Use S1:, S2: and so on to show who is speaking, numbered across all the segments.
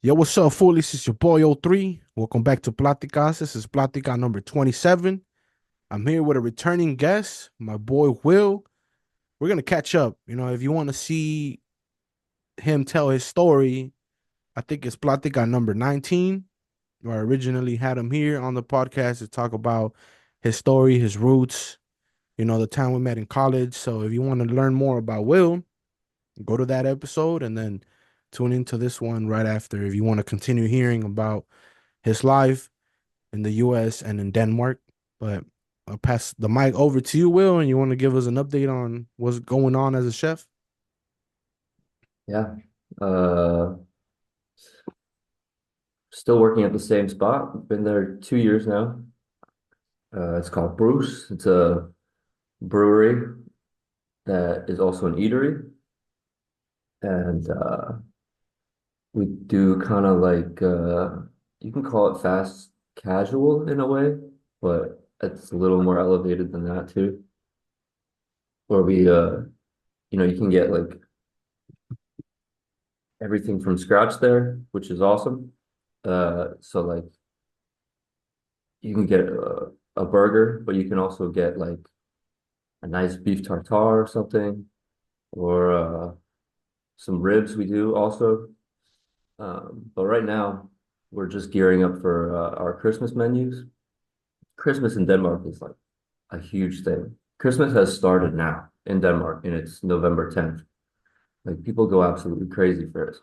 S1: Yo, what's up, Foolys? It's your boy Othree. Welcome back to Platicas. This is Platica number 27. I'm here with a returning guest, my boy Will. We're gonna catch up. If you want to see him tell his story, I think it's Platica number 19, where I originally had him here on the podcast to talk about his story, his roots, the time we met in college. So if you want to learn more about Will, go to that episode and then tune into this one right after if you want to continue hearing about his life in the US and in Denmark. But I'll pass the mic over to you, Will, and you want to give us an update on what's going on as a chef?
S2: Yeah. Uh, Still working at the same spot. Been there 2 years now. It's called Bruce. It's a brewery that is also an eatery. And we do kind of like you can call it fast casual in a way, but it's a little more elevated than that too. Where you can get like everything from scratch there, which is awesome. So like you can get a burger, but you can also get like a nice beef tartare or something, or some ribs we do also. But right now, we're just gearing up for our Christmas menus. Christmas in Denmark is like a huge thing. Christmas has started now in Denmark, and it's November 10th. Like people go absolutely crazy for it.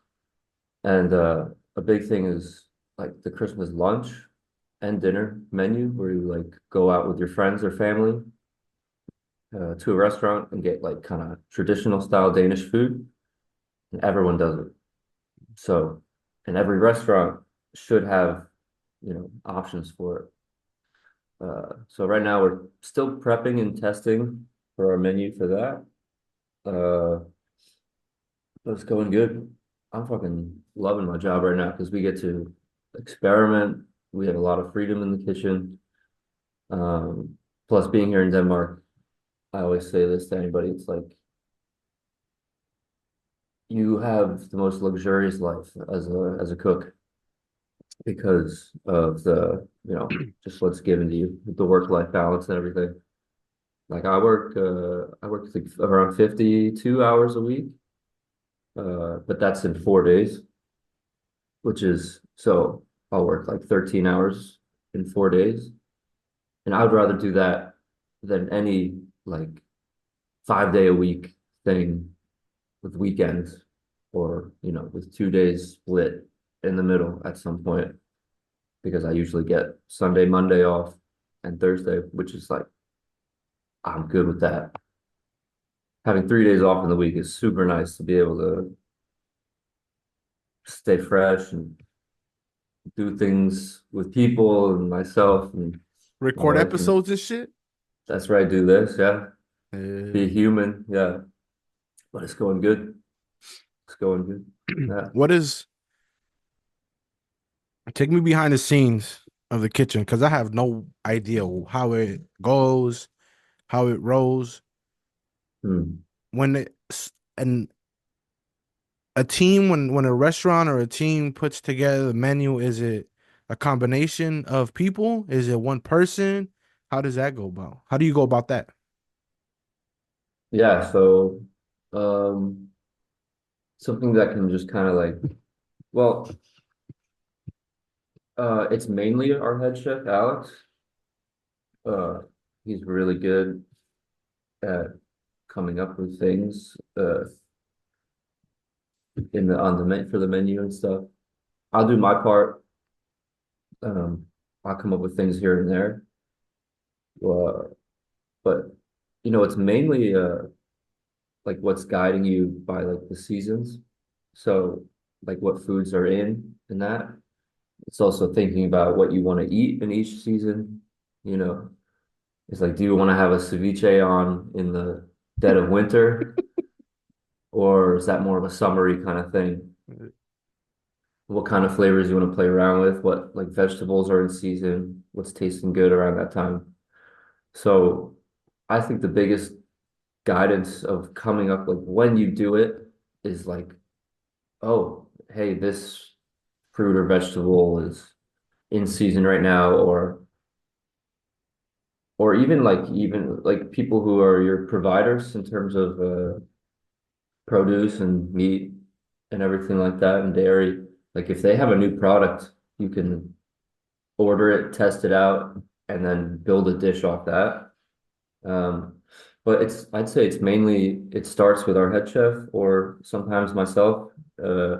S2: And a big thing is like the Christmas lunch and dinner menu, where you like go out with your friends or family to a restaurant and get like kind of traditional style Danish food, and everyone does it. So, and every restaurant should have, options for it. So right now we're still prepping and testing for our menu for that. Uh, but it's going good. I'm fucking loving my job right now because we get to experiment. We have a lot of freedom in the kitchen. Plus being here in Denmark, I always say this to anybody, it's like you have the most luxurious life as a cook because of just what's given to you, the work-life balance and everything. Like I work like around 52 hours a week, but that's in 4 days, which is so I'll work like 13 hours in 4 days. And I would rather do that than any like 5 day a week thing with weekends or, with 2 days split in the middle at some point because I usually get Sunday, Monday off and Thursday, which is like, I'm good with that. Having 3 days off in the week is super nice to be able to stay fresh and do things with people and myself and my
S1: Record
S2: wife. And
S1: episodes and shit.
S2: that's right, do this. Yeah. Be
S1: Uh,
S2: human. Yeah. But it's going good. It's going good. Yeah.
S1: what is take me behind the scenes of the kitchen because I have no idea how it goes, how it rolls
S2: Hmm.
S1: when and a team when a restaurant or a team puts together the menu, is it a combination of people? Is it one person? How does that go about? How do you go about that?
S2: Yeah. So, um, something that can just kind of like, well, it's mainly our head chef, Alex. Uh, he's really good at coming up with things in the on the for the menu and stuff. I'll do my part. Um, I'll come up with things here and there. Uh, but it's mainly like what's guiding you by like the seasons. So like what foods are in that. It's also thinking about what you want to eat in each season. You know, it's like, do you want to have a ceviche on in the dead of winter, or is that more of a summery kind of thing? What kind of flavors you want to play around with? What like vegetables are in season? What's tasting good around that time? So I think the biggest guidance of coming up like when you do it is like, oh, hey, this fruit or vegetable is in season right now, or even like people who are your providers in terms of produce and meat and everything like that and dairy. Like if they have a new product, you can order it, test it out, and then build a dish off that. Um, but I'd say it's mainly, it starts with our head chef or sometimes myself, uh,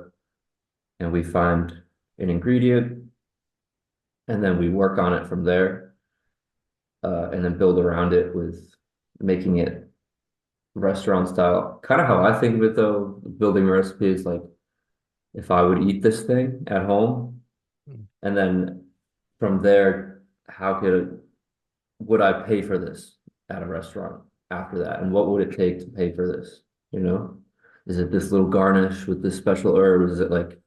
S2: and we find an ingredient and then we work on it from there, and then build around it with making it restaurant style. Kind of how I think of it though, building recipes like if I would eat this thing at home,
S1: Mm.
S2: and then from there, how could would I pay for this at a restaurant after that? And what would it take to pay for this? You know, is it this little garnish with this special herb? Is it like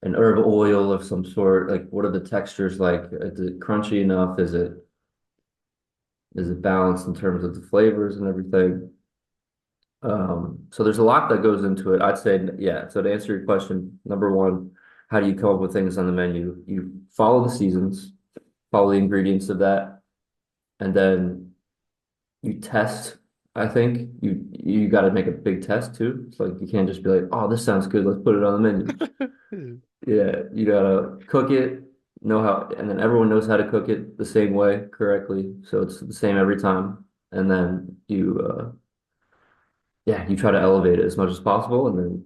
S2: an herb oil of some sort? Like, what are the textures like? Is it crunchy enough? Is it balanced in terms of the flavors and everything? So there's a lot that goes into it. I'd say, yeah. So to answer your question, number one, how do you come up with things on the menu? You follow the seasons, follow the ingredients of that, and then you test. I think you got to make a big test too. It's like you can't just be like, oh, this sounds good, let's put it on the menu. Yeah, you gotta cook it, know how, and then everyone knows how to cook it the same way correctly, so it's the same every time. And then yeah, you try to elevate it as much as possible. And then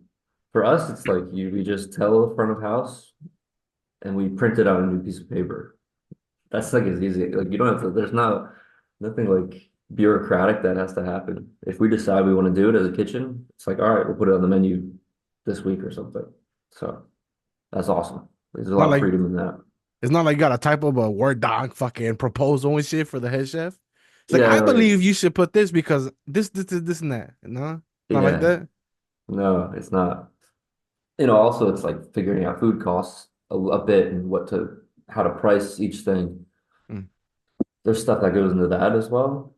S2: for us, it's like we just tell the front of house and we print it on a new piece of paper. That's like as easy. Like you don't have to, there's nothing like bureaucratic that has to happen. If we decide we want to do it as a kitchen, it's like, all right, we'll put it on the menu this week or something. So that's awesome. There's a
S1: Not
S2: lot of
S1: like
S2: freedom in that.
S1: it's not like you gotta type up a Word doc fucking proposal and shit for the head chef. It's like
S2: Yeah,
S1: I
S2: no,
S1: believe you should put this because this, and that. No, not like
S2: yeah,
S1: that.
S2: no, it's not. Also it's like figuring out food costs a bit and how to price each thing.
S1: Mm.
S2: There's stuff that goes into that as well,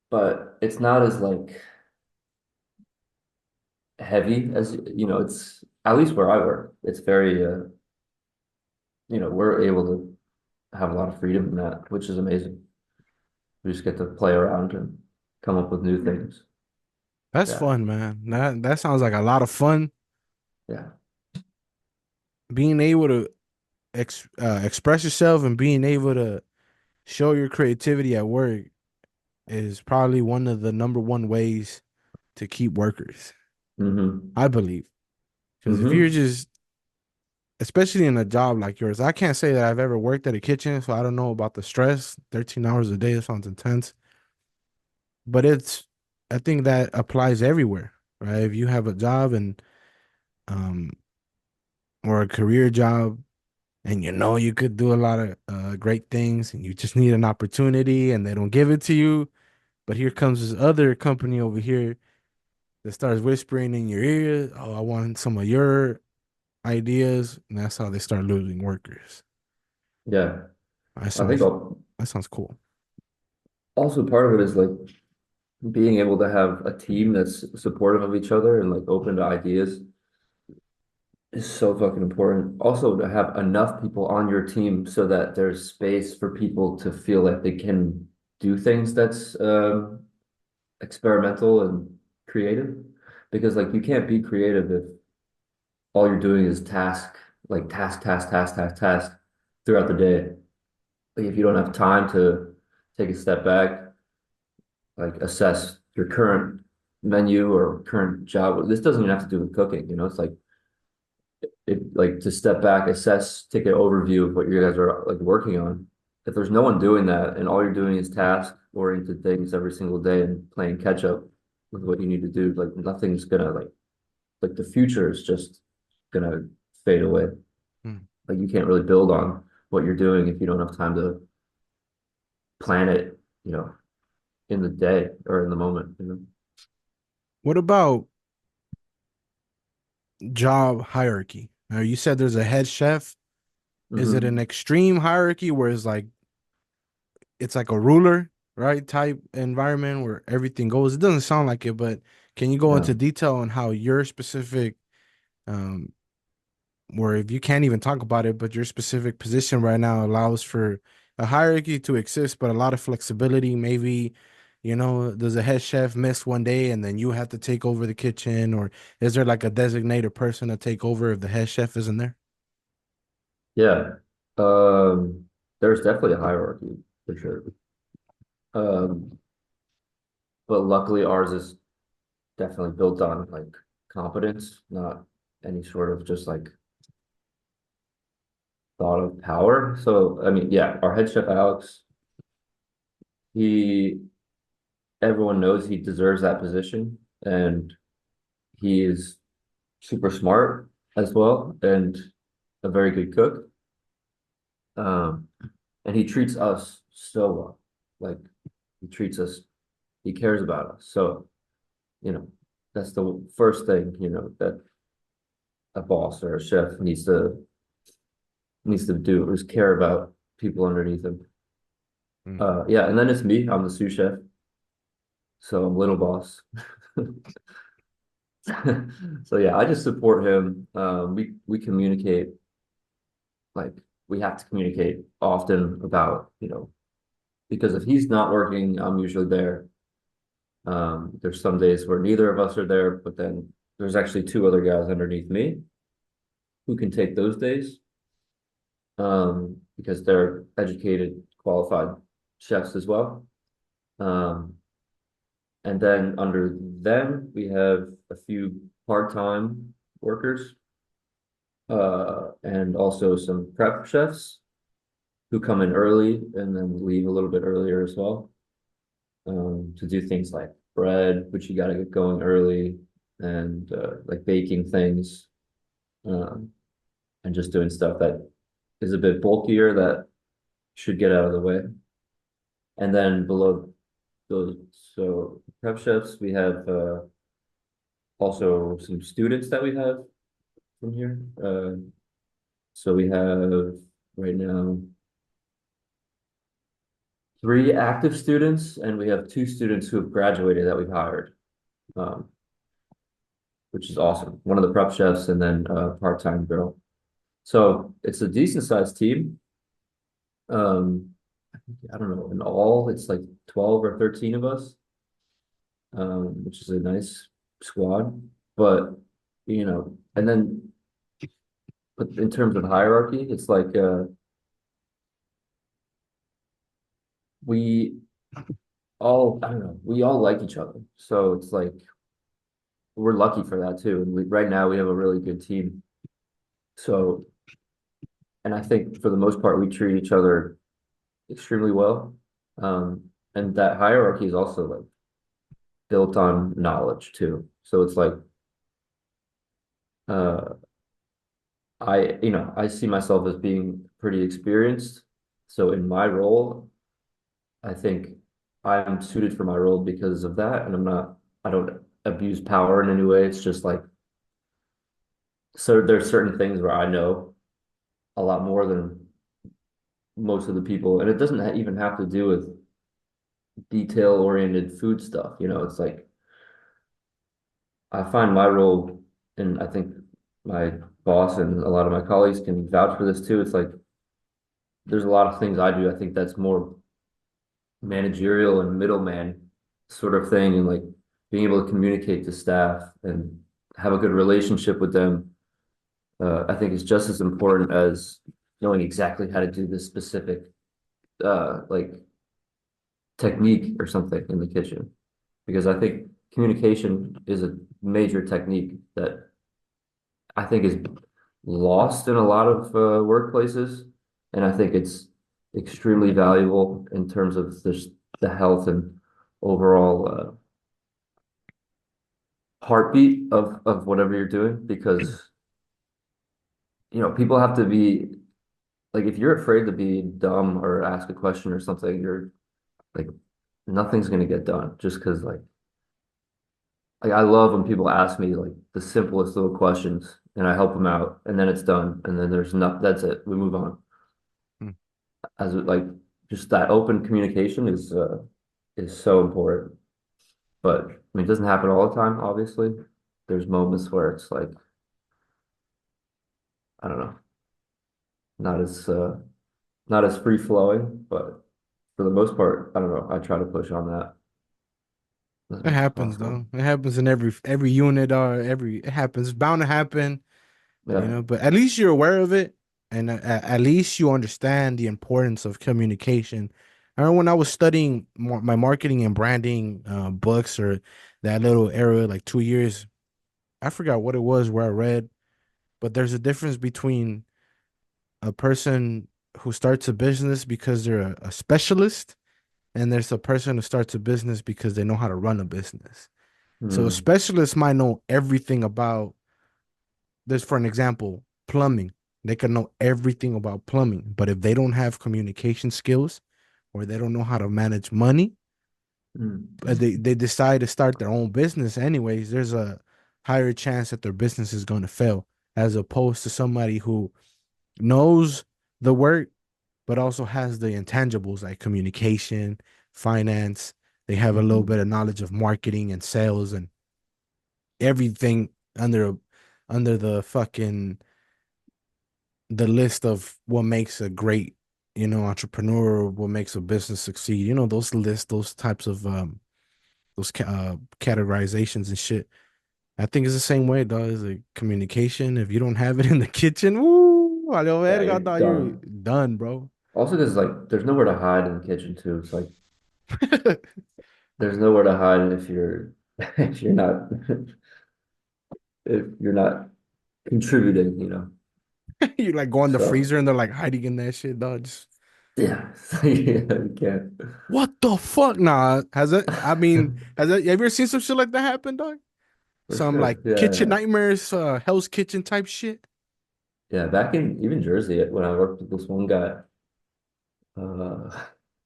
S2: but it's not as like heavy as it's at least where I work. It's very we're able to have a lot of freedom in that, which is amazing. We just get to play around and come up with new things.
S1: That's
S2: Yeah.
S1: fun, man. That sounds like a lot of fun.
S2: Yeah.
S1: Being able to express yourself and being able to show your creativity at work is probably one of the number one ways to keep workers,
S2: Mm-hmm.
S1: I believe. Because if you're
S2: Mm-hmm.
S1: just, especially in a job like yours, I can't say that I've ever worked at a kitchen, so I don't know about the stress. 13 hours a day, that sounds intense. But I think that applies everywhere, right? If you have a job and, um, or a career job, and you know you could do a lot of great things, and you just need an opportunity, and they don't give it to you. But here comes this other company over here that starts whispering in your ear, "Oh, I want some of your ideas," and that's how they start losing workers.
S2: Yeah.
S1: That
S2: I think
S1: sounds that sounds cool.
S2: also part of it is like being able to have a team that's supportive of each other and like open to ideas is so fucking important. Also, to have enough people on your team so that there's space for people to feel like they can do things that's experimental and creative. Because like you can't be creative if all you're doing is task throughout the day. Like if you don't have time to take a step back, like assess your current menu or current job. This doesn't even have to do with cooking, it's like to step back, assess, take an overview of what you guys are like working on. If there's no one doing that and all you're doing is task-oriented things every single day and playing catch up with what you need to do, like nothing's gonna like the future is just gonna fade away.
S1: Hmm.
S2: Like you can't really build on what you're doing if you don't have time to plan it, in the day or in the moment.
S1: What about job hierarchy? Now, you said there's a head chef. Is it an
S2: Hmm.
S1: extreme hierarchy where it's like a ruler, right? Type environment where everything goes. It doesn't sound like it, but can you go into
S2: No.
S1: detail on how your specific um where if you can't even talk about it, but your specific position right now allows for a hierarchy to exist, but a lot of flexibility. Maybe, does a head chef miss one day and then you have to take over the kitchen, or is there like a designated person to take over if the head chef isn't there?
S2: Yeah. Um, there's definitely a hierarchy for sure. Um, but luckily ours is definitely built on like competence, not any sort of just like thought of power. So I mean, yeah, our head chef Alex, he everyone knows he deserves that position, and he is super smart as well and a very good cook. Um, and he treats us so well. Like he treats us, he cares about us. So, you know, that's the first thing, that a boss or a chef needs to do is care about people underneath him.
S1: Mm.
S2: Yeah, and then it's me. I'm the sous chef, so I'm little boss. So yeah, I just support him. We communicate like we have to communicate often about, because if he's not working, I'm usually there. There's some days where neither of us are there, but then there's actually two other guys underneath me who can take those days, because they're educated, qualified chefs as well. Um, and then under them, we have a few part-time workers, and also some prep chefs who come in early and then leave a little bit earlier as well, to do things like bread, which you got to get going early, and like baking things, um, and just doing stuff that is a bit bulkier that should get out of the way. And then below those, so prep chefs, we have also some students that we have from here. So we have right now three active students, and we have two students who have graduated that we've hired, um, which is awesome. One of the prep chefs and then a part-time girl. So it's a decent sized team. Um, I don't know, in all, it's like 12 or 13 of us, which is a nice squad. But, and then but in terms of hierarchy, it's like we I don't know, we all like each other. So it's like we're lucky for that too. And right now we have a really good team. So, and I think for the most part, we treat each other extremely well. And that hierarchy is also like built on knowledge too. So it's like, uh, I see myself as being pretty experienced. So in my role, I think I'm suited for my role because of that. And I don't abuse power in any way. It's just like, so there's certain things where I know a lot more than most of the people. And it doesn't even have to do with detail-oriented food stuff. It's like, I find my role, and I think my boss and a lot of my colleagues can vouch for this too. It's like there's a lot of things I do. I think that's more managerial and middleman sort of thing, and like being able to communicate to staff and have a good relationship with them. I think is just as important as knowing exactly how to do this specific like technique or something in the kitchen, because I think communication is a major technique that I think is lost in a lot of workplaces, and I think it's extremely valuable in terms of the health and overall heartbeat of whatever you're doing. Because people have to be like, if you're afraid to be dumb or ask a question or something, you're like nothing's gonna get done just because like I love when people ask me like the simplest little questions and I help them out and then it's done and then there's not that's it. We move on.
S1: Mm.
S2: As like just that open communication is so important. But I mean, it doesn't happen all the time, obviously. There's moments where it's like I don't know, not as not as free flowing, but for the most part, I don't know. I try to push on that as
S1: It
S2: much as
S1: happens
S2: possible.
S1: though. It happens in every unit or every it happens. It's bound to happen,
S2: Yeah.
S1: but at least you're aware of it and at least you understand the importance of communication. I remember when I was studying my marketing and branding books or that little era, like 2 years, I forgot what it was where I read, but there's a difference between a person who starts a business because they're a specialist, and there's a person who starts a business because they know how to run a business. So a
S2: Mm,
S1: specialist might know everything about this, for an example, plumbing. They can know everything about plumbing, but if they don't have communication skills or they don't know how to manage money, they decide to start their own business anyways, there's a higher chance that their business is going to fail as opposed to somebody who knows the work but also has the intangibles like communication, finance. They have a little bit
S2: mhm,
S1: of knowledge of marketing and sales and everything under under the list of what makes a great, entrepreneur, what makes a business succeed. Those lists, those types of categorizations and shit. I think it's the same way, dog. It's like communication. If you don't have it in the kitchen, woo, valió
S2: yeah,
S1: verga,
S2: you're
S1: dog, you're
S2: done.
S1: done, bro.
S2: Also, because like there's nowhere to hide in the kitchen too. It's like there's nowhere to hide if you're if you're not if you're not contributing, you know.
S1: You like go in the
S2: So
S1: freezer and they're like hiding in that shit, dog. Just,
S2: yeah, yeah, you can't.
S1: what the fuck? Nah, has it? I mean, has it? Have you ever seen some shit like that happen, dog?
S2: For
S1: Some like
S2: sure. Yeah,
S1: kitchen
S2: yeah.
S1: nightmares, Hell's Kitchen type shit.
S2: Yeah, back in even Jersey when I worked with this one guy, uh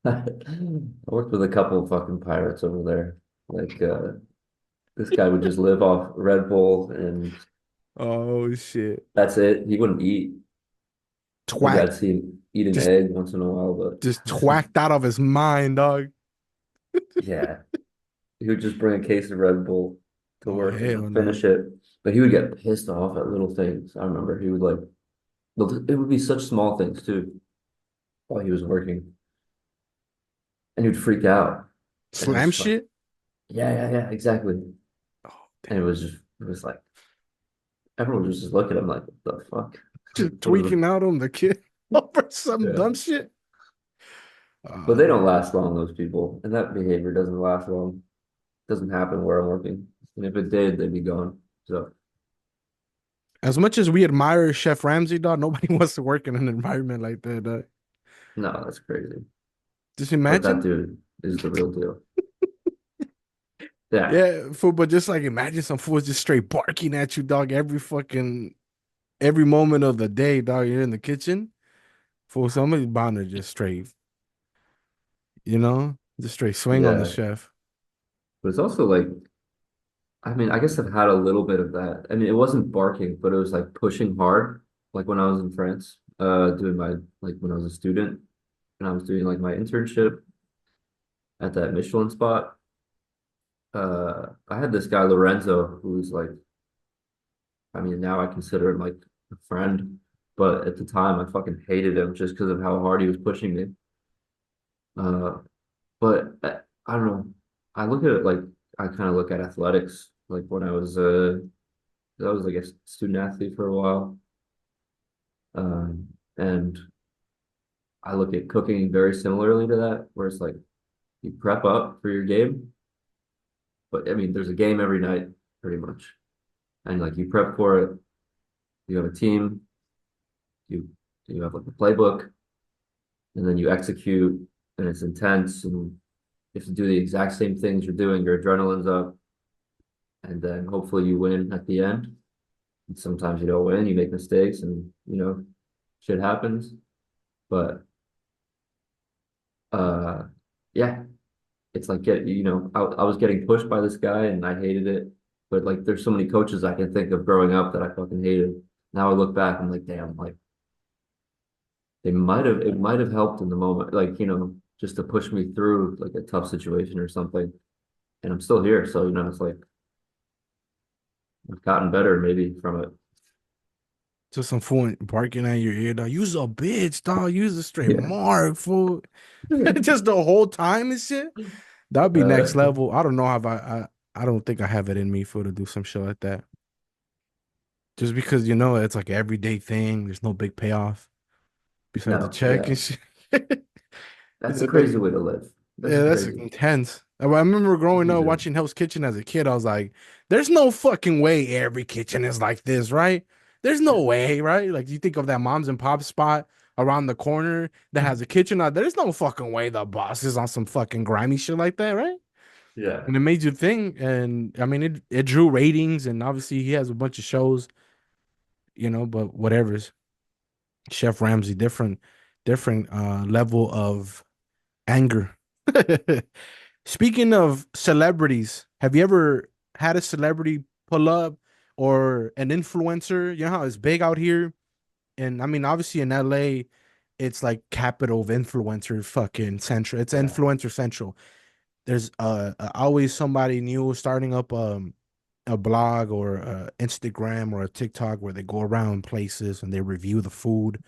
S2: I worked with a couple of fucking pirates over there. Like this guy would just live off Red Bull and
S1: Oh shit!
S2: that's it. He wouldn't eat. Maybe
S1: Twack,
S2: I'd see him eat an
S1: just
S2: egg once in a while,
S1: just
S2: but
S1: twacked out of his mind, dog.
S2: yeah, he would just bring a case of Red Bull to
S1: Oh
S2: work
S1: hell
S2: and
S1: no!
S2: finish it. But he would get pissed off at little things. I remember he would like, it would be such small things too while he was working, and he'd freak out. And it was
S1: Slam
S2: just like,
S1: shit.
S2: yeah, yeah, yeah, exactly.
S1: Oh
S2: And it
S1: damn!
S2: was just, it was like, everyone was just looking at him like, what the fuck?
S1: Just
S2: What are the,
S1: tweaking out on the kid over some
S2: yeah.
S1: dumb shit.
S2: But they
S1: Uh,
S2: don't last long, those people. And that behavior doesn't last long. Doesn't happen where I'm working. And if it did, they'd be gone. So,
S1: as much as we admire Chef Ramsay, dog, nobody wants to work in an environment like that. Dog.
S2: no, that's crazy.
S1: Just
S2: But that
S1: imagine.
S2: dude is the real deal. Yeah.
S1: Yeah, fool, but just like imagine some fools just straight barking at you, dog, every moment of the day, dog. You're in the kitchen. For somebody bound to just straight, just straight swing on the
S2: Yeah.
S1: chef.
S2: But it's also like, I mean, I guess I've had a little bit of that. I mean, it wasn't barking, but it was like pushing hard. Like when I was in France, doing my, like when I was a student and I was doing like my internship at that Michelin spot. I had this guy, Lorenzo, who was like, I mean, now I consider him like a friend, but at the time I fucking hated him just because of how hard he was pushing me. Uh, but I don't know. I look at it like I kind of look at athletics. Like when I was like a student athlete for a while, and I look at cooking very similarly to that, where it's like you prep up for your game, but I mean, there's a game every night, pretty much, and like you prep for it. You have a team, you you have like a playbook, and then you execute, and it's intense, and you have to do the exact same things you're doing. Your adrenaline's up, and then hopefully you win at the end. And sometimes you don't win, you make mistakes, and shit happens. But uh, yeah, it's like I was getting pushed by this guy, and I hated it. But like, there's so many coaches I can think of growing up that I fucking hated. Now I look back, I'm like, damn, like it might have helped in the moment, like just to push me through like a tough situation or something. And I'm still here, so it's like I've gotten better maybe from it.
S1: Just some fool barking at your ear, dog. Use a bitch, dog. Use a straight
S2: Yeah.
S1: mark, fool. Just the whole time and shit. That'd be next
S2: Uh,
S1: level. I don't know if I don't think I have it in me for to do some shit like that. Just because it's like an everyday thing. There's no big payoff besides the
S2: no,
S1: check
S2: yeah.
S1: and shit.
S2: That's a
S1: Yeah,
S2: crazy way to live. That's
S1: yeah, that's
S2: crazy.
S1: intense. I remember growing up
S2: Usually.
S1: watching Hell's Kitchen as a kid. I was like, "There's no fucking way every kitchen is like this, right? There's no way, right? Like you think of that moms and pop spot around the corner that has a kitchen out there. There's no fucking way the boss is on some fucking grimy shit like that, right?"
S2: Yeah.
S1: And it made you think, and I mean, it drew ratings, and obviously he has a bunch of shows, but whatever's Chef Ramsay, different level of anger. Speaking of celebrities, have you ever had a celebrity pull up or an influencer? You know how it's big out here? And I mean, obviously in LA, it's like capital of influencer fucking central. It's
S2: Yeah.
S1: influencer central. There's always somebody new starting up a blog or a Instagram or a TikTok where they go around places and they review the food,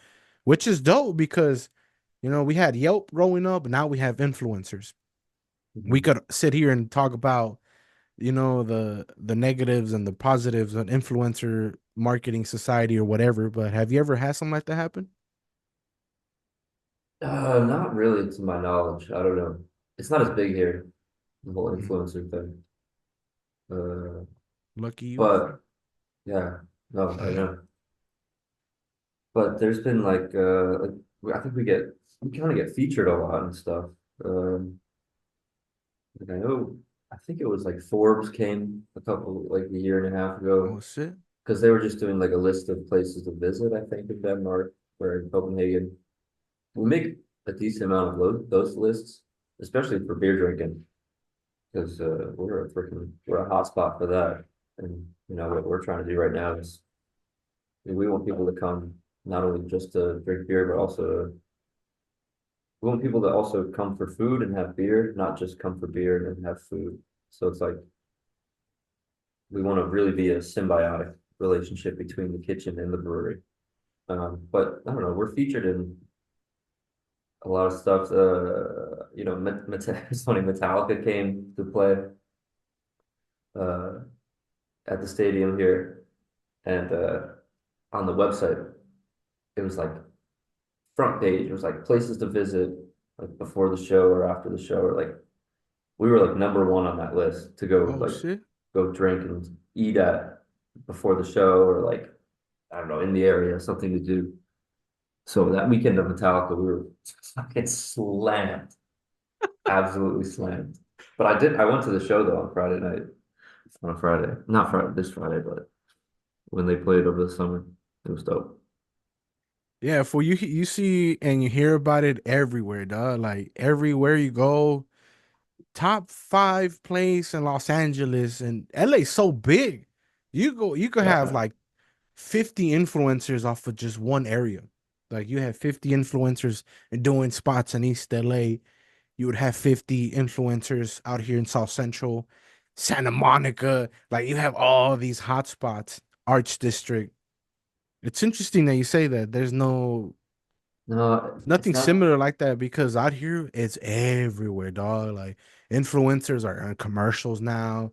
S1: which is dope because we had Yelp growing up, and now we have influencers. We
S2: Mhm.
S1: could sit here and talk about the negatives and the positives of influencer marketing society or whatever, but have you ever had something like that happen?
S2: Not really to my knowledge. I don't know. It's not as big here, the whole
S1: Mhm.
S2: influencer thing. Uh,
S1: Lucky you.
S2: but yeah, no, I know. But there's been I think we kind of get featured a lot and stuff. Um, like I know, I think it was like Forbes came like a year and a half
S1: Oh
S2: ago
S1: shit.
S2: because they were just doing like a list of places to visit. I think in Denmark or in Copenhagen. We make a decent amount of those lists, especially for beer drinking, because we're a hot spot for that. And what we're trying to do right now is we want people to come not only just to drink beer, but also we want people to also come for food and have beer, not just come for beer and have food. So it's like we want to really be a symbiotic relationship between the kitchen and the brewery. But I don't know, we're featured in a lot of stuff. It's funny, Metallica came to play uh, at the stadium here, and on the website, it was like front page. It was like places to visit, like before the show or after the show, or like we were like number one on that list to
S1: Oh shit.
S2: go drink and eat at before the show, or like I don't know in the area, something to do. So that weekend of Metallica, we were fucking slammed, absolutely slammed. But I went to the show though on Friday night, on a Friday, not Friday, this Friday, but when they played over the summer, it was dope.
S1: Yeah, for you see and you hear about it everywhere, dog. Like everywhere you go, top five place in Los Angeles and LA's so big. You could have
S2: Yeah.
S1: like 50 influencers off of just one area. Like you have 50 influencers doing spots in East LA. You would have 50 influencers out here in South Central, Santa Monica. Like you have all these hot spots, Arts District. It's interesting that you say that. There's
S2: No, it's
S1: nothing
S2: not.
S1: similar like that because out here it's everywhere, dog. Like influencers are on commercials now.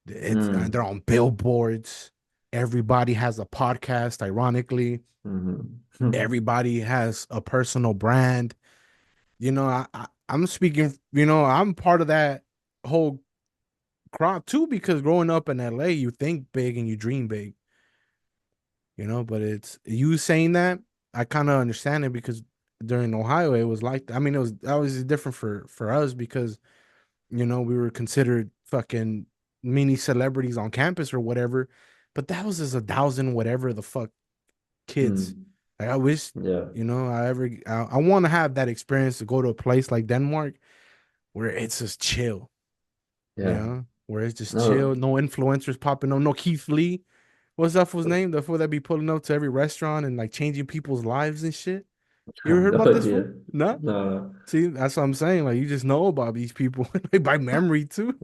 S1: They're
S2: Mm,
S1: on billboards. Everybody has a podcast, ironically.
S2: mm-hmm.
S1: Everybody has a personal brand. I'm speaking, I'm part of that whole crowd too, because growing up in LA, you think big and you dream big, but it's you saying that, I kind of understand it because during Ohio, it was like, I mean, it was obviously different for us because, we were considered fucking mini celebrities on campus or whatever, but that was just a thousand whatever the fuck kids.
S2: Mm,
S1: Like, I wish,
S2: yeah,
S1: I want to have that experience to go to a place like Denmark where it's just chill,
S2: yeah.
S1: where it's just chill,
S2: No,
S1: no influencers popping up, no Keith Lee. What's that fool's name? The fool that be pulling up to every restaurant and like changing people's lives and shit.
S2: I
S1: You ever
S2: have
S1: heard
S2: no
S1: about this fool?
S2: idea.
S1: No.
S2: No,
S1: See, that's what I'm saying. Like you just know about these people like by memory too.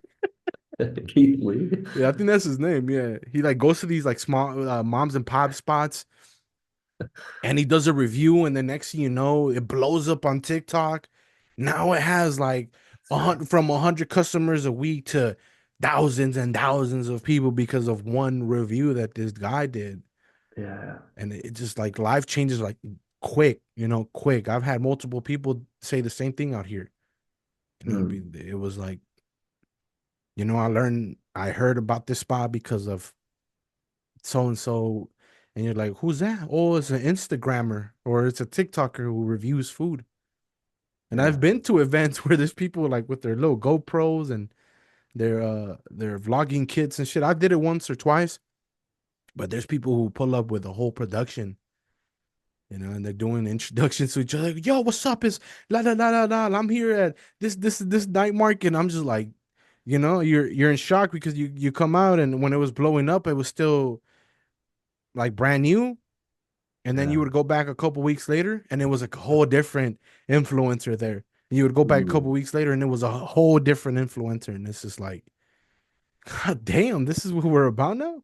S2: Keith Lee.
S1: Yeah, I think that's his name. Yeah, he like goes to these like small moms and pop spots and he does a review, and the next thing you know, it blows up on TikTok. Now it has like
S2: That's right.
S1: from 100 customers a week to thousands and thousands of people because of one review that this guy did.
S2: Yeah.
S1: And it just like life changes like quick, quick. I've had multiple people say the same thing out here.
S2: Mm.
S1: It was like, I heard about this spot because of so and so, and you're like, who's that? Oh, it's an Instagrammer or it's a TikToker who reviews food. And I've
S2: Yeah.
S1: been to events where there's people like with their little GoPros and their vlogging kits and shit. I did it once or twice, but there's people who pull up with a whole production, and they're doing introductions to each other. Like, yo, what's up? Is la la la la la. I'm here at this night market. And I'm just like, you're in shock because you come out and when it was blowing up, it was still like brand new. And then you
S2: Yeah.
S1: would go back a couple weeks later, and it was a whole different influencer there. And you would go back a couple
S2: Mm.
S1: weeks later, and it was a whole different influencer. And it's just like, God damn, this is what we're about now.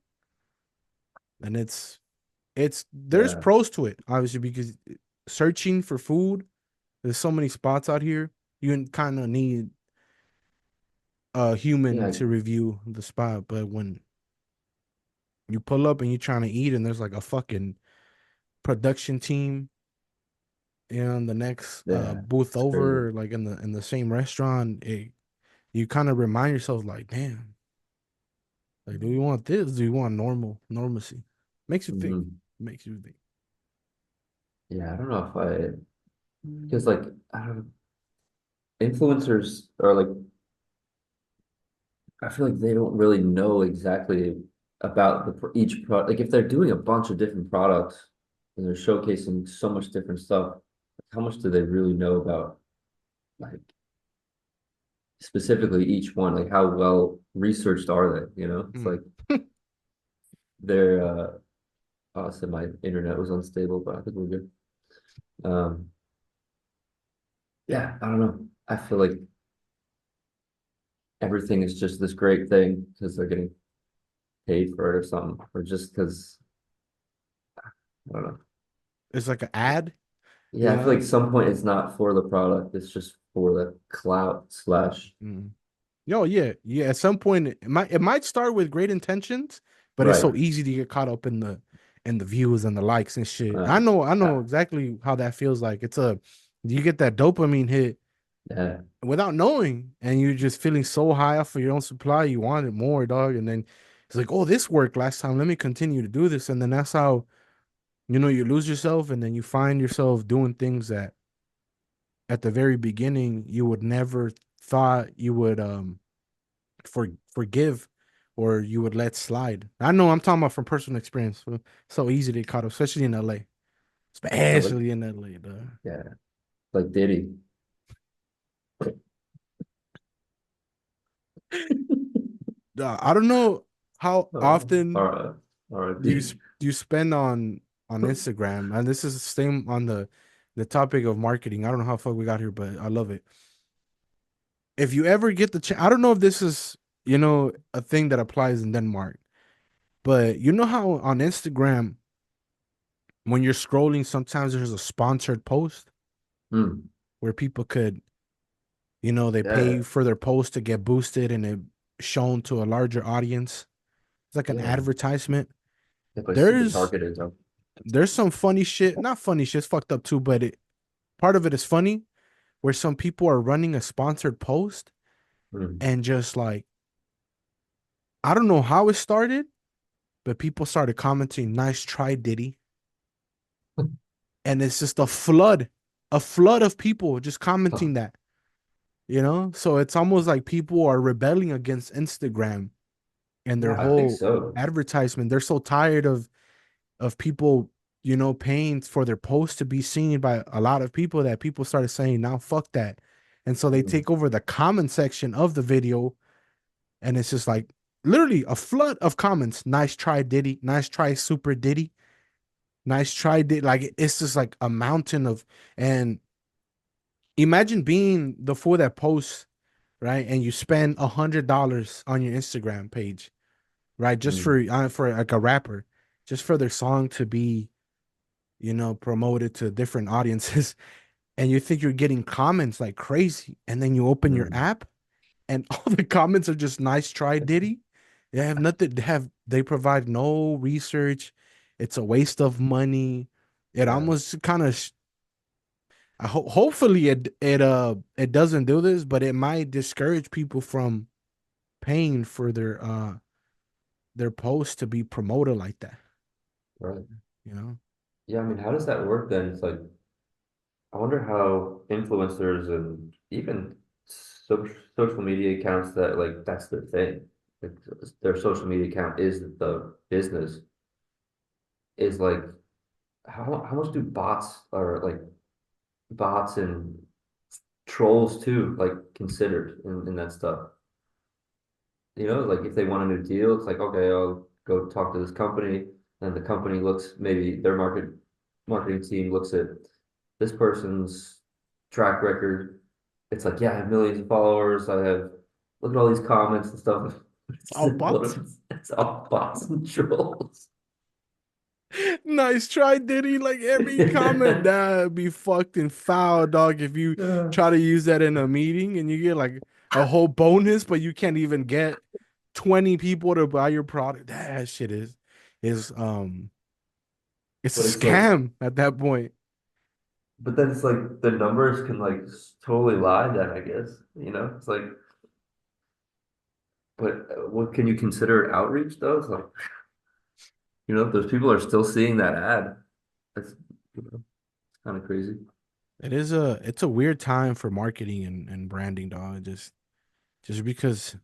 S1: And there's
S2: Yeah.
S1: pros to it, obviously, because searching for food, there's so many spots out here. You kind of need a human
S2: Yeah.
S1: to review the spot. But when you pull up and you're trying to eat, and there's like a fucking production team in the next
S2: Yeah.
S1: booth
S2: It's crazy.
S1: over, like in the same restaurant, you kind of remind yourself like, damn, like, do we want this? Do we want normalcy? Makes you think.
S2: Hmm.
S1: Makes you think.
S2: Yeah. I don't know if I, because like, I don't, influencers are like, I feel like they don't really know exactly about each product. Like if they're doing a bunch of different products and they're showcasing so much different stuff, how much do they really know about like specifically each one? Like how well researched are they? It's
S1: Mm.
S2: like they're oh, I said my internet was unstable, but I think we're good. Um, yeah, I don't know. I feel like everything is just this great thing because they're getting paid for it or something, or just because I don't know.
S1: It's like an ad,
S2: Yeah,
S1: you
S2: I feel like
S1: know.
S2: at some point it's not for the product, it's just for the clout slash
S1: Mm. Yo, yeah, yeah. At some point, it might start with great intentions, but it's
S2: right.
S1: so easy to get caught up in the views and the likes and shit.
S2: Uh,
S1: I know
S2: uh,
S1: exactly how that feels like. You get that dopamine hit
S2: yeah.
S1: without knowing, and you're just feeling so high off of your own supply, you want it more, dog. And then it's like, oh, this worked last time. Let me continue to do this, and then that's how you lose yourself, and then you find yourself doing things that at the very beginning you would never thought you would forgive or you would let slide. I know I'm talking about from personal experience. So easy to get caught up, especially in LA.
S2: I like
S1: Especially in LA, dog.
S2: yeah, like Diddy.
S1: I don't know how often
S2: All right, all right.
S1: you spend on Instagram, and this is the same on the topic of marketing. I don't know how fuck we got here, but I love it. If you ever get the chance, I don't know if this is a thing that applies in Denmark, but you know how on Instagram when you're scrolling, sometimes there's a sponsored post
S2: Hmm.
S1: where people could, they pay
S2: Yeah,
S1: for their post to get boosted and it shown to a larger audience. It's like an
S2: yeah.
S1: advertisement.
S2: It's like super
S1: There's
S2: targeted though.
S1: there's some funny shit, not funny shit, it's fucked up too, but part of it is funny where some people are running a sponsored post
S2: Hmm.
S1: and just like I don't know how it started, but people started commenting, "Nice try, Diddy," and it's just a flood of people just
S2: Huh.
S1: commenting that. So it's almost like people are rebelling against Instagram and their
S2: Yeah, I think
S1: whole
S2: so.
S1: advertisement. They're so tired of people, paying for their posts to be seen by a lot of people that people started saying, now fuck that. And so they
S2: Hmm.
S1: take over the comment section of the video, and it's just like literally a flood of comments. Nice try, Diddy. Nice try, Super Diddy. Nice try, Diddy. Like it's just like a mountain of, and imagine being the fool that posts, right? And you spend $100 on your Instagram page, right? Just
S2: Hmm.
S1: for like a rapper, just for their song to be, promote it to different audiences, and you think you're getting comments like crazy, and then you open your
S2: Mm,
S1: app, and all the comments are just "nice try, Diddy." They have nothing. They provide no research. It's a waste of money. It
S2: yeah,
S1: almost kind of. Hopefully it doesn't do this, but it might discourage people from paying for their posts to be promoted like that.
S2: right.
S1: You know,
S2: Yeah, I mean, how does that work then? It's like, I wonder how influencers and even social media accounts that like that's their thing. Like their social media account is the business is like how much do bots or like bots and trolls too like considered in that stuff? You know, like if they want a new deal, it's like, okay, I'll go talk to this company. And the company looks, maybe their marketing team looks at this person's track record. It's like, yeah, I have millions of followers. I have, look at all these comments and stuff.
S1: all bots.
S2: It's all bots and trolls.
S1: Nice try, Diddy. Like every comment that'd be fucking foul, dog. If you
S2: Yeah.
S1: try to use that in a meeting and you get like a whole bonus, but you can't even get 20 people to buy your product. That shit is it's a
S2: But it's like,
S1: scam at that point.
S2: but then it's like the numbers can like totally lie then, I guess. You know, it's like, but what can you consider outreach though? It's like, you know, if those people are still seeing that ad, that's, you know, kind of crazy.
S1: It's a weird time for marketing and branding, dog. Just because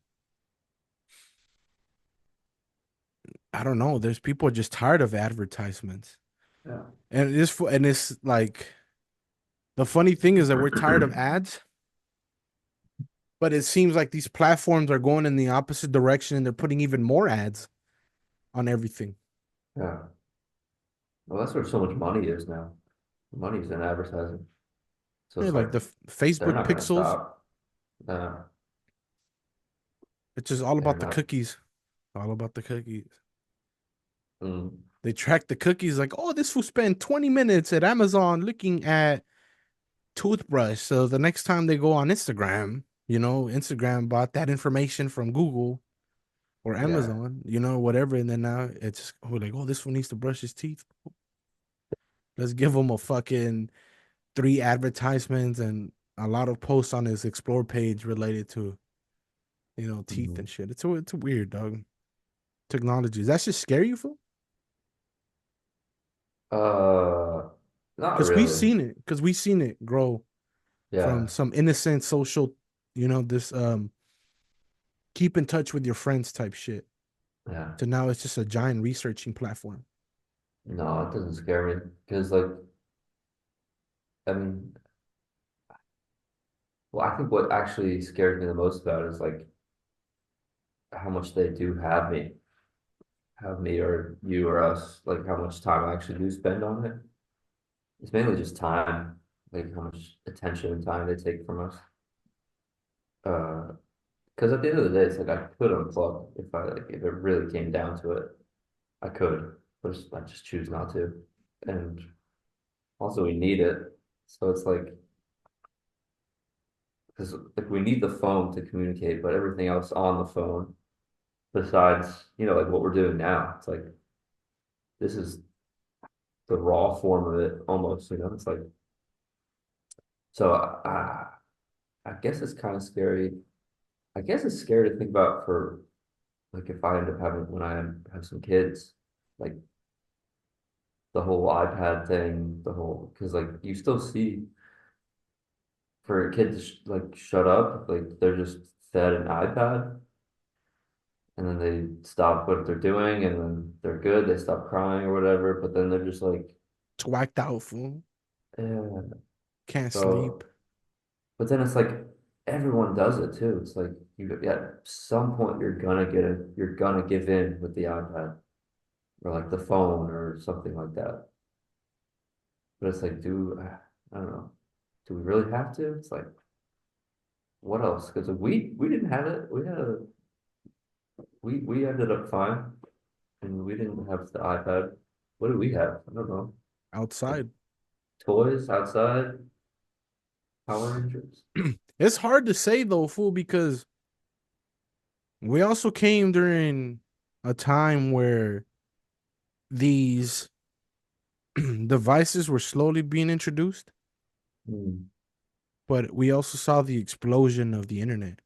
S1: I don't know, there's people just tired of advertisements.
S2: Yeah.
S1: And it's like the funny thing is that we're tired of ads, but it seems like these platforms are going in the opposite direction and they're putting even more ads on everything.
S2: Yeah. Well, that's where so much money is now. Money's in advertising. So
S1: Yeah,
S2: it's like
S1: like the
S2: they're
S1: Facebook
S2: not gonna
S1: pixels,
S2: stop. Yeah.
S1: it's just all
S2: They're
S1: about the
S2: not.
S1: cookies. All about the cookies.
S2: Mm,
S1: They track the cookies like, oh, this will spend 20 minutes at Amazon looking at toothbrush. So the next time they go on Instagram, Instagram bought that information from Google or
S2: yeah.
S1: Amazon, whatever. And then now it's we're like, oh, this one needs to brush his teeth. Let's give him a fucking three advertisements and a lot of posts on his explore page related to, teeth
S2: Mhm.
S1: and shit. It's a weird dog. Technology. Does that just scare you, fool?
S2: Uh, not
S1: Because we've
S2: really.
S1: seen it. Because we've seen it grow from
S2: Yeah.
S1: some innocent social, this keep in touch with your friends type shit
S2: Yeah.
S1: to now it's just a giant researching platform.
S2: No, it doesn't scare me because, like, I mean, well, I think what actually scares me the most about it is like how much they do have me or you or us, like how much time I actually do spend on it. It's mainly just time, like how much attention and time they take from us. Uh, because at the end of the day, it's like I could unplug if it really came down to it, I could, but I just choose not to. And also, we need it, so it's like because like we need the phone to communicate, but everything else on the phone, besides like what we're doing now, it's like this is the raw form of it almost. It's like so. I guess it's kind of scary. I guess it's scary to think about for like if I end up having when I have some kids, like the whole iPad thing, the whole because like you still see for a kid to like shut up, like they're just fed an iPad and then they stop what they're doing and then they're good, they stop crying or whatever, but then they're just like,
S1: It's whacked out, fool.
S2: yeah.
S1: Can't sleep.
S2: So, but then it's like everyone does it too. It's like you at some point you're gonna give in with the iPad or like the phone or something like that. But it's like, I don't know, do we really have to? It's like, what else? Because we didn't have it. We ended up fine, and we didn't have the iPad. What do we have? I don't know. Like
S1: outside.
S2: toys outside, Power Rangers.
S1: It's hard to say though, fool, because we also came during a time where these devices were slowly being introduced,
S2: Mm,
S1: but we also saw the explosion of the internet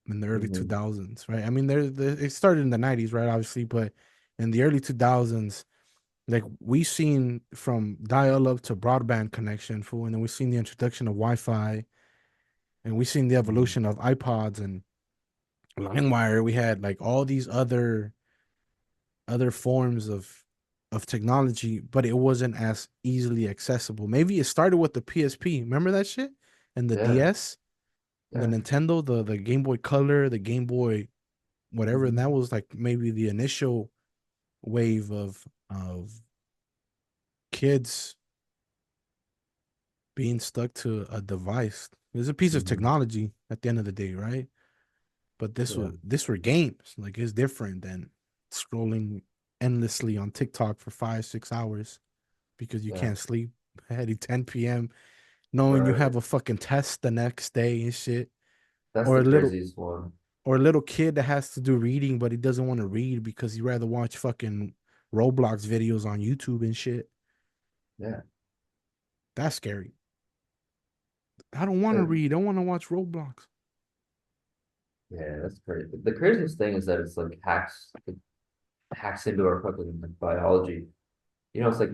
S1: in the early
S2: hmm
S1: 2000s, right? I mean, it started in the 90s, right? Obviously, but in the early 2000s, like we seen from dial-up to broadband connection, fool, and then we seen the introduction of Wi-Fi, and we seen the
S2: hmm
S1: evolution of iPods and LimeWire. We had like all these other forms of technology, but it wasn't as easily accessible. Maybe it started with the PSP. Remember that shit? And the
S2: Yeah,
S1: DS, and the
S2: yeah.
S1: Nintendo, the Game Boy Color, the Game Boy whatever, and that
S2: hmm
S1: was like maybe the initial wave of kids being stuck to a device. It's a piece of
S2: hmm
S1: technology at the end of the day, right? But
S2: Yeah,
S1: this were games. Like it's different than scrolling endlessly on TikTok for 5, 6 hours because you
S2: yeah.
S1: can't sleep at 10 p.m. knowing you
S2: Right.
S1: have a fucking test the next day and shit.
S2: That's
S1: Or
S2: the
S1: a little
S2: craziest one.
S1: or a little kid that has to do reading, but he doesn't want to read because he rather watch fucking Roblox videos on YouTube and shit.
S2: Yeah.
S1: That's scary. I don't want to
S2: And
S1: read. I want to watch Roblox.
S2: yeah, that's crazy. The craziest thing is that it's like it hacks into our fucking like, biology. It's like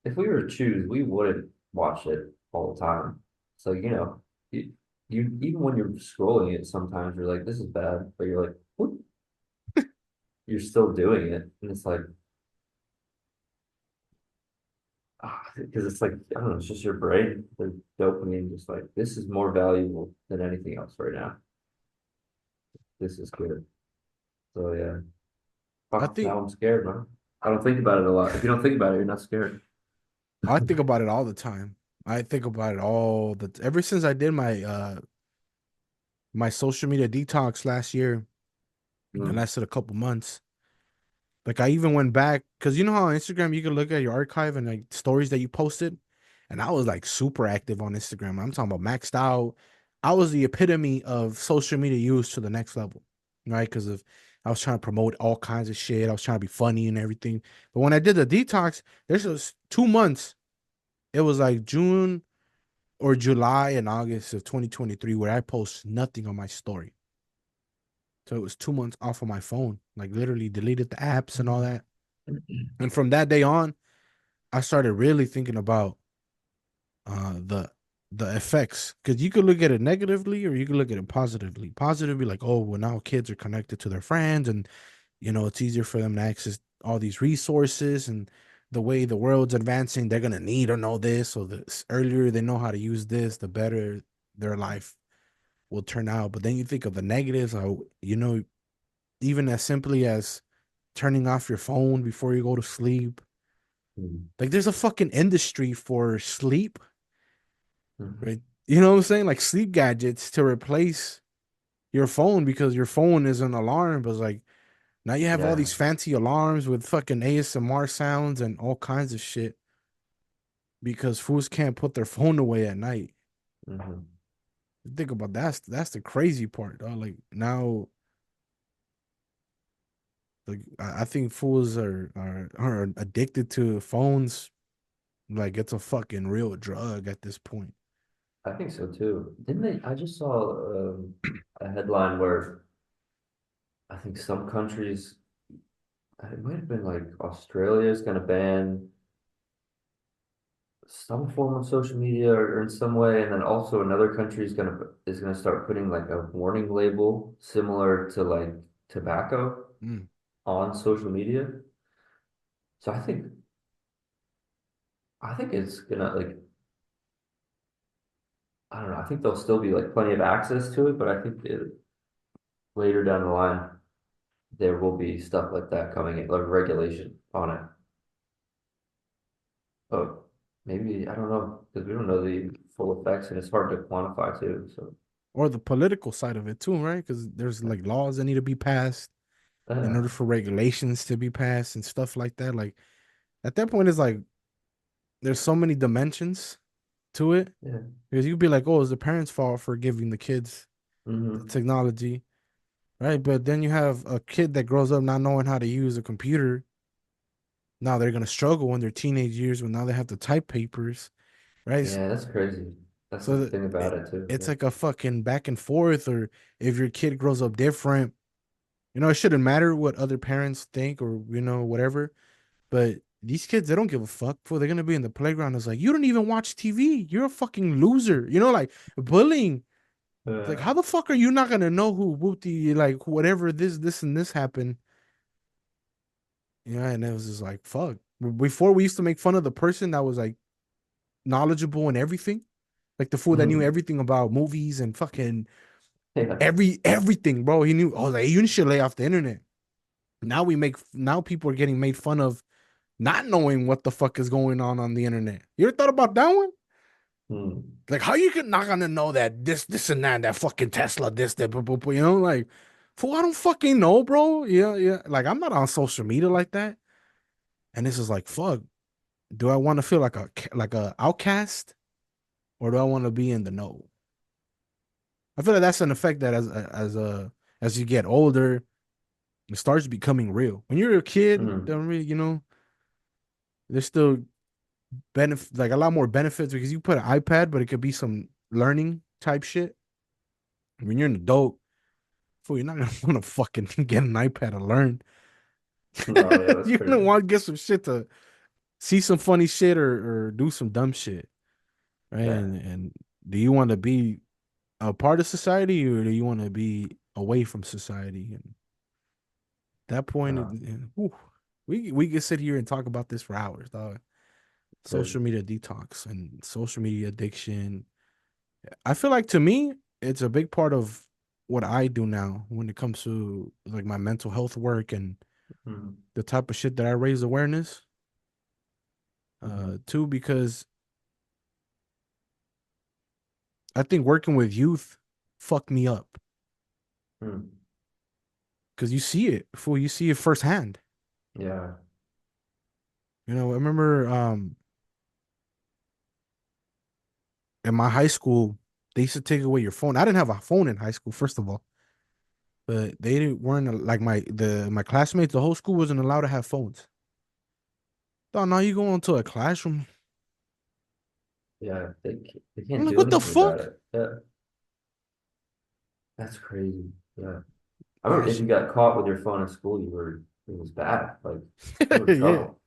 S2: if we were to choose, we wouldn't watch it all the time. So, you even when you're scrolling it, sometimes you're like, this is bad, but you're like, what? You're still doing it. And it's like, because it's like, I don't know, it's just your brain, the dopamine, just like, this is more valuable than anything else right now. This is good. So, yeah.
S1: I
S2: Fuck,
S1: think
S2: now I'm scared, man. I don't think about it a lot. If you don't think about it, you're not scared.
S1: I think about it all the time. I think about it all the ever since I did my social media detox last year. It
S2: Mm,
S1: lasted a couple months. Like I even went back because you know how on Instagram you can look at your archive and like stories that you posted, and I was like super active on Instagram. I'm talking about maxed out. I was the epitome of social media use to the next level, right? Because of I was trying to promote all kinds of shit. I was trying to be funny and everything. But when I did the detox, there's was 2 months. It was like June or July and August of 2023 where I post nothing on my story. So it was 2 months off of my phone, like literally deleted the apps and all that. And from that day on, I started really thinking about the effects because you could look at it negatively or you could look at it positively. Positively, like, oh, well, now kids are connected to their friends and it's easier for them to access all these resources and the way the world's advancing, they're gonna need to know this. So the earlier they know how to use this, the better their life will turn out. But then you think of the negatives, even as simply as turning off your phone before you go to sleep.
S2: mm,
S1: Like there's a fucking industry for sleep,
S2: mm.
S1: right? You know what I'm saying? Like sleep gadgets to replace your phone because your phone is an alarm, but it's like now you have all
S2: Yeah.
S1: these fancy alarms with fucking ASMR sounds and all kinds of shit because fools can't put their phone away at night.
S2: hmm
S1: Think about that's the crazy part. Like now, like I think fools are addicted to phones. Like it's a fucking real drug at this point.
S2: I think so too. Didn't they? I just saw a headline where I think some countries, it might have been like Australia is going to ban some form of social media or in some way, and then also another country is gonna start putting like a warning label similar to like tobacco
S1: Mm.
S2: on social media. So I think it's gonna like I don't know. I think there'll still be like plenty of access to it, but I think later down the line there will be stuff like that coming in, like regulation on it. But maybe I don't know because we don't know the full effects and it's hard to quantify too. So
S1: Or the political side of it too, right? Because there's like laws that need to be passed in
S2: yeah.
S1: order for regulations to be passed and stuff like that. Like at that point, it's like there's so many dimensions to it
S2: Yeah.
S1: because you'd be like, oh, it's the parents' fault for giving the kids the
S2: Hmm.
S1: technology, right? But then you have a kid that grows up not knowing how to use a computer. Now they're gonna struggle in their teenage years when now they have to type papers, right?
S2: Yeah, that's crazy. That's the
S1: So
S2: thing about it too.
S1: it's
S2: Yeah.
S1: like a fucking back and forth. Or if your kid grows up different, it shouldn't matter what other parents think or whatever. But these kids, they don't give a fuck. For they're gonna be in the playground. It's like you don't even watch TV. You're a fucking loser. Like bullying. It's like
S2: Uh,
S1: how the fuck are you not gonna know who Whoopty like whatever this and this happened? And it was just like fuck. Before we used to make fun of the person that was like knowledgeable in everything, like the fool that knew
S2: mhm.
S1: everything about movies and fucking
S2: Yeah.
S1: everything, bro. He knew. Oh, like you should lay off the internet. Now people are getting made fun of not knowing what the fuck is going on the internet. You ever thought about that one?
S2: Hmm.
S1: Like how you could not gonna know that this and that fucking Tesla this that like fool I don't fucking know, bro. Yeah. Like I'm not on social media like that, and this is like fuck. Do I want to feel like a outcast, or do I want to be in the know? I feel like that's an effect that as you get older, it starts becoming real. When you're a kid,
S2: Hmm.
S1: don't really, there's still benefit, like a lot more benefits because you put an iPad, but it could be some learning type shit. When you're an adult, fool, you're not gonna want to fucking get an iPad to learn.
S2: No, yeah, that's
S1: You're gonna
S2: crazy.
S1: want to get some shit to see some funny shit or do some dumb shit, right?
S2: Yeah.
S1: And do you want to be a part of society or do you want to be away from society? And that point,
S2: Uh,
S1: whew, we can sit here and talk about this for hours, dog.
S2: crazy.
S1: Social media detox and social media addiction. I feel like to me, it's a big part of what I do now when it comes to like my mental health work and
S2: Hmm.
S1: the type of shit that I raise awareness.
S2: Hmm.
S1: Too, because I think working with youth fucked me up
S2: Hmm.
S1: because you see it, fool. You see it firsthand.
S2: Yeah.
S1: I remember in my high school, they used to take away your phone. I didn't have a phone in high school, first of all, but they weren't like my classmates. The whole school wasn't allowed to have phones. So now you go into a classroom.
S2: Yeah. They
S1: I'm
S2: can't
S1: like,
S2: do
S1: what the
S2: anything about
S1: fuck?
S2: it. Yeah. That's crazy. Yeah. I
S1: Ah,
S2: remember if you got caught with your phone in school, it was bad. Like you were in
S1: yeah,
S2: trouble.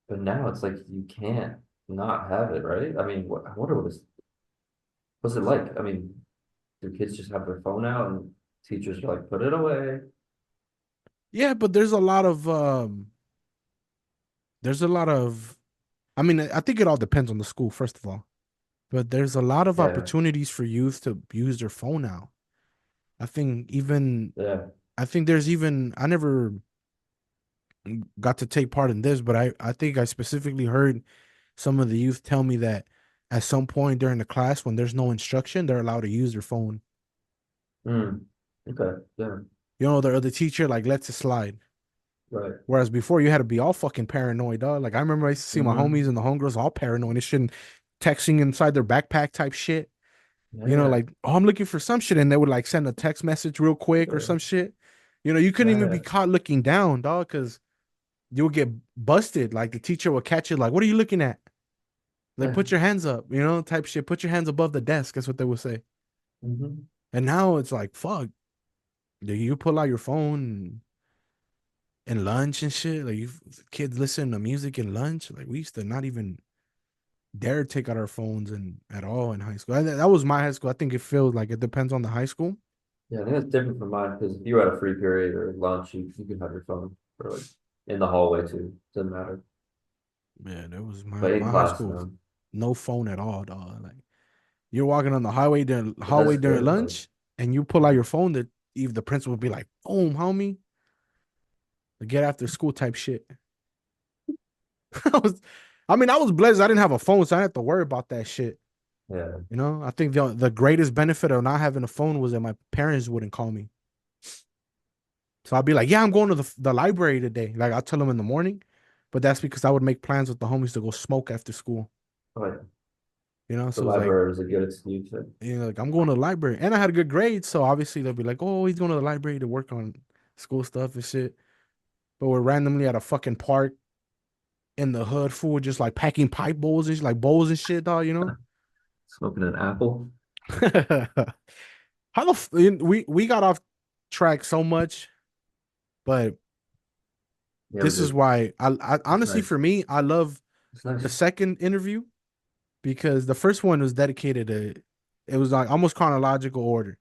S2: But now it's like you can't not have it, right? I mean, I wonder what's it like? I mean, do kids just have their phone out and teachers are like, put it away?
S1: yeah, but there's a lot of. I mean, I think it all depends on the school, first of all. But there's a lot of
S2: Yeah.
S1: opportunities for youth to use their phone now. I think even
S2: Yeah.
S1: I think there's even I never got to take part in this, but I think I specifically heard some of the youth tell me that at some point during the class when there's no instruction, they're allowed to use their phone.
S2: Mm. Okay. Yeah.
S1: The teacher like lets it slide.
S2: Right.
S1: Whereas before you had to be all fucking paranoid, dog. Like I remember I used to see my
S2: Mm-hmm.
S1: homies and the homegirls all paranoid and shit, and texting inside their backpack type shit.
S2: Yeah.
S1: Like, oh, I'm looking for some shit, and they would like send a text message real quick or
S2: Yeah.
S1: some shit. You couldn't even be
S2: Yeah.
S1: caught looking down, dog, because you would get busted. Like the teacher would catch you, like, what are you looking at? Like,
S2: Yeah.
S1: put your hands up, type shit. Put your hands above the desk. That's what they would say.
S2: Mm-hmm.
S1: And now it's like, fuck, you pull out your phone and lunch and shit. Like, kids listen to music in lunch. Like, we used to not even dare take out our phones and at all in high school. That was my high school. I think it feels like it depends on the high school.
S2: Yeah, I think it's different from mine because if you had a free period or lunch, you can have your phone or like in the hallway too. Doesn't matter.
S1: Yeah, that was
S2: But in
S1: my high
S2: class,
S1: school.
S2: no.
S1: No phone at all, dog. Like you're walking on the highway during
S2: But that's good. Like,
S1: lunch, and you pull out your phone. That even the principal would be like, "Boom, homie, get after school type shit." I was, I mean, I was blessed. I didn't have a phone, so I didn't have to worry about that shit.
S2: yeah.
S1: I think the greatest benefit of not having a phone was that my parents wouldn't call me. So I'd be like, "Yeah, I'm going to the library today." Like I'll tell them in the morning. but that's because I would make plans with the homies to go smoke after school.
S2: But
S1: You know,
S2: the
S1: so it's like,
S2: library was a good excuse.
S1: like I'm going to the library, and I had a good grade, so obviously they'll be like, "Oh, he's going to the library to work on school stuff and shit." But we're randomly at a fucking park in the hood, fool, just like packing pipe bowls and like bowls and shit, dog. You know.
S2: Smoking an apple.
S1: How we got off track so much, but
S2: Yeah, we
S1: this is
S2: did.
S1: why I
S2: It's
S1: honestly
S2: nice.
S1: for me I love
S2: It's
S1: the
S2: nice.
S1: second interview because the first one was dedicated to it was like almost chronological order.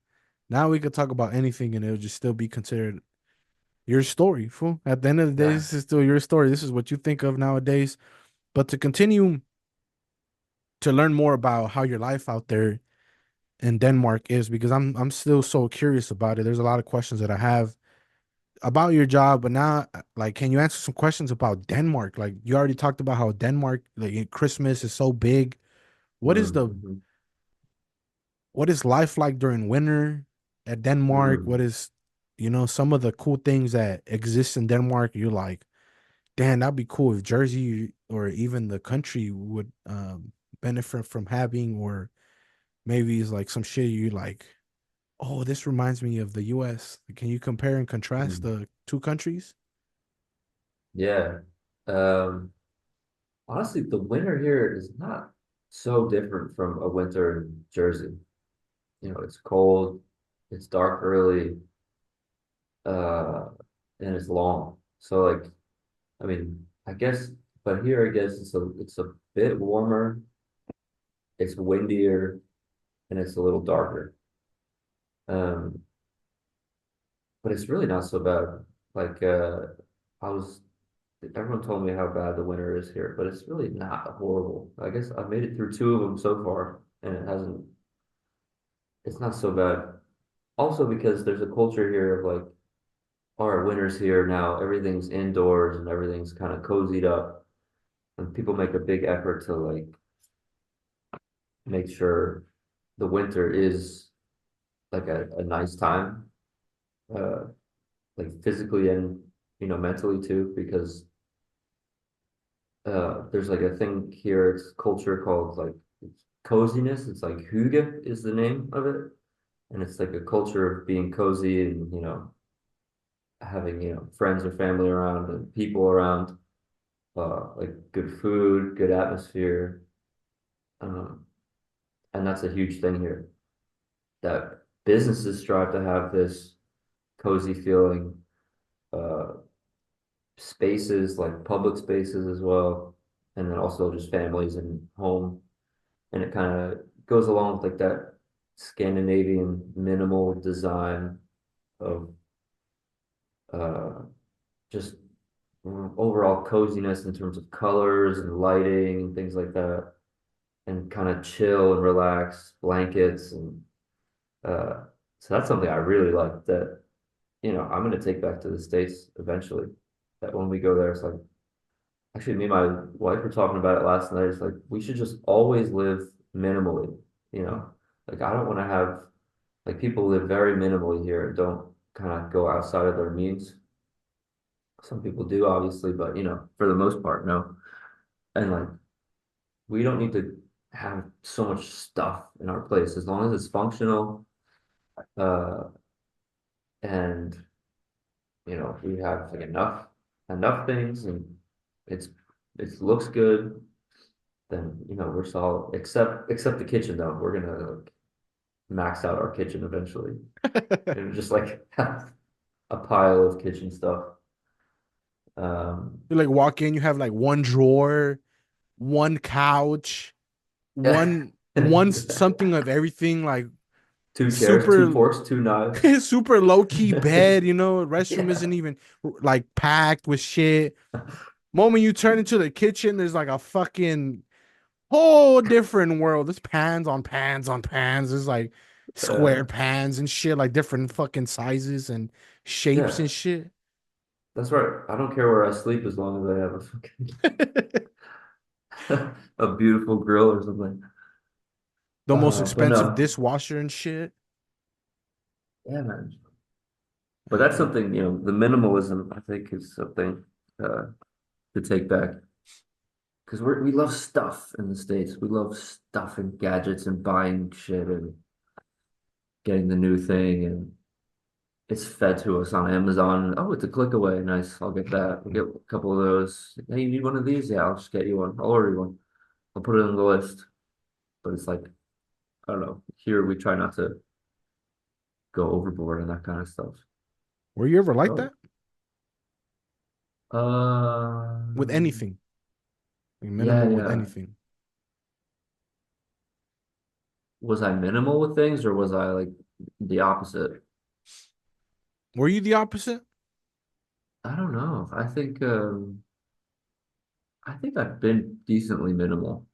S1: Now we could talk about anything and it would just still be considered your story, fool. At the end of the day,
S2: Yeah.
S1: this is still your story. This is what you think of nowadays. But to continue to learn more about how your life out there in Denmark is, because I'm still so curious about it. There's a lot of questions that I have about your job, but now like can you answer some questions about Denmark? Like you already talked about how Denmark like Christmas is so big. What is the
S2: Mm-hmm.
S1: what is life like during winter at Denmark? What
S2: Mm.
S1: is some of the cool things that exist in Denmark? You're like, damn, that'd be cool if Jersey or even the country would benefit from having, or maybe it's like some shit you like, oh, this reminds me of the US. Can you compare and contrast
S2: Mm.
S1: the two countries?
S2: Yeah. Um, Honestly, the winter here is not so different from a winter in Jersey. It's cold, it's dark early, uh, and it's long. So like, I mean, I guess, but here I guess it's a bit warmer, it's windier, and it's a little darker. Um, but it's really not so bad. Like, I was, everyone told me how bad the winter is here, but it's really not horrible. I guess I've made it through two of them so far, and it's not so bad. Also because there's a culture here of like, all right, winter's here now, everything's indoors and everything's kind of cozied up, and people make a big effort to like make sure the winter is like a nice time, uh, like physically and mentally too, because there's like a thing here, it's culture called like it's coziness. It's like hygge is the name of it, and it's like a culture of being cozy and having friends or family around and people around, like good food, good atmosphere, um, and that's a huge thing here. That businesses strive to have this cozy feeling, uh, spaces like public spaces as well, and then also just families and home, and it kind of goes along with like that Scandinavian minimal design of uh, just overall coziness in terms of colors and lighting and things like that, and kind of chill and relax, blankets and uh, so that's something I really like that I'm going to take back to the States eventually. That when we go there, it's like actually me and my wife were talking about it last night. It's like we should just always live minimally, you know. Like I don't want to have like people live very minimally here and don't kind of go outside of their means. Some people do, obviously, but for the most part, no. And like we don't need to have so much stuff in our place as long as it's functional, uh, and we have like enough things and it's it looks good, then we're solid. Except the kitchen though. We're gonna like max out our kitchen eventually. And just like have a pile of kitchen stuff. Um
S1: You like walk in, you have like one drawer, one couch, one something of everything, like
S2: two chairs, two
S1: super
S2: forks, two knives.
S1: super low key bed. Restroom isn't
S2: Yeah.
S1: even like packed with shit. Moment you turn into the kitchen, there's like a fucking whole different world. There's pans on pans on pans. There's like square
S2: Uh,
S1: pans and shit, like different fucking sizes and shapes
S2: yeah,
S1: and shit.
S2: that's right. I don't care where I sleep as long as I have a beautiful grill or something.
S1: The most
S2: But
S1: expensive
S2: no,
S1: dishwasher and shit.
S2: yeah, man. But
S1: Yeah,
S2: that's
S1: but
S2: something, the minimalism, I think, is something uh, to take back because we love stuff in the States. We love stuff and gadgets and buying shit and getting the new thing and it's fed to us on Amazon. Oh, it's a click away. Nice. I'll get that. We'll get a couple of those. Hey, you need one of these? Yeah, I'll just get you one. I'll order you one. I'll put it on the list. But it's like, I don't know. Here we try not to go overboard and that kind of stuff.
S1: Were you ever like
S2: So,
S1: that with
S2: um,
S1: anything? Like
S2: yeah,
S1: minimal with
S2: yeah.
S1: anything?
S2: Was I minimal with things or was I like the opposite?
S1: Were you the opposite?
S2: I don't know. I think I've been decently minimal.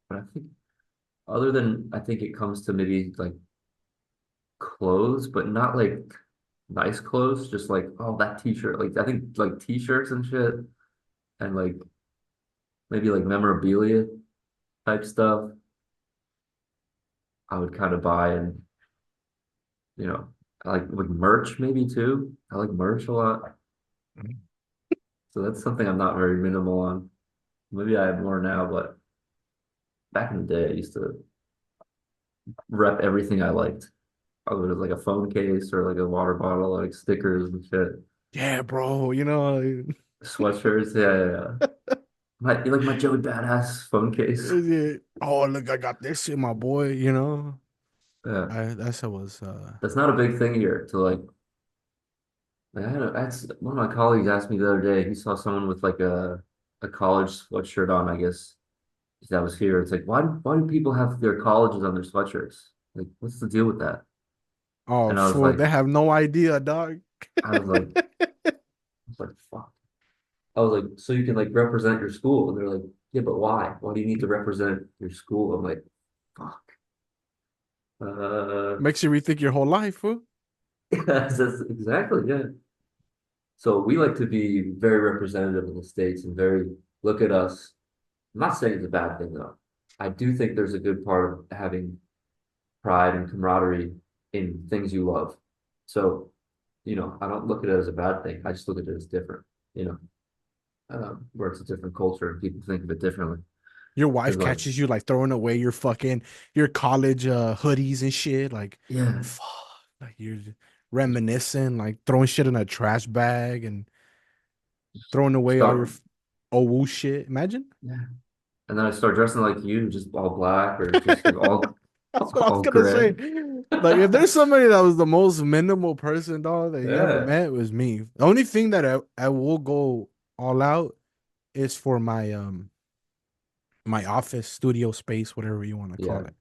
S2: But I think other than I think it comes to maybe like clothes, but not like nice clothes, just like oh that t-shirt. Like I think like t-shirts and shit and like maybe like memorabilia type stuff I would kind of buy and you know I like merch maybe too. I like merch a lot. So that's something I'm not very minimal on. Maybe I have more now, but back in the day I used to rep everything I liked. Whether it was like a phone case or like a water bottle, like stickers and shit.
S1: Yeah, bro. You know,
S2: Sweatshirts, yeah. You like my Joey Badass phone case?
S1: yeah. Oh, look, I got this shit, my boy. You know,
S2: Yeah.
S1: I that's how was
S2: That's not a big thing here to that's one of my colleagues asked me the other day, he saw someone with like a college sweatshirt on, I guess that was here. It's like why do people have their colleges on their sweatshirts? Like what's the deal with that?
S1: oh,
S2: And I was
S1: fool,
S2: like
S1: they have no idea, dog.
S2: I was like fuck. I was like, so you can like represent your school. And they're like, yeah, but why? Why do you need to represent your school? I'm like, fuck. Uh,
S1: Makes you rethink your whole life, fool.
S2: that's exactly, yeah. So we like to be very representative of the States and very look at us. I'm not saying it's a bad thing though. I do think there's a good part of having pride and camaraderie in things you love. So, I don't look at it as a bad thing. I just look at it as different, you know, where it's a different culture and people think of it differently.
S1: Your wife
S2: Because like,
S1: catches you like throwing away your college hoodies and shit. Like,
S2: yeah,
S1: fuck, like you're reminiscing, like throwing shit in a trash bag and throwing away all your
S2: start,
S1: OWU shit. Imagine.
S2: yeah. And then I start dressing like you, just all black or just like all
S1: That's what I was
S2: all
S1: gonna
S2: gray.
S1: say. Like, if there's somebody that was the most minimal person, dog, that you ever
S2: Yeah,
S1: met, it was me. The only thing that I will go all out is for my office studio space, whatever you want to call
S2: yeah,
S1: it.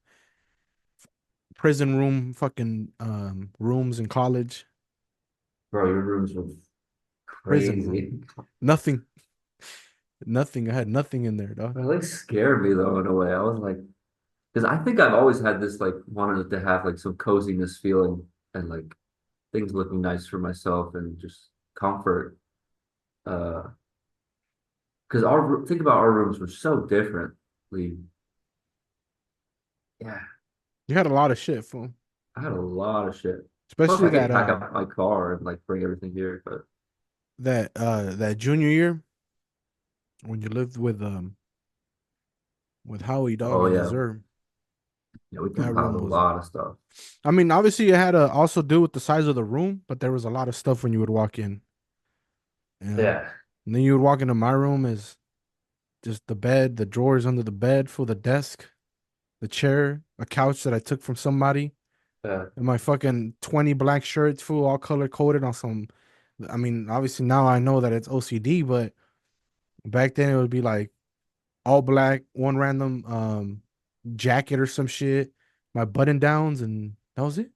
S1: Prison room, fucking rooms in college.
S2: bro, your rooms were
S1: Prison room.
S2: crazy.
S1: Nothing. Nothing. I had nothing in there, dog.
S2: It like scared me though in a way. I was like, because I think I've always had this like wanted to have like some coziness feeling and like things looking nice for myself and just comfort. Uh, because think about our rooms were so different. We, yeah,
S1: You had a lot of shit, fool.
S2: I had a lot of shit. Plus,
S1: Especially
S2: I could pack up my car and like bring everything here, but
S1: that junior year when you lived with Howie, dog,
S2: oh
S1: in
S2: yeah,
S1: Deserve.
S2: yeah, we
S1: That
S2: compiled
S1: room
S2: a
S1: was,
S2: lot of stuff.
S1: I mean, obviously it had to also do with the size of the room, but there was a lot of stuff when you would walk in, you know.
S2: Yeah,
S1: And then you would walk into my room as just the bed, the drawers under the bed, for the desk, the chair, a couch that I took from somebody,
S2: yeah,
S1: and my fucking 20 black shirts, full all color coded on some. I mean, obviously now I know that it's OCD, but back then it would be like all black, one random jacket or some shit, my button downs, and that was it.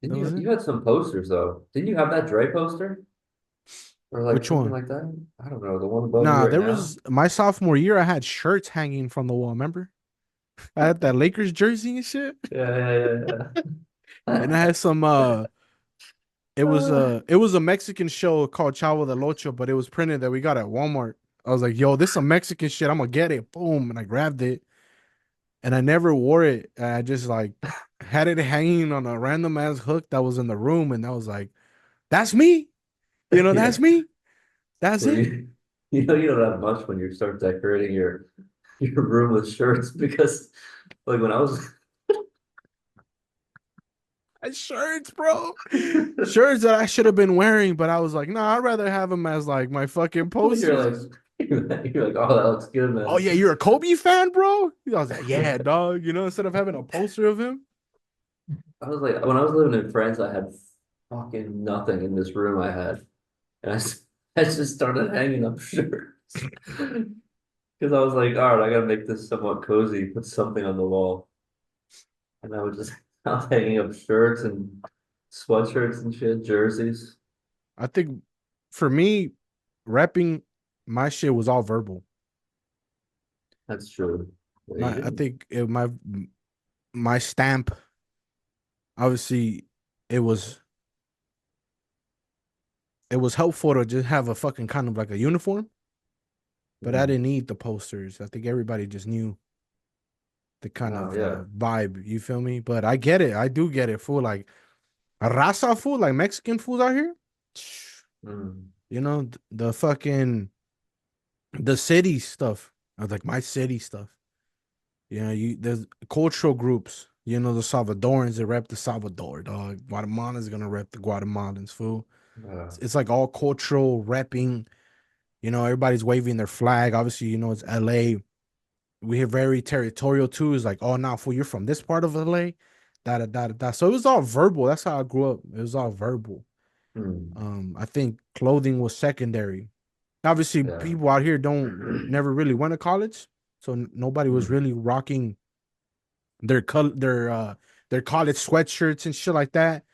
S2: Didn't
S1: That was it.
S2: you had some posters though? Didn't you have that Dre poster or like
S1: Which
S2: something
S1: one?
S2: like that? I don't know, the one above you
S1: Nah,
S2: right
S1: there
S2: now.
S1: was my sophomore year. I had shirts hanging from the wall. Remember? I had that Lakers jersey and shit,
S2: Yeah, yeah,
S1: and I
S2: yeah,
S1: had some. It was a Mexican show called Chavo del Ocho, but it was printed that we got at Walmart. I was like, "Yo, this is some Mexican shit. I'm gonna get it." Boom, and I grabbed it, and I never wore it. And I just like had it hanging on a random ass hook that was in the room, and I was like, "That's me." You know, that's
S2: yeah.
S1: me. That's
S2: Were
S1: it.
S2: you? you don't have much when you start decorating your room with shirts because like when I was
S1: Shirts, bro. Shirts that I should have been wearing, but I was like, nah, I'd rather have them as like my fucking
S2: you're
S1: posters.
S2: like you're like, oh, that looks good,
S1: Oh
S2: man.
S1: yeah, you're a Kobe fan, bro? I was like, yeah, dog. Instead of having a poster of him.
S2: I was like, when I was living in France, I had fucking nothing in this room I had. And I just started hanging up shirts. Because I was like, all right, I gotta make this somewhat cozy, put something on the wall. And I was just I was hanging up shirts and sweatshirts and shit, jerseys.
S1: I think for me, rapping, my shit was all verbal.
S2: That's true. Yeah, you
S1: My I
S2: didn't.
S1: think my stamp, obviously, it was it was helpful to just have a fucking kind of like a uniform, but I
S2: Mhm.
S1: didn't need the posters. I think everybody just knew the kind
S2: Oh
S1: of
S2: yeah.
S1: vibe. You feel me? But I get it. I do get it. Fool, like raza food, like Mexican foods out here.
S2: Mm.
S1: The fucking the city stuff. I was like my city stuff. There's cultural groups. The Salvadorans that rep the Salvador, dog. Guatemalans gonna rep the Guatemalans, fool.
S2: Uh,
S1: It's like all cultural repping. Everybody's waving their flag. Obviously, it's LA. We have very territorial too. It's like, oh, now, fool, you're from this part of LA. Da da da da da. So it was all verbal. That's how I grew up. It was all verbal.
S2: mm.
S1: I think clothing was secondary. Obviously,
S2: Yeah.
S1: people out here don't never really went to college, so nobody was
S2: Mm.
S1: really rocking their color their college sweatshirts and shit like that.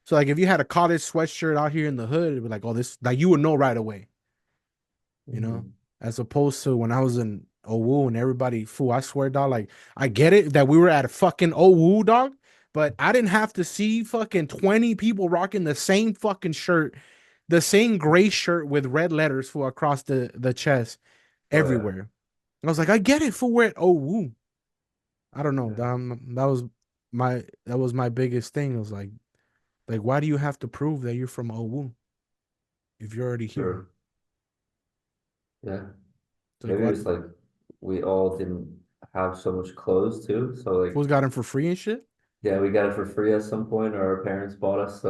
S1: So like if you had a college sweatshirt out here in the hood, it'd be like, oh, this like you would know right away, you know,
S2: Mm.
S1: as opposed to when I was in OWU and everybody, fool, I swear, dog, like I get it that we were at a fucking OWU, dog, but I didn't have to see fucking 20 people rocking the same fucking shirt, the same gray shirt with red letters for across the chest
S2: Oh yeah.
S1: everywhere. I was like, I get it for where at OWU. I don't know.
S2: Yeah.
S1: That was my biggest thing. It was like why do you have to prove that you're from OWU if you're already here?
S2: Sure. Yeah.
S1: It's like
S2: Maybe
S1: what
S2: it's like we all didn't have so much clothes too. So like,
S1: fools got him for free and shit?
S2: yeah, we got it for free at some point, or our parents bought us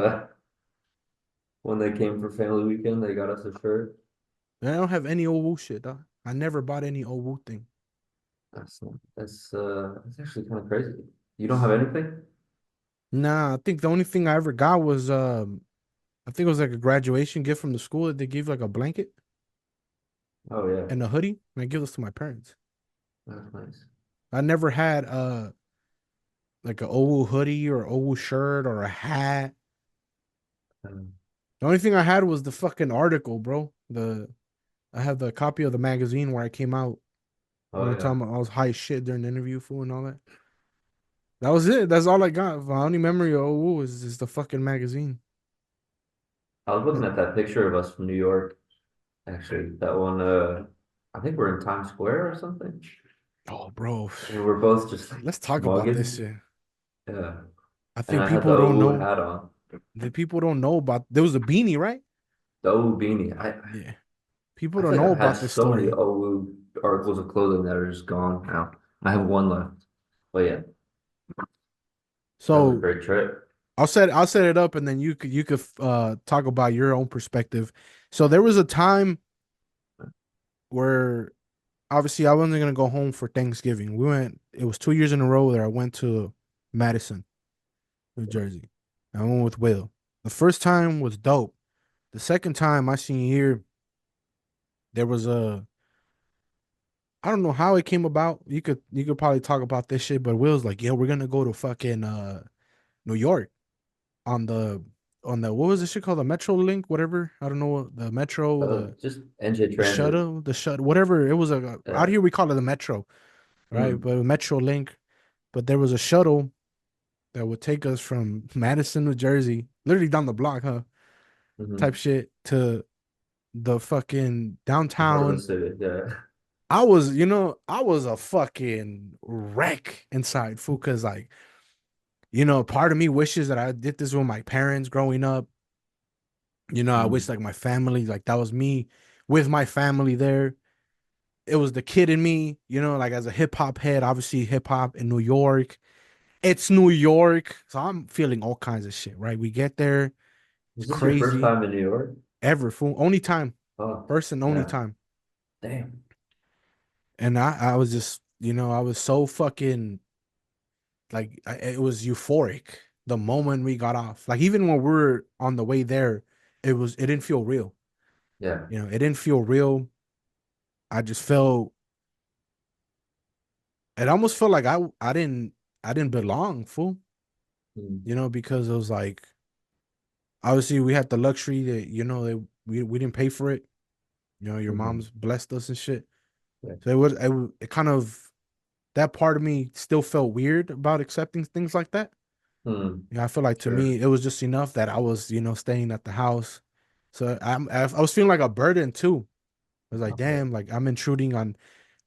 S2: when they came for family weekend, they got us a shirt.
S1: And I don't have any OWU shit, dog. I never bought any OWU thing.
S2: That's actually kind of crazy. You don't have anything?
S1: Nah, I think the only thing I ever got was I think it was like a graduation gift from the school that they gave like a blanket
S2: Oh yeah,
S1: and a hoodie, and I give this to my parents.
S2: that's nice.
S1: I never had like a OWU hoodie or OWU shirt or a hat.
S2: Um,
S1: The only thing I had was the fucking article, bro. I have the copy of the magazine where I came out.
S2: oh
S1: One
S2: yeah,
S1: time I was high as shit during the interview, fool, and all that. That was it. That's all I got. My only memory of OWU is the fucking magazine.
S2: I was looking at that picture of us from New York. Actually, that one. I think we're in Times Square or something,
S1: Oh, bro.
S2: and we're both just like
S1: Let's talk about this
S2: mugging.
S1: shit.
S2: Yeah,
S1: I
S2: and
S1: think
S2: I had the
S1: people don't
S2: OWU
S1: know.
S2: hat on,
S1: The people don't know about there was a beanie, right?
S2: the OWU beanie.
S1: Yeah. People
S2: I
S1: don't
S2: feel like
S1: know
S2: I've had
S1: about this
S2: so many
S1: story.
S2: OWU articles of clothing that are just gone now. I have one left. But yeah, that was a
S1: So
S2: great trip.
S1: I'll set it up and then you could talk about your own perspective. So there was a time where obviously I wasn't gonna go home for Thanksgiving. It was 2 years in a row that I went to Madison, New Jersey. I went with Will. The first time was dope. The second time, my senior year, there was I don't know how it came about. You could probably talk about this shit, but Will's like, yeah, we're gonna go to fucking New York on the what was this shit called? The Metro Link, whatever. I don't know the Metro,
S2: Just NJ
S1: the
S2: Transit.
S1: shuttle, whatever. It was out
S2: Uh,
S1: here we call it the Metro, right?
S2: mm,
S1: But Metro Link. But there was a shuttle that would take us from Madison, New Jersey, literally down the block, huh? Type
S2: hmm.
S1: shit to the fucking
S2: The heart of the
S1: downtown.
S2: city. Yeah.
S1: I was a fucking wreck inside, fool, because like, part of me wishes that I did this with my parents growing up. I wish
S2: Mm,
S1: like my family, like that was me with my family there. It was the kid in me, like as a hip hop head, obviously hip hop in New York. It's New York, so I'm feeling all kinds of shit, right? We get there, it's
S2: Was this your first
S1: crazy.
S2: time in New York?
S1: Ever, fool. Only time.
S2: Oh,
S1: First and only
S2: yeah.
S1: time.
S2: Damn.
S1: And I was just, I was so fucking like it was euphoric the moment we got off. Like even when we were on the way there, it didn't feel real.
S2: Yeah.
S1: It didn't feel real. I just felt it almost felt like I didn't belong, fool.
S2: Mm.
S1: Because it was like obviously we had the luxury that we didn't pay for it. Your
S2: Hmm.
S1: mom's blessed us and shit.
S2: Yeah.
S1: So it kind of that part of me still felt weird about accepting things like that.
S2: Mm.
S1: I feel like to
S2: Sure.
S1: me it was just enough that I was staying at the house. So I was feeling like a burden too. I was like,
S2: Okay.
S1: damn, like I'm intruding on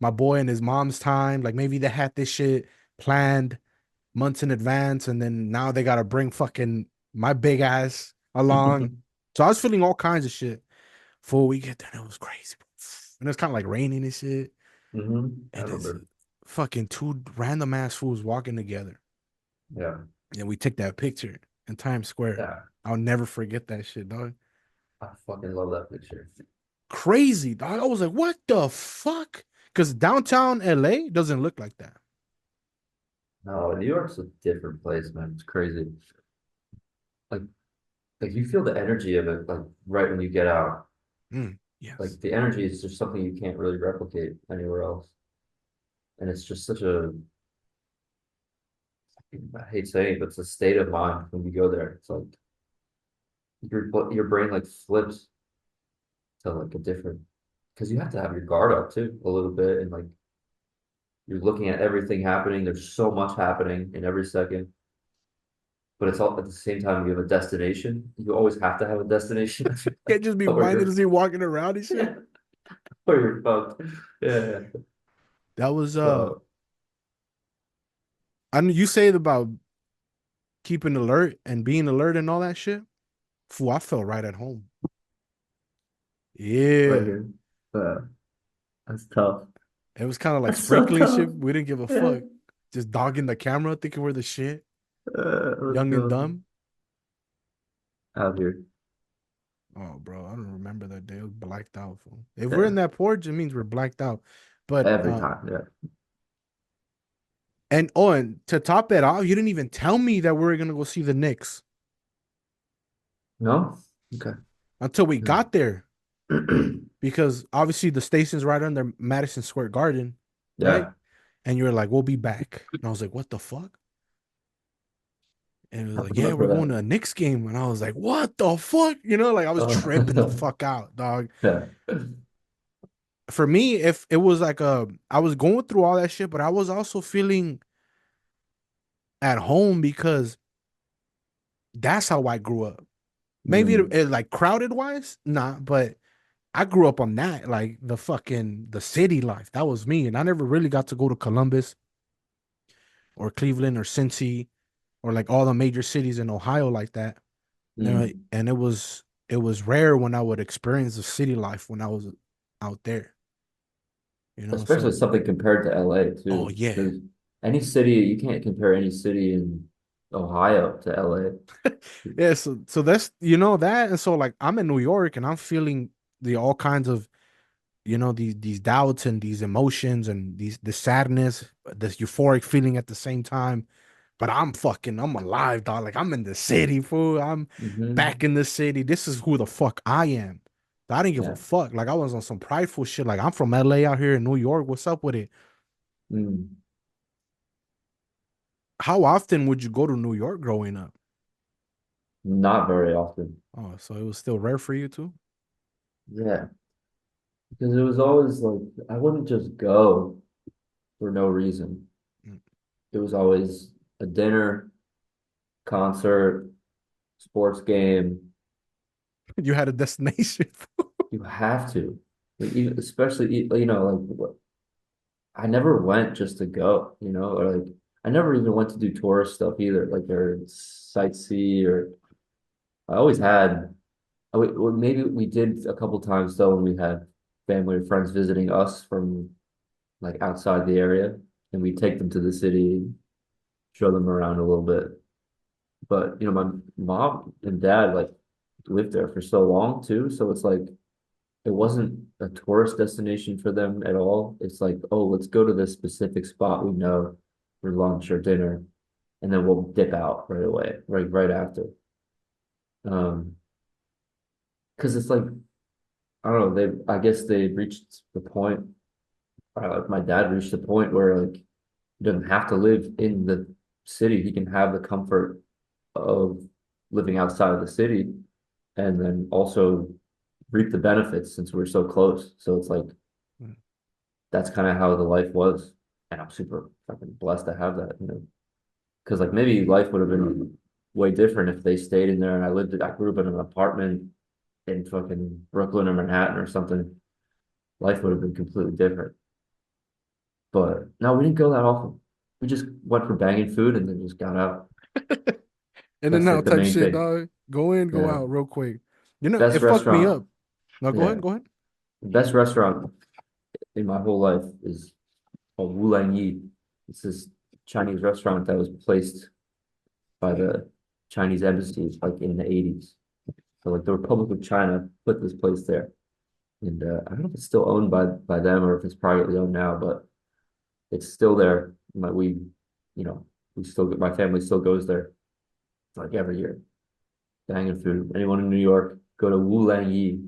S1: my boy and his mom's time. Like maybe they had this shit planned months in advance, and then now they gotta bring fucking my big ass along. So I was feeling all kinds of shit before we get there. And it was crazy, and it was kind of like raining and shit,
S2: I
S1: and it's
S2: remember.
S1: fucking two random ass fools walking together,
S2: Yeah.
S1: and we took that picture in Times Square.
S2: Yeah.
S1: I'll never forget that shit, dog.
S2: I fucking love that picture.
S1: Crazy, dog. I was like, what the fuck? Because downtown LA doesn't look like that.
S2: No, New York's a different place, man. It's crazy. Like, like you feel the energy of it, like right when you get out.
S1: Yes.
S2: Like the energy is just something you can't really replicate anywhere else. And it's just such a, I hate saying it, but it's a state of mind when you go there. It's like your brain like flips to like a different, because you have to have your guard up too a little bit, and like you're looking at everything happening. There's so much happening in every second, but it's all at the same time you have a destination. You always have to have a destination,
S1: Can't just be
S2: or you're
S1: mindlessly walking around and shit.
S2: yeah, or you're fucked. Yeah.
S1: That was
S2: So
S1: I know you say it about keeping alert and being alert and all that shit. Fool, I felt right at home.
S2: right
S1: Yeah.
S2: here, that's tough.
S1: It was kind of like
S2: That's so
S1: sprinkling
S2: tough.
S1: shit. We didn't give a
S2: Yeah.
S1: fuck. Just dogging the camera, thinking we're the shit.
S2: Let's
S1: Young and
S2: go
S1: dumb.
S2: out here.
S1: Oh, bro, I don't remember that day. It was blacked out. Fool. If we're in
S2: Yeah,
S1: that porch, it means we're blacked out. But
S2: every time. Yeah.
S1: and to top it off, you didn't even tell me that we were gonna go see the Knicks
S2: No? Okay.
S1: until we
S2: Hmm.
S1: got there. Because obviously the station's right under Madison Square Garden, right?
S2: Yeah.
S1: And you were like, "We'll be back," and I was like, "What the fuck?" And it was
S2: I
S1: like, "Yeah, we're
S2: remember
S1: going to a Knicks game," and I was like, "What the fuck?" Like I was tripping the
S2: that.
S1: fuck out, dog.
S2: Yeah.
S1: For me, if it was like I was going through all that shit, but I was also feeling at home because that's how I grew up. Maybe
S2: Mm.
S1: like crowded wise, nah, but I grew up on that, like the city life. That was me, and I never really got to go to Columbus or Cleveland or Cincy or like all the major cities in Ohio like that.
S2: Mm.
S1: And it was rare when I would experience the city life when I was out there.
S2: Especially
S1: So
S2: something compared to LA
S1: oh
S2: too.
S1: yeah.
S2: Because any city, you can't compare any city in Ohio to LA.
S1: Yeah, so that's that. And so like I'm in New York and I'm feeling the all kinds of these doubts and these emotions and the sadness, this euphoric feeling at the same time. But I'm alive, dog. Like I'm in the city, fool. I'm back
S2: Hmm.
S1: in the city. This is who the fuck I am. I didn't give a
S2: Yeah.
S1: fuck. Like I was on some prideful shit. Like I'm from LA out here in New York. What's up with it?
S2: Mm.
S1: How often would you go to New York growing up?
S2: Not very often.
S1: Oh, so it was still rare for you too?
S2: Yeah. Because it was always like, I wouldn't just go for no reason.
S1: Mm.
S2: It was always a dinner, concert, sports game.
S1: You had a destination.
S2: You have to, like, even, especially, like I never went just to go, or like I never even went to do tourist stuff either, like or sightsee or I always had. Well, maybe we did a couple times though when we had family or friends visiting us from like outside the area, and we take them to the city, show them around a little bit. But my mom and dad like lived there for so long too, so it's like it wasn't a tourist destination for them at all. It's like, oh, let's go to this specific spot we know for lunch or dinner, and then we'll dip out right away, right after. Um, because it's like I don't know, I guess they reached the point, like my dad reached the point where like he doesn't have to live in the city. He can have the comfort of living outside of the city and then also reap the benefits since we're so close. So it's like
S1: Mm.
S2: that's kind of how the life was. And I'm super fucking blessed to have that. Because like maybe life would have been way different if they stayed in there and I grew up in an apartment in fucking Brooklyn or Manhattan or something. Life would have been completely different. But no, we didn't go that often. We just went for banging food and then just got out.
S1: In and
S2: That's
S1: out
S2: like the
S1: type
S2: main
S1: shit,
S2: thing.
S1: dog. Go in, go
S2: Yeah.
S1: out real quick. It
S2: Best
S1: fucked me
S2: restaurant.
S1: up. No, go
S2: Yeah.
S1: ahead, go ahead.
S2: The best restaurant in my whole life is called Wu Yi. It's this Chinese restaurant that was placed by the Chinese embassy like in the 80s. So like the Republic of China put this place there. And I don't know if it's still owned by them or if it's privately owned now, but it's still there. You know, we still my family still goes there like every year. Banging food. Anyone in New York, go to Wu Yi.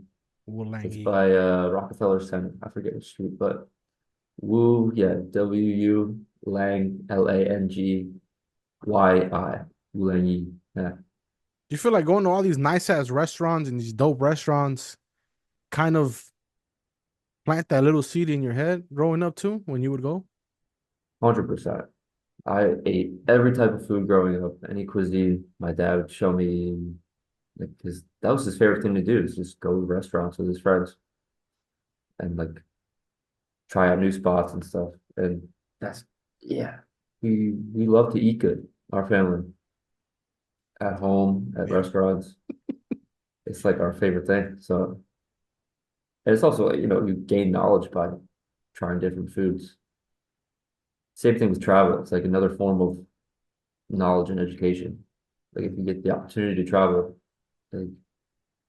S2: It's
S1: Wulangi.
S2: by Rockefeller Center. I forget which street, but Wu, yeah, W-U Lang, Langy, Wu Yi. Yeah.
S1: Do you feel like going to all these nice ass restaurants and these dope restaurants kind of plant that little seed in your head growing up too when you would go?
S2: 100%. I ate every type of food growing up, any cuisine. My dad would show me, like, because that was his favorite thing to do is just go to restaurants with his friends and like try out new spots and stuff. And that's, yeah, we love to eat good, our family, at home, at
S1: Yeah.
S2: restaurants. It's like our favorite thing. So, and it's also, you gain knowledge by trying different foods. Same thing with travel. It's like another form of knowledge and education. Like if you get the opportunity to travel, like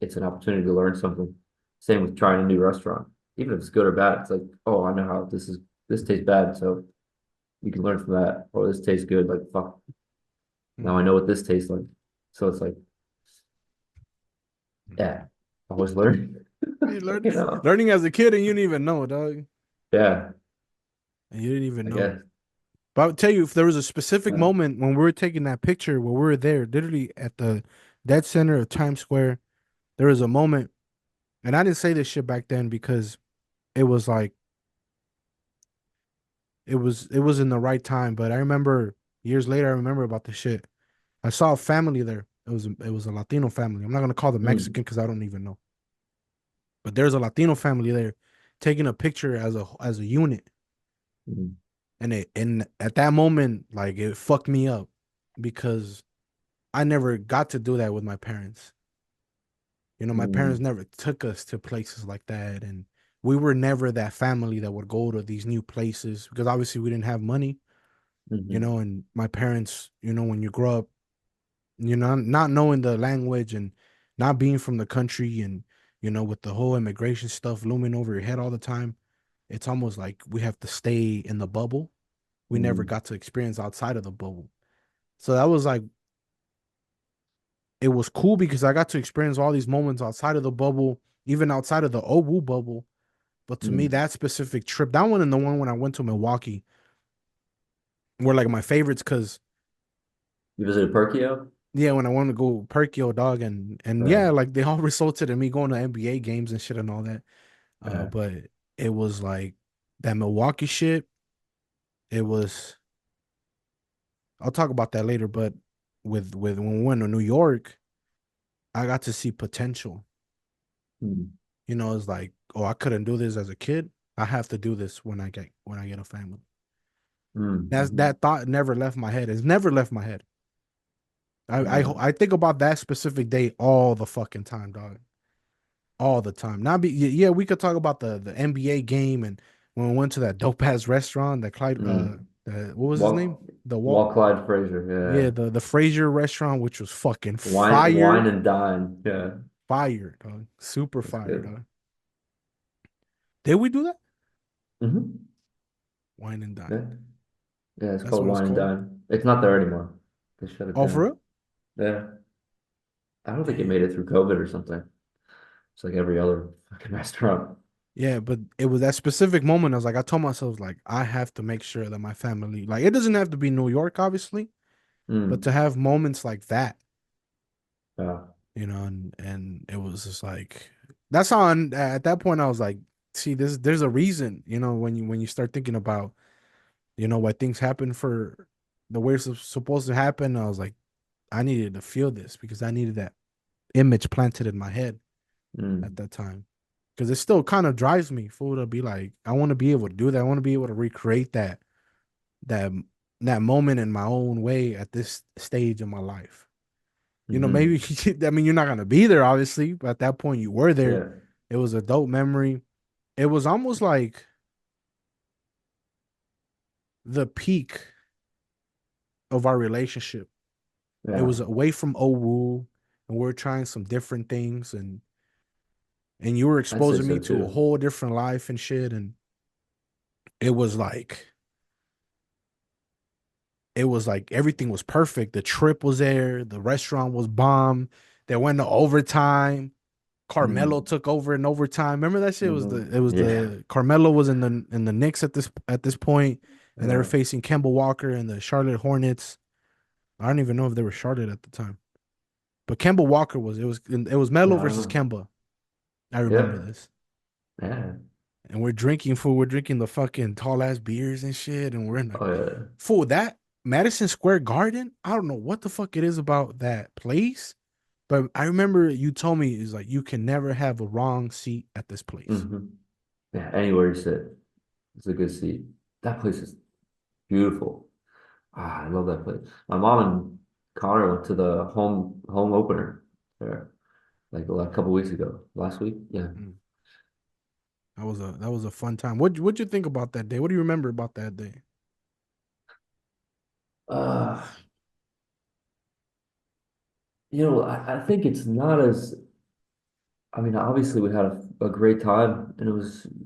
S2: it's an opportunity to learn something. Same with trying a new restaurant. Even if it's good or bad, it's like, oh, I know how this tastes bad, so you can learn from that. Or this tastes good, like fuck. Now
S1: Mm.
S2: I know what this tastes like. So it's like, yeah, always learn.
S1: You learned
S2: You know.
S1: learning as a kid and you didn't even know, dog.
S2: Yeah,
S1: And you didn't even
S2: I
S1: know.
S2: guess.
S1: But I'll tell you, if there was a specific
S2: Uh,
S1: moment when we were taking that picture where we were there, literally at the dead center of Times Square, there was a moment, and I didn't say this shit back then because it was like it was in the right time. But I remember years later, I remember about the shit. I saw a family there. It was a Latino family. I'm not gonna call them
S2: mm,
S1: Mexican because I don't even know. But there's a Latino family there taking a picture as a unit.
S2: mm,
S1: And at that moment, like it fucked me up because I never got to do that with my parents. My parents
S2: mm,
S1: never took us to places like that. And we were never that family that would go to these new places because obviously we didn't have money,
S2: mhm,
S1: and my parents, when you grow up, not knowing the language and not being from the country and, with the whole immigration stuff looming over your head all the time, it's almost like we have to stay in the bubble. We never
S2: mm,
S1: got to experience outside of the bubble. So that was like, it was cool because I got to experience all these moments outside of the bubble, even outside of the OWU bubble. But to me,
S2: mm.
S1: that specific trip, that one and the one when I went to Milwaukee were like my favorites because,
S2: You visited Perkio?
S1: yeah, when I wanted to go Perkio, dog, and
S2: Uh,
S1: yeah, like they all resulted in me going to NBA games and shit and all that.
S2: uh,
S1: But it was like that Milwaukee shit. It was, I'll talk about that later, but with when we went to New York, I got to see potential.
S2: mm,
S1: It's like, oh, I couldn't do this as a kid. I have to do this when I get a family. That's
S2: mm.
S1: that thought never left my head. It's never left my head. I
S2: Yeah.
S1: I I think about that specific day all the fucking time, dog. all the time. Not be yeah, we could talk about the NBA game and when we went to that dope ass restaurant that Clyde
S2: Mm.
S1: what was his name?
S2: Walk,
S1: The Walt
S2: Walk Clyde Frazier.
S1: yeah,
S2: Yeah.
S1: the Fraser restaurant, which was fucking
S2: Wine
S1: fire,
S2: and dine. Yeah.
S1: fire, dog. Super
S2: That's
S1: fire,
S2: good.
S1: dog. Did we do that?
S2: Hmm.
S1: Wine and dine.
S2: Yeah. Yeah, it's
S1: That's
S2: called
S1: what it's
S2: Wine and
S1: called.
S2: Dine. It's not there anymore. They shut it
S1: Oh, for
S2: down.
S1: real?
S2: Yeah. I don't think it
S1: Damn.
S2: made it through COVID or something. It's like every other fucking restaurant.
S1: Yeah, but it was that specific moment. I was like, I told myself, like, I have to make sure that my family, like, it doesn't have to be New York, obviously, but to
S2: Mm.
S1: have moments like that,
S2: Yeah.
S1: and it was just like, that's how. At that point, I was like, see, there's a reason, when you start thinking about, why things happen for the way it's supposed to happen. I was like, I needed to feel this because I needed that image planted in my head at
S2: Mm.
S1: that time. Because it still kind of drives me, fool, to be like, I want to be able to do that. I want to be able to recreate that that moment in my own way at this stage in my life. Maybe
S2: Hmm.
S1: I mean you're not gonna be there, obviously, but at that point you were there.
S2: Yeah.
S1: It was a dope memory. It was almost like the peak of our relationship. It
S2: Yeah.
S1: was away from OWU, and we are trying some different things, and you were
S2: I'd say
S1: exposing
S2: so
S1: me to a
S2: too.
S1: whole different life and shit. And it was like it was like everything was perfect. The trip was there. The restaurant was bomb. They went to overtime. Carmelo
S2: Mm.
S1: took over in overtime. Remember that shit?
S2: Hmm.
S1: It was
S2: Yeah.
S1: the Carmelo was in the Knicks at this point, and they were
S2: Yeah.
S1: facing Kemba Walker and the Charlotte Hornets. I don't even know if they were Charlotte at the time, but Kemba Walker it was Melo
S2: Yeah. I don't
S1: versus
S2: know.
S1: Kemba. I remember
S2: Yeah.
S1: this.
S2: Yeah.
S1: And we're drinking food. We're drinking the fucking tall ass beers and shit, and we're in
S2: Oh yeah.
S1: fool that Madison Square Garden. I don't know what the fuck it is about that place. But I remember you told me is like you can never have a wrong seat at this place.
S2: Hmm. Yeah. Anywhere you sit, it's a good seat. That place is beautiful. Ah, I love that place. My mom and Connor went to the home opener there like a couple weeks ago. Last week. Yeah.
S1: Mm. That was a fun time. What'd you think about that day? What do you remember about that day?
S2: Uh, I think it's not as, I mean, obviously we had a great time and it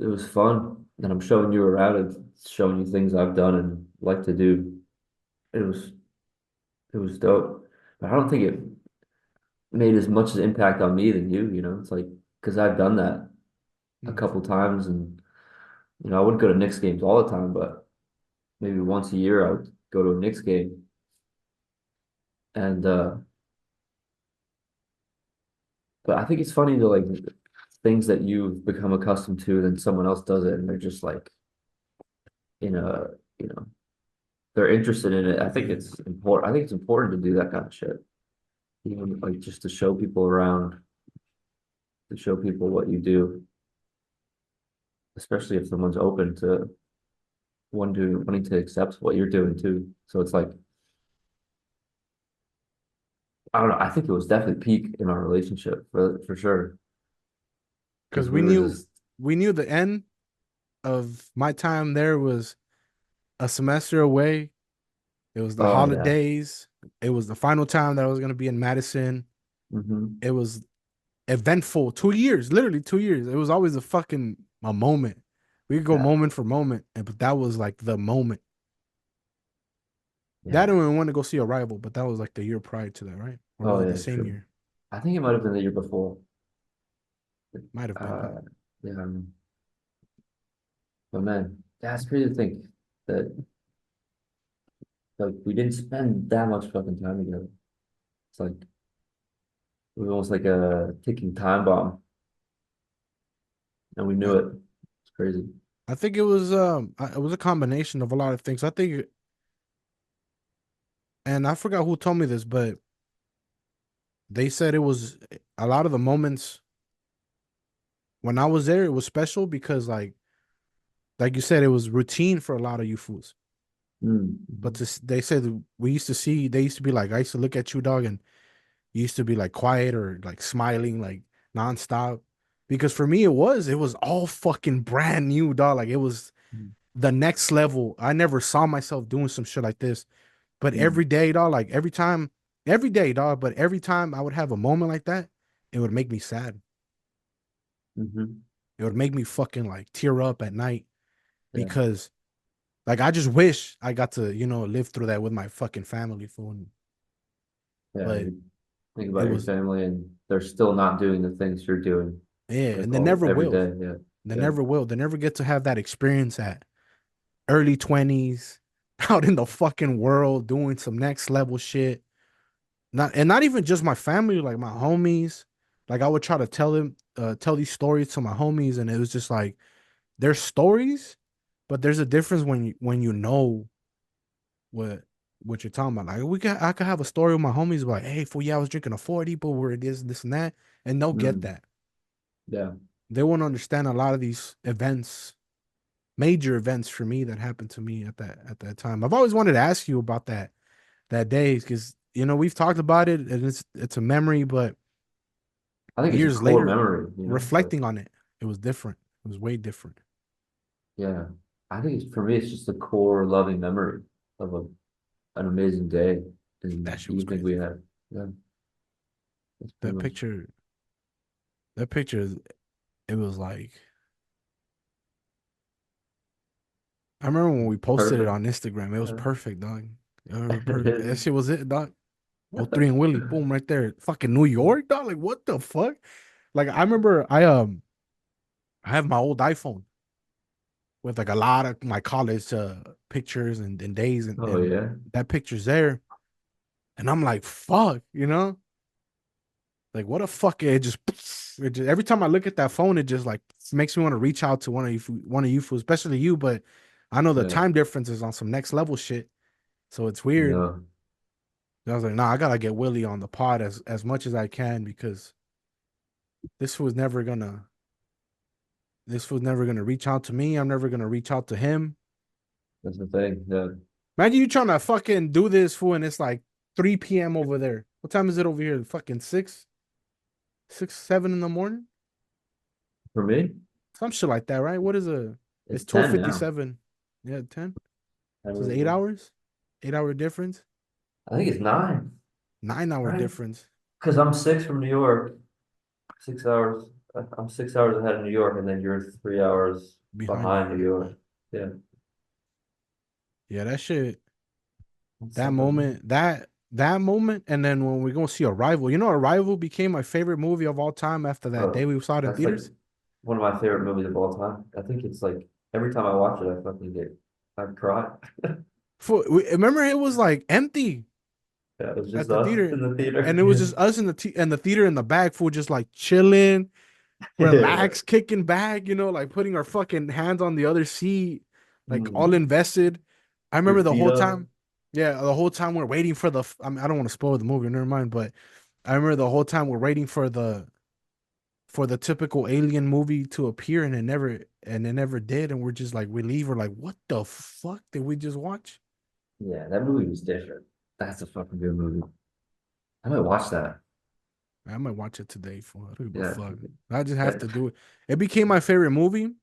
S2: was fun. And I'm showing you around and showing you things I've done and like to do. It was it was dope. But I don't think it made as much as impact on me than you, It's like because I've done that a
S1: Mm.
S2: couple times and I wouldn't go to Knicks games all the time, but maybe once a year I would go to a Knicks game. And but I think it's funny to like things that you've become accustomed to, then someone else does it and they're just like in a, you know, they're interested in it. I think
S1: Yeah,
S2: it's important. I think it's important to do that kind of shit. Even like just to show people around, to show people what you do, especially if someone's open to wanting to accept what you're doing too. So it's like, I don't know. I think it was definitely peak in our relationship for sure. Because
S1: because
S2: we were just,
S1: we knew the end of my time there was a semester away. It was the
S2: oh yeah.
S1: holidays. It was the final time that I was gonna be in Madison.
S2: Hmm.
S1: It was eventful. 2 years, literally 2 years. It was always a moment. We could go
S2: Yeah.
S1: moment for moment, but that was like the moment. That
S2: Yeah.
S1: and we went to go see a rival, but that was like the year prior to that, right? Or was
S2: Oh
S1: it the
S2: yeah,
S1: same
S2: true.
S1: year?
S2: I think it might have been the year before.
S1: Might have been, huh?
S2: Yeah. But man, that's crazy to think that like we didn't spend that much fucking time together. It's like it was almost like a ticking time bomb, and we
S1: I,
S2: knew it. It's crazy.
S1: I think it was a combination of a lot of things. I think, and I forgot who told me this, but they said it was a lot of the moments when I was there. It was special because like you said, it was routine for a lot of you fools. But
S2: Mm-hmm.
S1: they said we used to see. They used to be like, I used to look at you, dog, and you used to be like quiet or like smiling like nonstop. because for me it was all fucking brand new, dog. Like it was
S2: Mm.
S1: the next level. I never saw myself doing some shit like this. But
S2: Mm.
S1: every day, dog, like every day, dog, but every time I would have a moment like that, it would make me sad.
S2: Hmm.
S1: It would make me fucking like tear up at night
S2: Yeah.
S1: because like I just wish I got to, live through that with my fucking family fool.
S2: Yeah.
S1: But
S2: You think
S1: it
S2: about your
S1: was
S2: family and they're still not doing the things you're doing
S1: yeah,
S2: like
S1: and they
S2: all
S1: never
S2: every
S1: will.
S2: day. Yeah.
S1: They
S2: Yeah.
S1: never will. They never get to have that experience at early 20s out in the fucking world doing some next level shit. Not even just my family, like my homies. Like I would try to tell these stories to my homies, and it was just like there's stories, but there's a difference when you know what what you're talking about. Like I could have a story with my homies like, hey, for yeah, I was drinking a 40, but where it is, this and that, and they'll get
S2: Mm.
S1: that.
S2: Yeah.
S1: They won't understand a lot of these events, major events for me that happened to me at that time. I've always wanted to ask you about that day because we've talked about it and it's a memory, but
S2: I think it's a
S1: years
S2: core
S1: later,
S2: memory, like,
S1: reflecting on it, it was different. It was way different.
S2: yeah. I think for me, it's just a core loving memory of an amazing day
S1: That
S2: and
S1: shit was
S2: evening we
S1: crazy.
S2: had. Yeah. That's pretty
S1: That
S2: much.
S1: picture, that picture, it was like I remember when we posted it
S2: Perfect.
S1: on Instagram. It was
S2: Yeah.
S1: perfect, dog.
S2: It
S1: Perfect. That
S2: is.
S1: shit was it, dog. O3 and Willie, boom, right there. Fucking New York, dog. Like what the fuck? Like I remember, I have my old iPhone with like a lot of my college pictures and days, and,
S2: Oh
S1: and
S2: yeah.
S1: that picture's there, and I'm like, fuck, like what a fuck. It just every time I look at that phone, it just like makes me want to reach out to one of you, especially you. But I know the
S2: Yeah.
S1: time difference is on some next level shit, so it's
S2: I
S1: weird.
S2: know.
S1: And I was like, nah, I gotta get Willie on the pod as much as I can because this was never gonna this was never gonna reach out to me. I'm never gonna reach out to him.
S2: That's the thing. Yeah.
S1: Imagine you trying to fucking do this fool and it's like 3 p.m. over there. What time is it over here? Fucking 7 in the morning?
S2: For me,
S1: Some shit like that, right? What is
S2: it's
S1: it's
S2: 10 now.
S1: 12:57. Yeah, 10.
S2: I
S1: So it's
S2: mean,
S1: 8 hours? 8 hour difference?
S2: I think it's 9,
S1: 9 hour
S2: right?
S1: difference
S2: Because I'm 6 from New York, 6 hours. I'm 6 hours ahead of New York, and then you're 3 hours
S1: behind me,
S2: behind New
S1: right?
S2: York. Yeah.
S1: Yeah, that shit,
S2: That's
S1: that
S2: something.
S1: moment, that moment, and then when we go see Arrival, Arrival became my favorite movie of all time after that day
S2: Oh,
S1: we saw it in
S2: that's like
S1: theaters.
S2: one of my favorite movies of all time. I think it's like every time I watch it, I cry.
S1: Remember it was like empty
S2: Yeah, it was
S1: at
S2: just
S1: the
S2: us
S1: theater,
S2: in the
S1: and it was just
S2: theater.
S1: us in the theater in the back, for just like chilling,
S2: Yeah.
S1: relax, kicking back, like putting our fucking hands on the other seat, like all
S2: Mm.
S1: invested. I
S2: Your
S1: remember the
S2: feet
S1: whole
S2: up.
S1: time. Yeah, the whole time we're waiting for I mean, I don't want to spoil the movie, never mind. But I remember the whole time we're waiting for the typical alien movie to appear, and it never did, and we're just like we leave. We're like, what the fuck did we just watch?
S2: Yeah, that movie was different. That's a fucking good movie. I might watch that.
S1: I might watch it today. For I don't give a
S2: Yeah.
S1: fuck. I just have
S2: That,
S1: to do it. It became my favorite movie,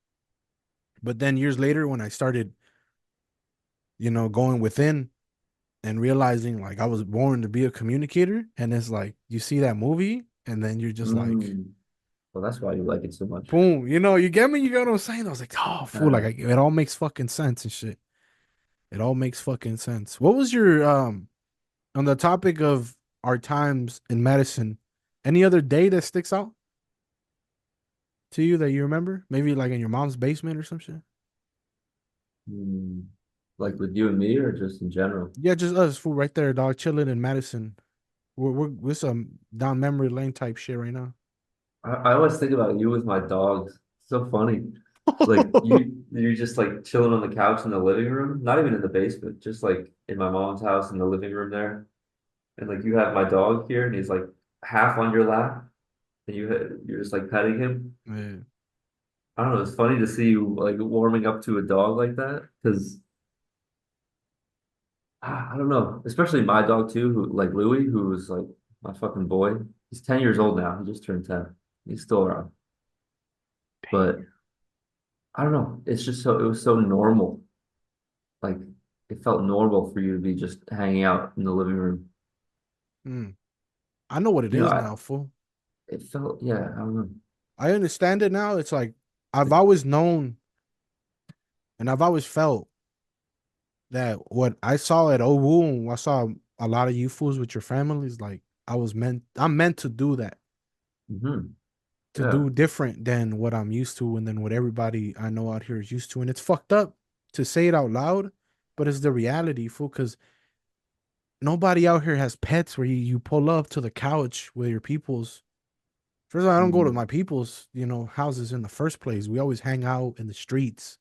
S1: but then years later, when I started, going within and realizing like I was born to be a communicator, and it's like you see that movie, and then you're just like,
S2: mm, well, that's why you like it so much.
S1: boom, you get me, you get what I'm saying? I was like, oh, fool, like
S2: Uh,
S1: it all makes fucking sense and shit. It all makes fucking sense. What was your on the topic of our times in medicine? Any other day that sticks out to you that you remember? Maybe like in your mom's basement or some shit.
S2: mm, like with you and me, or just in general?
S1: Yeah, just us, fool, right there, dog, chilling in Madison. We're some down memory lane type shit right now.
S2: I always think about you with my dogs. So funny. Like you're just like chilling on the couch in the living room, not even in the basement, just like in my mom's house in the living room there. And like you have my dog here, and he's like half on your lap, and you're just like petting him.
S1: Yeah.
S2: I don't know. It's funny to see you like warming up to a dog like that because I don't know, especially my dog too, who like Louis, who was like my fucking boy. He's 10 years old now. He just turned 10. He's still around. but I don't know. It's just so it was so normal. Like it felt normal for you to be just hanging out in the living room.
S1: Mm. I know what it
S2: You know,
S1: is now, fool.
S2: it felt yeah, I don't know.
S1: I understand it now. It's like I've always known and I've always felt that what I saw at OWU and I saw a lot of you fools with your families, like I'm meant to do that,
S2: Hmm.
S1: to
S2: Yeah.
S1: do different than what I'm used to and then what everybody I know out here is used to. And it's fucked up to say it out loud, but it's the reality, fool, because nobody out here has pets where you pull up to the couch with your peoples. First of all, I don't go to
S2: Mm.
S1: my people's, houses in the first place. We always hang out in the streets.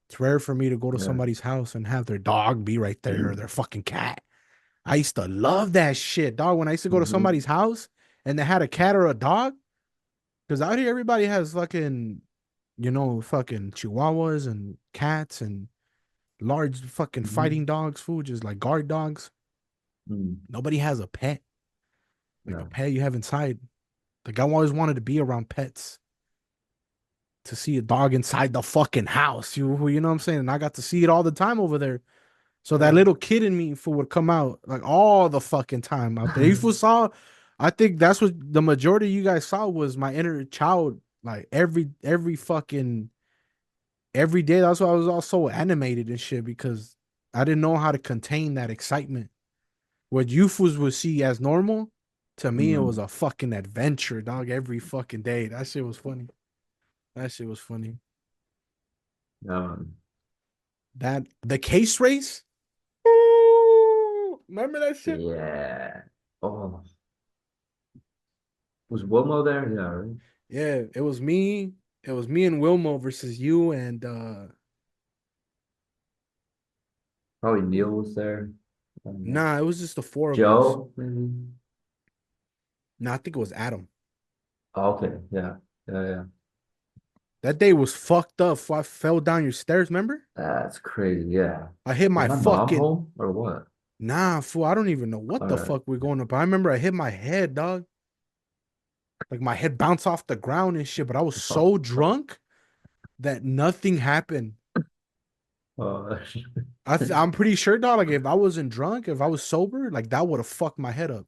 S1: It's rare for me to go to
S2: Yeah.
S1: somebody's house and have their dog be right there or their fucking cat. I used to love that shit, dog. When I used to go to
S2: Hmm.
S1: somebody's house and they had a cat or a dog, because out here everybody has fucking, fucking chihuahuas and cats and large fucking
S2: Hmm.
S1: fighting dogs, food, just like guard dogs.
S2: Mm.
S1: Nobody has a pet, like a
S2: No.
S1: pet you have inside. Like I always wanted to be around pets to see a dog inside the fucking house. You know what I'm saying? And I got to see it all the time over there. So that
S2: Yeah.
S1: little kid in me for would come out like all the fucking time out there. If you saw, I think that's what the majority of you guys saw was my inner child. Like every fucking every day. That's why I was all so animated and shit because I didn't know how to contain that excitement. What youths would see as normal, to me it was
S2: Mm.
S1: a fucking adventure, dog. Every fucking day. That shit was funny. That shit was funny.
S2: Um,
S1: That the case race. Ooh, remember that shit?
S2: yeah. Oh, was Wilmo there? Yeah, right.
S1: Yeah, it was me. It was me and Wilmo versus you and
S2: Probably Neil was there. I don't know.
S1: nah, it was just the four of us.
S2: Joe, maybe.
S1: Nah, I think it was Adam.
S2: Oh, okay. Yeah. Yeah. Yeah.
S1: That day was fucked up. I fell down your stairs, remember?
S2: That's crazy. Yeah.
S1: I hit
S2: Was
S1: my
S2: my mom
S1: fucking
S2: home or what?
S1: nah, fool. I don't even know what
S2: All
S1: the
S2: right.
S1: fuck we're going up. I remember I hit my head, dog. Like my head bounced off the ground and shit, but I was so drunk that nothing happened.
S2: Oh,
S1: I'm pretty sure, dog. Like if I wasn't drunk, if I was sober, like that would have fucked my head up.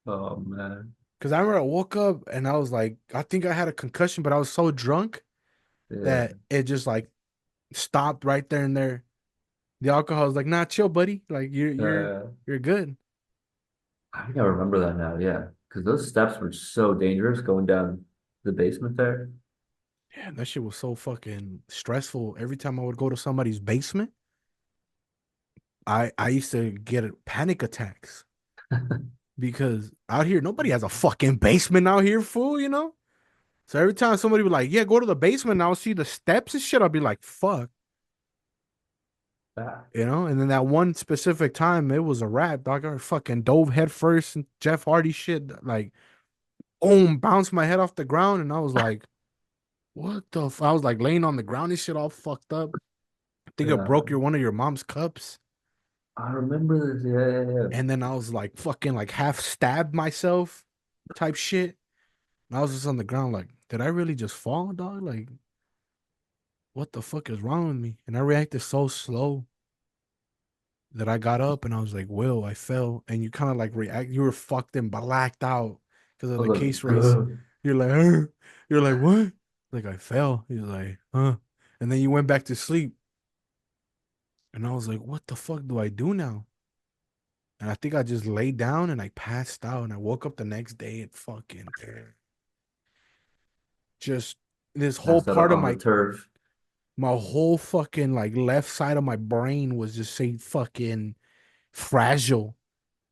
S2: oh man.
S1: Cause I remember I woke up and I was like, I think I had a concussion, but I was so drunk
S2: Yeah.
S1: that it just like stopped right there and there. The alcohol was like, nah, chill, buddy. Like
S2: Uh,
S1: you're good.
S2: I think I remember that now. Yeah. Because those steps were so dangerous going down the basement there.
S1: Yeah, that shit was so fucking stressful. Every time I would go to somebody's basement, I used to get panic attacks because out here nobody has a fucking basement out here, fool. So every time somebody would like, yeah, go to the basement and I'll see the steps and shit, I'll be like, fuck.
S2: Ah,
S1: And then that one specific time, it was a wrap, dog. I fucking dove head first and Jeff Hardy shit, like, boom, bounced my head off the ground. And I was like, what the I was like laying on the ground and shit, all fucked up. I think it
S2: yeah.
S1: broke one of your mom's cups.
S2: I remember this. Yeah. Yeah. Yeah.
S1: And then I was like, fucking, like, half stabbed myself type shit. And I was just on the ground, like, did I really just fall, dog? Like, what the fuck is wrong with me? And I reacted so slow that I got up and I was like, Will, I fell. And you kind of like react, you were fucked and blacked out because of
S2: I
S1: the
S2: was
S1: case
S2: like,
S1: race. You're like, huh? You're like, what? Like, I fell. You're like, huh? And then you went back to sleep. And I was like, what the fuck do I do now? And I think I just laid down and I passed out. And I woke up the next day and fucking just this whole
S2: passed out
S1: part of
S2: on the turf.
S1: my whole fucking like left side of my brain was just say fucking fragile.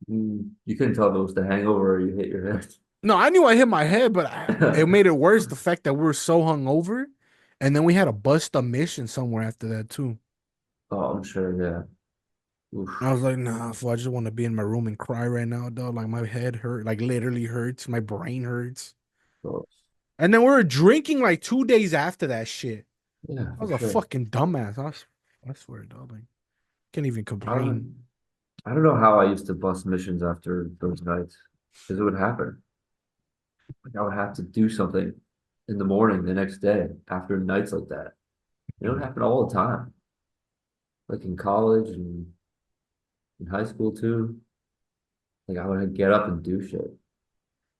S2: You couldn't tell if it was the hangover or you hit your head.
S1: No, I knew I hit my head, but it made it worse the fact that we were so hungover, and then we had to bust a mission somewhere after that too.
S2: Oh, I'm sure. Yeah.
S1: And I
S2: Oof.
S1: was like, nah, fool, I just want to be in my room and cry right now, dog. Like my head hurt, like literally hurts, my brain hurts.
S2: Gross.
S1: And then we were drinking like 2 days after that shit.
S2: Yeah,
S1: I
S2: for
S1: was a
S2: sure.
S1: fucking dumbass. I swear, dog. Like, can't even
S2: I
S1: complain.
S2: don't, I don't know how I used to bust missions after those nights because it would happen. Like I would have to do something. in the morning the next day after nights like that. It don't happen all the time. Like in college and in high school too. Like I would get up and do shit.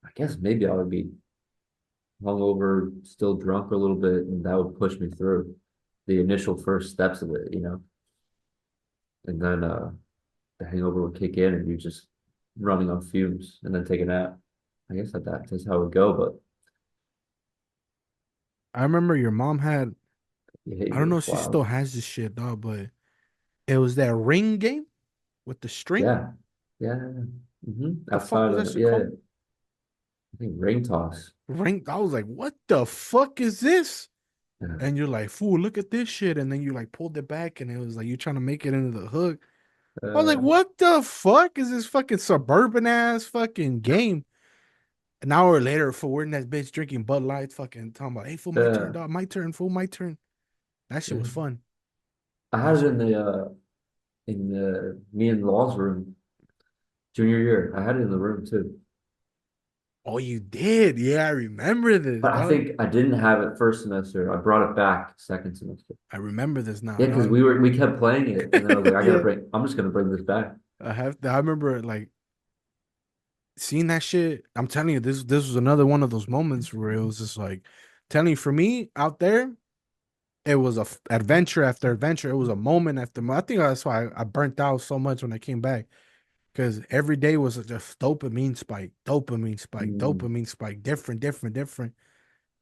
S2: I guess maybe I would be hungover, still drunk a little bit, and that would push me through the initial first steps of it, you know. And then the hangover would kick in and you're just running on fumes and then take a nap. I guess that's how it would go, but
S1: I remember your mom had, I don't
S2: behavior
S1: know
S2: is
S1: if she still
S2: wild.
S1: has this shit, dog, but it was that ring game with the string.
S2: Yeah. Yeah.
S1: The fuck
S2: Outside
S1: was
S2: of
S1: that
S2: it.
S1: shit
S2: Yeah.
S1: called?
S2: I think ring toss.
S1: Ring. I was like, what the fuck is this?
S2: Yeah.
S1: And you're like, fool, look at this shit. And then you like pulled it back and it was like you trying to make it into the hook. I was like,
S2: Uh,
S1: what the fuck is this fucking suburban ass fucking game? An hour later, fool, we're in that bitch drinking Bud Light, fucking talking about, hey, fool, my turn,
S2: uh,
S1: dog, my turn, fool, my turn. That shit
S2: yeah.
S1: was fun.
S2: I
S1: That
S2: had it
S1: shit was fun.
S2: in the me and Law's room junior year. I had it in the room too.
S1: Oh, you did? Yeah, I remember this,
S2: But I
S1: dog.
S2: think I didn't have it first semester. I brought it back second semester.
S1: I remember this now,
S2: Yeah, because
S1: dog.
S2: we kept playing it, and then I was like,
S1: Yeah.
S2: I'm just gonna bring this back.
S1: I remember like seeing that shit. I'm telling you, this was another one of those moments where it was just like telling you for me out there, it was a adventure after adventure. It was a moment after I think that's why I burnt out so much when I came back. Because every day was just dopamine spike,
S2: Mm,
S1: dopamine spike, different, different, different.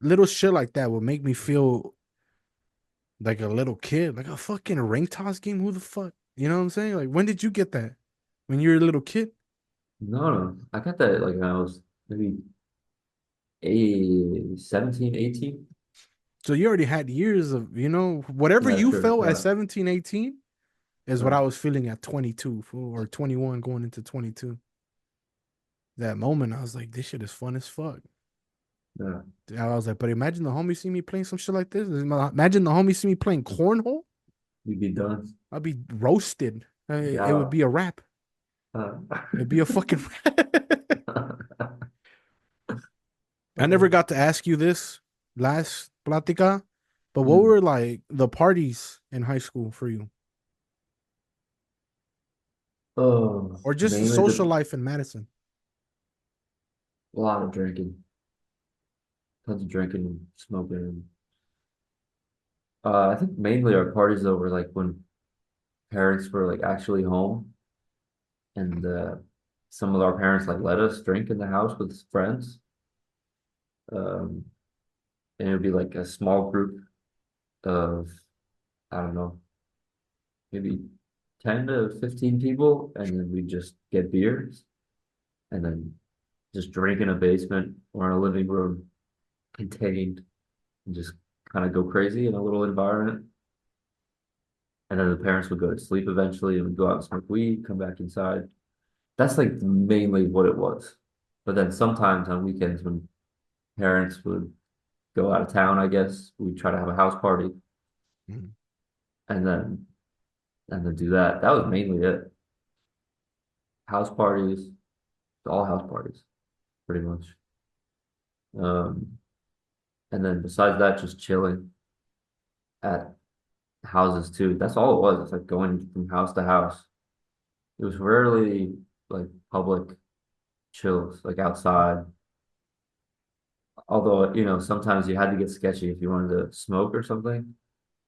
S1: Little shit like that would make me feel like a little kid, like a fucking ring toss game. Who the fuck? You know what I'm saying? Like, when did you get that? When you were a little kid?
S2: no, I got that like when I was maybe 17, 18.
S1: So you already had years of, whatever
S2: Yeah,
S1: you
S2: sure.
S1: felt at
S2: Right,
S1: 17, 18 is what
S2: right.
S1: I was feeling at 22 or 21 going into 22. That moment, I was like, this shit is fun as fuck.
S2: Yeah,
S1: I was like, but imagine the homies see me playing some shit like this. Imagine the homies see me playing cornhole.
S2: you'd be done.
S1: I'd be roasted.
S2: Be
S1: It would
S2: out.
S1: be a rap.
S2: Uh,
S1: It'd be a fucking rap. I never got to ask you this last platica, but what
S2: mm.
S1: were like the parties in high school for you?
S2: Oh,
S1: Or just the
S2: mainly
S1: social
S2: the
S1: life in Madison?
S2: a lot of drinking, tons of drinking and smoking. I think mainly our parties though were like when parents were like actually home, and some of our parents like let us drink in the house with friends. Um, and it would be like a small group of I don't know, maybe 10 to 15 people, and then we just get beers and then just drink in a basement or in a living room contained and just kind of go crazy in a little environment. And then the parents would go to sleep eventually and we'd go out and smoke weed, come back inside. That's like mainly what it was. But then sometimes on weekends when parents would go out of town, I guess, we'd try to have a house party
S1: Mhm.
S2: and then do that. That was mainly it. House parties, all house parties, pretty much. Um, and then besides that, just chilling at houses too. That's all it was. It's like going from house to house. It was rarely like public chills, like outside. Although, sometimes you had to get sketchy if you wanted to smoke or something.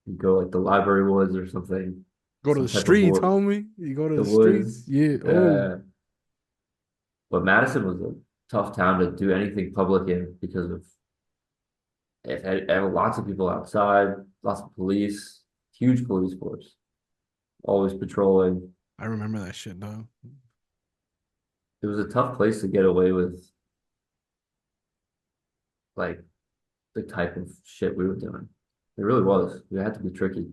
S2: You go like the library woods or something,
S1: Go to
S2: some
S1: the
S2: type of
S1: streets,
S2: wood,
S1: homie. You go to
S2: the
S1: the
S2: woods.
S1: streets. Yeah. Oh,
S2: Uh, but Madison was a tough town to do anything public in because of it had lots of people outside, lots of police, huge police force, always patrolling.
S1: I remember that shit, though.
S2: It was a tough place to get away with like the type of shit we were doing. It really was. We had to be tricky,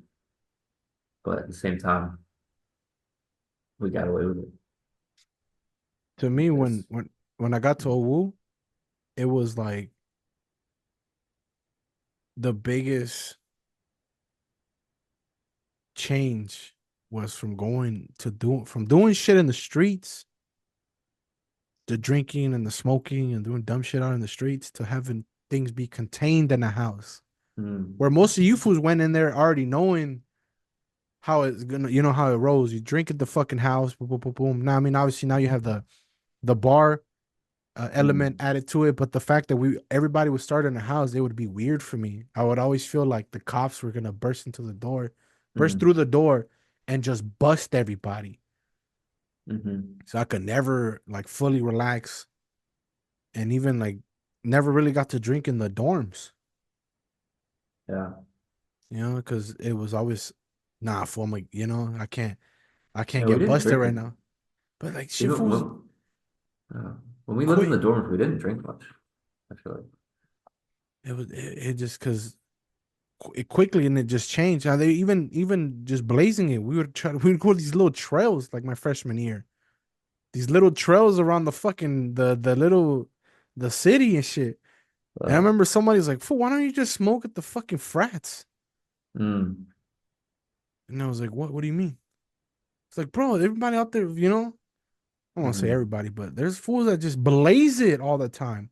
S2: but at the same time, we got away with it.
S1: To me, when
S2: It's
S1: when when I got to OWU, it was like the biggest change was from doing shit in the streets, the drinking and the smoking and doing dumb shit out in the streets to having things be contained in a house.
S2: Mm,
S1: Where most of you fools went in there already knowing how it's gonna, how it rolls. You drink at the fucking house, boom, boom, boom, boom. Now, I mean, obviously now you have the bar element
S2: mm,
S1: added to it, but the fact that everybody would start in a house, it would be weird for me. I would always feel like the cops were gonna burst through
S2: mm,
S1: the door, and just bust everybody.
S2: mm-hmm.
S1: So I could never like fully relax, and even like never really got to drink in the dorms,
S2: Yeah.
S1: because it was always nah for me, I can't
S2: Yeah, we
S1: get
S2: didn't
S1: busted
S2: drink
S1: right
S2: it.
S1: now. But like shit
S2: Even
S1: was
S2: uh, when we lived in
S1: quick.
S2: the dorms, we didn't drink much. I feel like.
S1: It just because it quickly and it just changed. How they even just blazing it. We would go these little trails like my freshman year. These little trails around the fucking the city and shit. And I
S2: Uh,
S1: remember somebody's like, "Fool, why don't you just smoke at the fucking frats?"
S2: mm,
S1: And I was like, "What? What do you mean?" It's like, bro, everybody out there, I don't want to say
S2: mm,
S1: everybody, but there's fools that just blaze it all the time,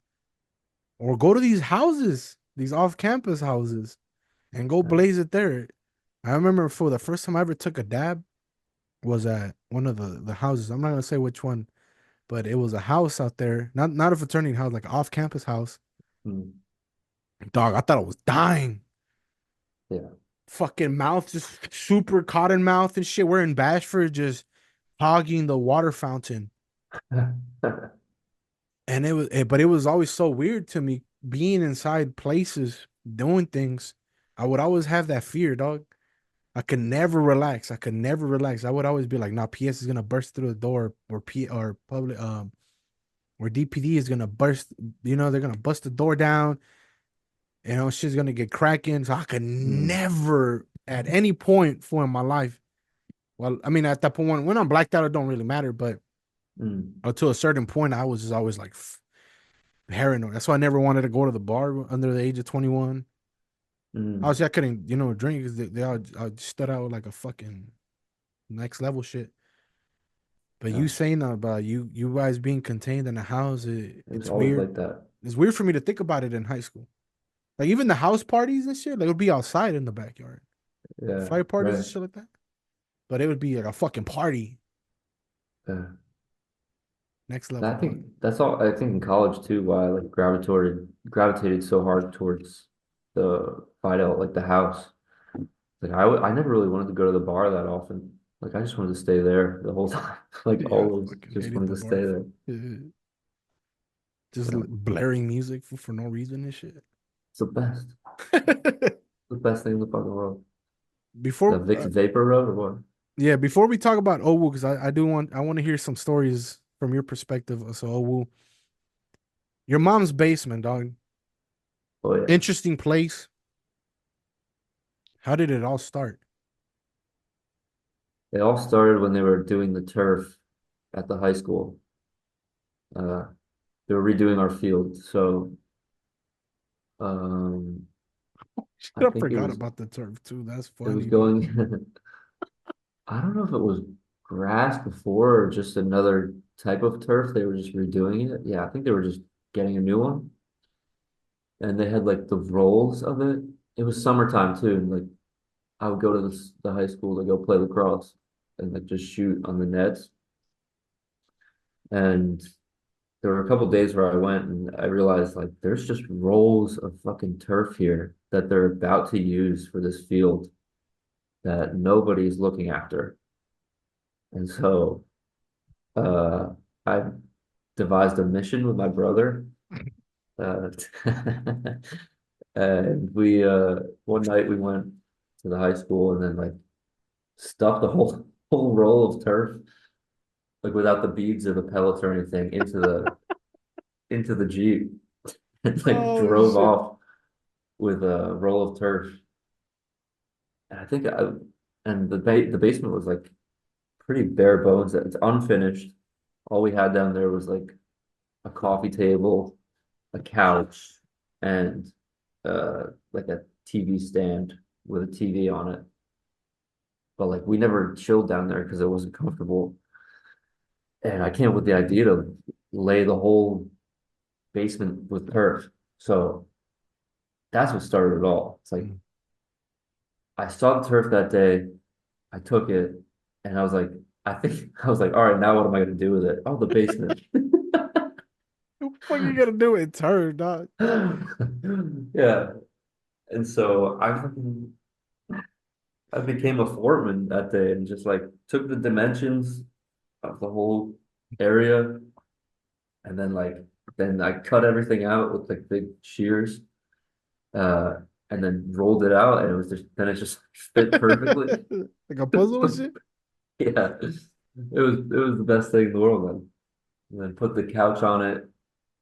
S1: or go to these houses, these off-campus houses, and go
S2: yeah,
S1: blaze it there. I remember for the first time I ever took a dab was at one of the houses. I'm not gonna say which one, but it was a house out there, not a fraternity house, like off-campus house.
S2: mm,
S1: Dog, I thought I was dying.
S2: yeah.
S1: Fucking mouth, just super cotton mouth and shit. We're in Bashford, just hogging the water fountain, and but it was always so weird to me being inside places doing things. I would always have that fear, dog. I could never relax. I could never relax. I would always be like, "Nah, PS is gonna burst through the door, or P or public or DPD is gonna burst. They're gonna bust the door down. Shit's gonna get cracking." So I could
S2: Mm,
S1: never, at any point for in my life. Well, I mean, at that point when I'm blacked out, it don't really matter. But
S2: mm,
S1: to a certain point, I was just always like paranoid. That's why I never wanted to go to the bar under the age of 21.
S2: mm,
S1: Obviously, I couldn't, drink because they all I stood out like a fucking next level shit. But
S2: yeah.
S1: you saying about you guys being contained in a house,
S2: It was
S1: it's
S2: always
S1: weird.
S2: like that.
S1: It's weird for me to think about it in high school. Like even the house parties and shit, like it would be outside in the backyard.
S2: Yeah,
S1: Fire parties and
S2: right.
S1: shit like that. But it would be like a fucking party.
S2: Yeah.
S1: Next
S2: I
S1: level, dog.
S2: think that's all. I think in college too, why I like gravitated so hard towards the fight out, like the house. Like I never really wanted to go to the bar that often. Like I just wanted to stay there the whole time. Like
S1: Yeah, I
S2: always,
S1: fucking
S2: just
S1: hated
S2: wanted
S1: the
S2: to stay
S1: bar.
S2: there.
S1: Just
S2: Yeah,
S1: blaring music for no reason and shit.
S2: it's the best. The best thing in the fucking world. The
S1: Before,
S2: Vicks Vapor Rub or what?
S1: yeah, before we talk about OWU, because I want to hear some stories from your perspective. So OWU, your mom's basement, dog.
S2: Oh yeah.
S1: Interesting place. How did it all start?
S2: They all started when they were doing the turf at the high school. Uh, they were redoing our field. So um, I
S1: I
S2: think
S1: forgot about the turf too. That's
S2: it was
S1: funny, dog.
S2: going. I don't know if it was grass before or just another type of turf. They were just redoing it. Yeah, I think they were just getting a new one. And they had like the rolls of it. It was summertime too. And like I would go to the high school to go play lacrosse and like just shoot on the nets. And there were a couple days where I went and I realized like there's just rolls of fucking turf here that they're about to use for this field that nobody's looking after. And so uh I devised a mission with my brother. Uh, and we one night we went to the high school and then like stuffed the whole roll of turf like without the beads or the pellets or anything into the Jeep and like
S1: Oh
S2: drove
S1: shit.
S2: off with a roll of turf. And I think and the basement was like pretty bare bones. It's unfinished. All we had down there was like a coffee table, a couch, and like a TV stand with a TV on it. But like we never chilled down there because it wasn't comfortable. And I came up with the idea to lay the whole basement with turf. So that's what started it all. It's like
S1: Mm.
S2: I saw the turf that day, I took it, and I was like, I think I was like, all right, now what am I gonna do with it? Oh, the basement.
S1: What the fuck you gonna do? It's her, dog.
S2: Yeah. And so I became a foreman that day and just like took the dimensions of the whole area and then I cut everything out with like big shears uh and then rolled it out and it just fit perfectly.
S1: Like a puzzle and shit.
S2: Yeah. It was the best thing in the world then. And then put the couch on it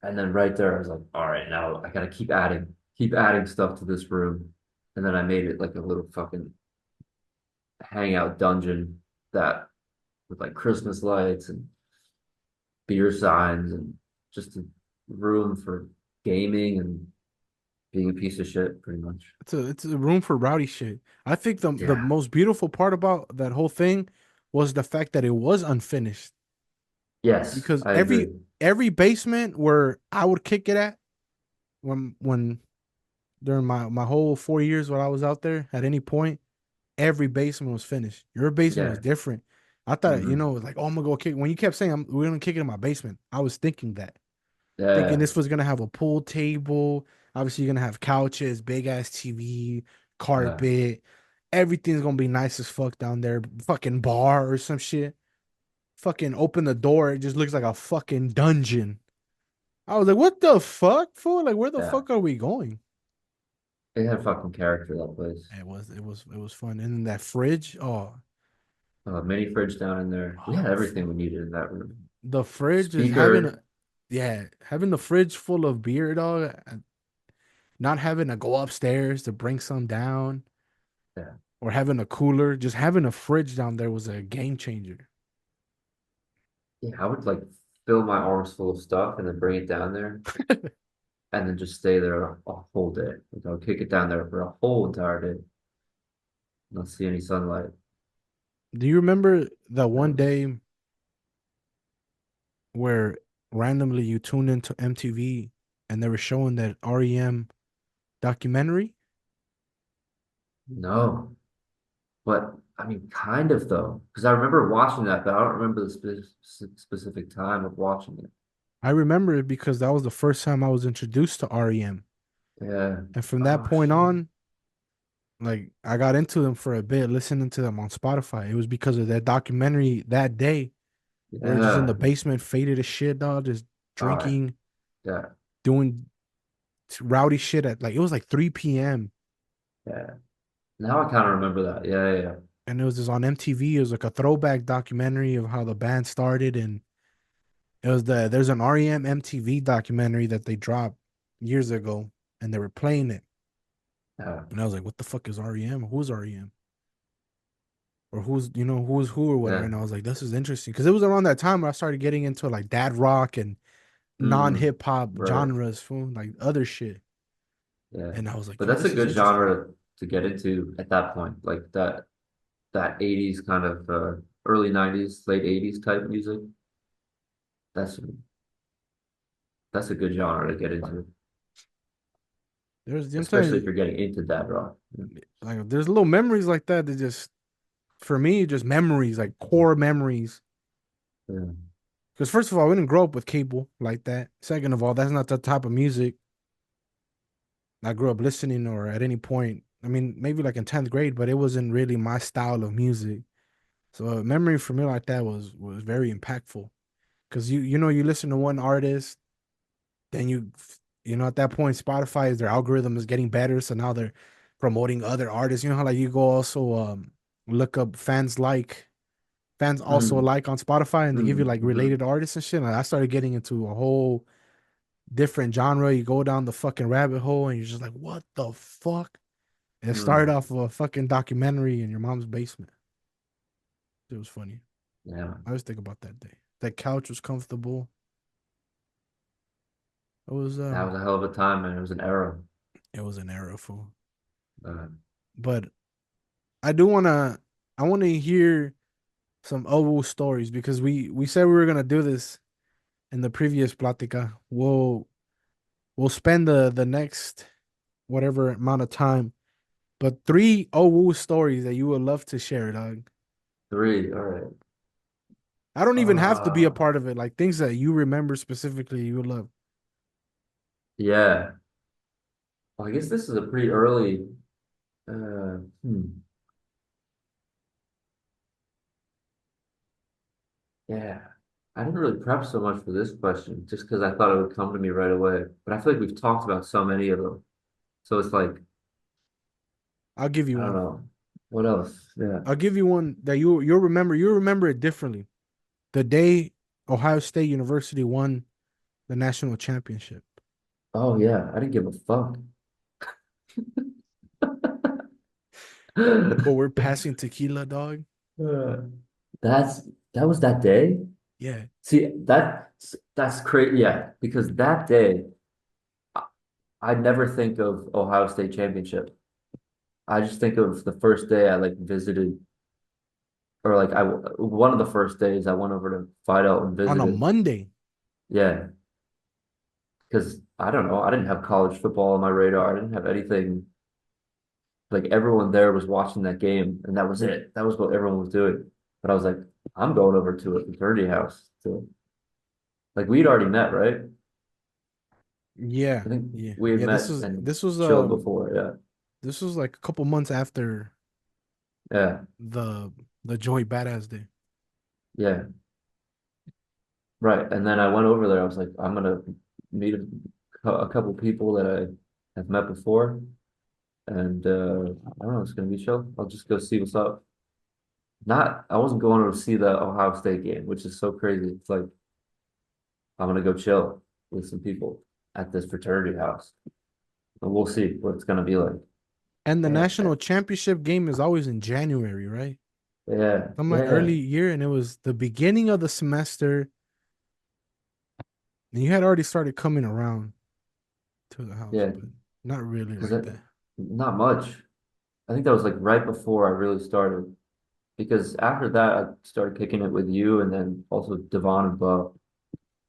S2: and then right there I was like, all right, now I gotta keep adding stuff to this room. And then I made it like a little fucking hangout dungeon that with like Christmas lights and beer signs and just a room for gaming and being a piece of shit, pretty much.
S1: It's a room for rowdy shit. I think the
S2: Yeah.
S1: most beautiful part about that whole thing was the fact that it was unfinished.
S2: Yes,
S1: Because
S2: I
S1: every
S2: agree.
S1: every basement where I would kick it at when during my whole 4 years while I was out there, at any point, every basement was finished. Your basement was
S2: Yeah.
S1: different. I thought,
S2: Hmm.
S1: it was like, oh, I'm gonna go kick. When you kept saying we're gonna kick it in my basement, I was thinking that. Thinking
S2: Yeah.
S1: this was gonna have a pool table. Obviously, you're gonna have couches, big ass TV,
S2: Yeah.
S1: carpet. Everything's gonna be nice as fuck down there. Fucking bar or some shit. Fucking open the door. It just looks like a fucking dungeon. I was like, what the fuck, fool? Like, where the
S2: Yeah.
S1: fuck are we going?
S2: It had fucking character, that place.
S1: It was fun. And then that fridge.
S2: Mini fridge down in there. We had everything we needed in that room.
S1: The fridge is
S2: Speaker.
S1: having the fridge full of beer, dog. Not having to go upstairs to bring some down
S2: Yeah.
S1: or having a cooler, just having a fridge down there was a game changer.
S2: Yeah. I would like fill my arms full of stuff and then bring it down there and then just stay there a whole day. Like I'll kick it down there for a whole entire day. Not see any sunlight.
S1: Do you remember that
S2: That
S1: one
S2: was
S1: day where randomly you tuned into MTV and they were showing that REM documentary?
S2: no, but I mean, kind of though, because I remember watching that, but I don't remember the specific time of watching it.
S1: I remember it because that was the first time I was introduced to REM.
S2: Yeah.
S1: And from that
S2: Oh
S1: point
S2: shit.
S1: on, like I got into them for a bit, listening to them on Spotify. It was because of that documentary that day. We were just in the
S2: Yeah.
S1: basement, faded as shit, dog, just
S2: All right.
S1: drinking,
S2: Yeah.
S1: doing rowdy shit at like it was like 3 p.m.
S2: Yeah. Now I kind of remember that. Yeah. Yeah.
S1: and it was just on MTV. It was like a throwback documentary of how the band started, and there's an REM MTV documentary that they dropped years ago, and they were playing it,
S2: Yeah.
S1: and I was like, "What the fuck is REM? Who's REM? Or who's who or whatever?"
S2: Yeah.
S1: And I was like, "This is interesting," because it was around that time where I started getting into like dad rock and non
S2: Hmm.
S1: hip hop
S2: Right.
S1: genres, fool, like other shit,
S2: Yeah.
S1: and I was like,
S2: But
S1: "Yo,
S2: that's a
S1: this is
S2: good
S1: interesting."
S2: genre to get into at that point, like that 80s kind of early 90s, late 80s type music. That's that's a good genre to get into,
S1: I'm telling
S2: especially if
S1: you,
S2: you're getting into that rock.
S1: like there's little memories like that that just for me, just memories, like core memories.
S2: Yeah.
S1: Because first of all, we didn't grow up with cable like that. Second of all, that's not the type of music I grew up listening or at any point. I mean, maybe like in 10th grade, but it wasn't really my style of music. So a memory for me like that was very impactful. Cause you listen to one artist, then at that point Spotify is their algorithm is getting better. So now they're promoting other artists. You know how like you go also look up fans also
S2: Mm,
S1: like on Spotify and they give you like
S2: hmm.
S1: related artists and shit. Like I started getting into a whole different genre. You go down the fucking rabbit hole and you're just like, what the fuck? And it started
S2: Mm.
S1: off of a fucking documentary in your mom's basement. It was funny.
S2: Yeah.
S1: I always think about that day. That couch was comfortable. It was
S2: That was a hell of a time, man. It was an era.
S1: it was an era fool.
S2: Uh,
S1: But I wanna hear some OWU stories because we said we were gonna do this in the previous Platica. We'll spend the next whatever amount of time. But three OWU stories that you would love to share, dog.
S2: Three. All right.
S1: I don't even have to be a
S2: Uh,
S1: part of it. Like things that you remember specifically, you would love.
S2: yeah. Well, I guess this is a pretty early. Uh, hmm. Yeah. I didn't really prep so much for this question just because I thought it would come to me right away. But I feel like we've talked about so many of them. So it's like,
S1: I'll give you
S2: I don't
S1: one.
S2: know. What else? Yeah.
S1: I'll give you one that you'll remember. You'll remember it differently. The day Ohio State University won the national championship.
S2: Oh, yeah. I didn't give a fuck.
S1: But we're passing tequila, dog.
S2: Uh, That's that was that day.
S1: Yeah.
S2: See, that's crazy. Yeah, because that day I, I never think of Ohio State championship. I just think of the first day I like visited, or like I one of the first days I went over to find out and
S1: On a
S2: visited.
S1: Monday.
S2: Yeah, because I don't know, I didn't have college football on my radar. I didn't have anything. Like everyone there was watching that game, and that was it. That was what everyone was doing. But I was like, I'm going over to a fraternity house. So like we'd already met, right?
S1: Yeah.
S2: I think
S1: Yeah.
S2: we had
S1: Yeah. This
S2: met
S1: was
S2: and
S1: this was
S2: chilled before. Yeah.
S1: this was like a couple months after
S2: Yeah.
S1: the the Joey Badass Day.
S2: Yeah. Right. And then I went over there. I was like, I'm gonna meet a couple people that I have met before. And I don't know, it's gonna be chill. I'll just go see what's up. I wasn't going to see the Ohio State game, which is so crazy. It's like I'm gonna go chill with some people at this fraternity house. And we'll see what it's gonna be like.
S1: And the
S2: Yeah.
S1: national championship game is always in January, right?
S2: Yeah.
S1: I'm like
S2: Yeah.
S1: early year, and it was the beginning of the semester, and you had already started coming around to the house,
S2: Yeah.
S1: but not really
S2: Because
S1: like that.
S2: not much. I think that was like right before I really started. Because after that, I started kicking it with you and then also Devon and Bo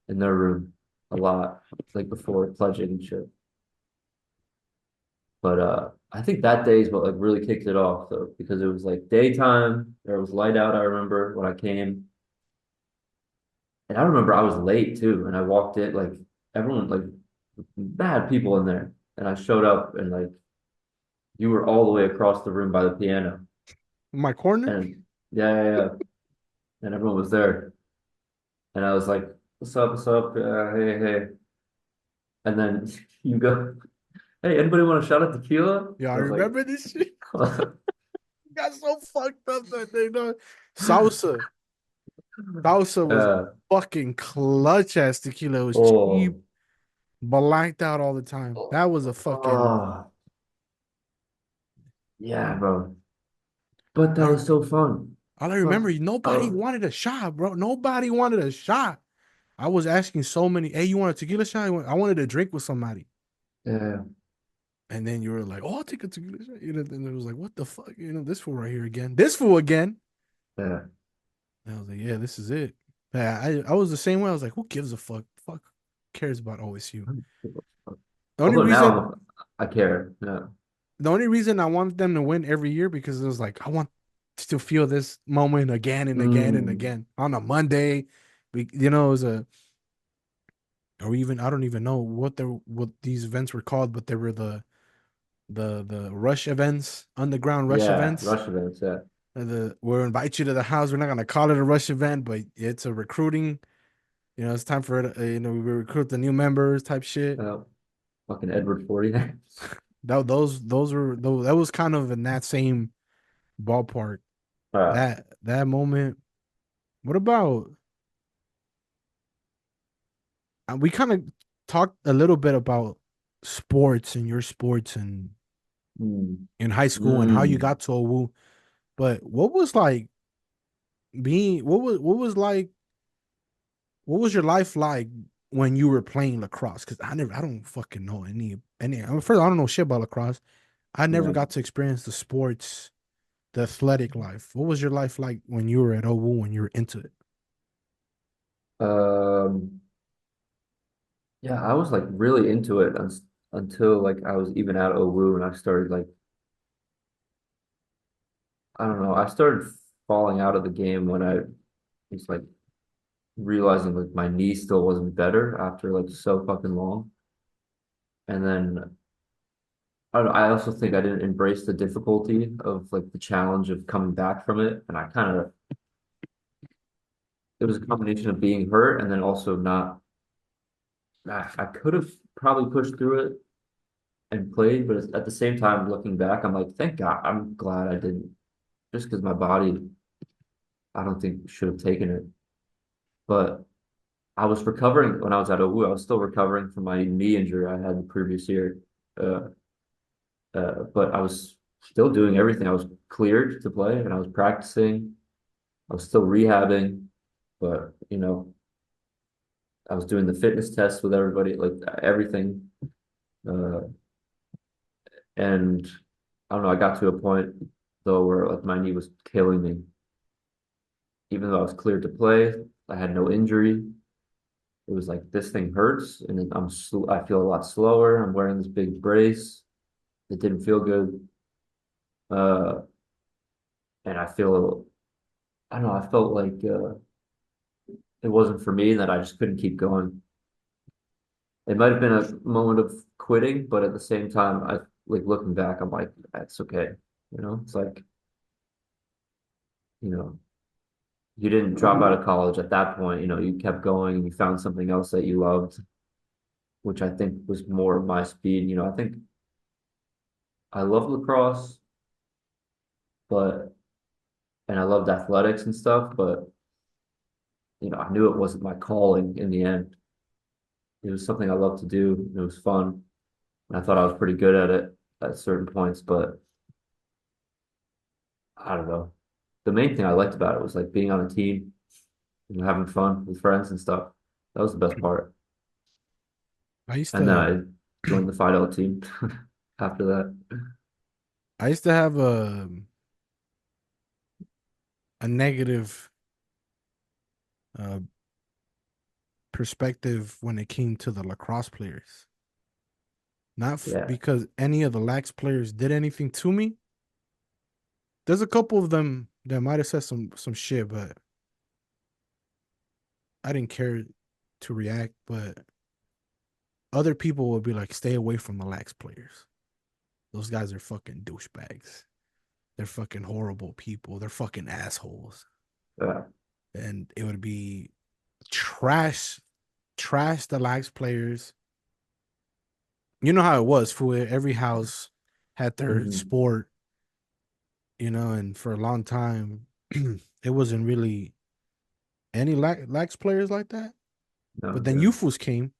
S2: in their room a lot, like before pledging and shit. But I think that day is what like really kicked it off though, because it was like daytime, there was light out, I remember when I came. And I remember I was late too, and I walked in like everyone like bad people in there. And I showed up and like you were all the way across the room by the piano.
S1: In my corner,
S2: And yeah. And everyone was there. And I was like, what's up? What's up? Hey. And then you go, hey, anybody want a shot of tequila?
S1: yeah, I
S2: I was like,
S1: remember this shit. Got so fucked up that day, dog. Salsa, salsa was
S2: uh,
S1: fucking clutch ass tequila. It was cheap,
S2: oh,
S1: blacked out all the time. That was a fucking.
S2: oh, yeah, bro. But that
S1: I
S2: was so fun.
S1: all I
S2: Fuck.
S1: remember, nobody
S2: Oh,
S1: wanted a shot, bro. Nobody wanted a shot. I was asking so many, hey, you want a tequila shot? I wanted to drink with somebody.
S2: yeah,
S1: And then you were like, oh, I'll take a tequila shot. And it was like, what the fuck? This fool right here again. This fool again.
S2: yeah.
S1: And I was like, yeah, this is it. Yeah, I was the same way. I was like, who gives a fuck? Fuck cares about OSU? The only
S2: Although
S1: reason
S2: now I care. Yeah.
S1: the only reason I wanted them to win every year because it was like I want to feel this moment again and again and
S2: Mm,
S1: again on a Monday. It was a or even I don't even know what these events were called, but they were the rush events, underground rush
S2: yeah,
S1: events.
S2: rush events. Yeah.
S1: We'll invite you to the house. We're not gonna call it a rush event, but it's a recruiting. It's time for it. We recruit the new members type shit.
S2: Uh, Fucking Edward 40.
S1: Those were that was kind of in that same ballpark.
S2: Uh,
S1: That moment. What about we kind of talked a little bit about sports and your sports and
S2: mm,
S1: in high school and how you
S2: mm,
S1: got to OWU, but what was like being what was your life like when you were playing lacrosse? Because I don't fucking know any. First, I don't know shit about lacrosse. I never
S2: yeah.
S1: got to experience the sports, the athletic life. What was your life like when you were at OWU when you were into it?
S2: Um, yeah, I was like really into it. until like I was even at OWU and I started like I don't know, I started falling out of the game when I was like realizing like my knee still wasn't better after like so fucking long. And then I don't know, I also think I didn't embrace the difficulty of like the challenge of coming back from it. And I kind of it was a combination of being hurt and then also not I could have probably pushed through it and played, but at the same time, looking back, I'm like, thank God, I'm glad I didn't. Just because my body, I don't think should have taken it. But I was recovering when I was at OWU. I was still recovering from my knee injury I had the previous year. Uh, but I was still doing everything. I was cleared to play, and I was practicing. I was still rehabbing, but I was doing the fitness tests with everybody, like everything. Uh, and I don't know. I got to a point though where like my knee was killing me. Even though I was cleared to play, I had no injury. It was like this thing hurts, and then I feel a lot slower. I'm wearing this big brace. It didn't feel good, uh, and I don't know. I felt like it wasn't for me, and that I just couldn't keep going. It might have been a moment of quitting, but at the same time, I like looking back, I'm like, that's okay. It's like you know, you didn't drop out of college at that point. You kept going and you found something else that you loved, which I think was more of my speed. I think I love lacrosse, but and I loved athletics and stuff, but I knew it wasn't my calling in the end. It was something I loved to do. It was fun. And I thought I was pretty good at it at certain points, but I don't know. The main thing I liked about it was like being on a team and having fun with friends and stuff. That was the best part.
S1: I used
S2: And then
S1: to
S2: I joined the Fidel team after that.
S1: I used to have a negative uh perspective when it came to the lacrosse players. Not
S2: Yeah.
S1: because any of the lax players did anything to me. There's a couple of them that might have said some shit, but I didn't care to react. But other people would be like, "Stay away from the lax players. Those guys are fucking douchebags. They're fucking horrible people. They're fucking assholes."
S2: Yeah.
S1: And it would be trash, trash the lax players. You know how it was, fool. Every house had their
S2: Mhm.
S1: sport, and for a long time, it wasn't really any lax players like that.
S2: No,
S1: But then
S2: yeah.
S1: UFOs came,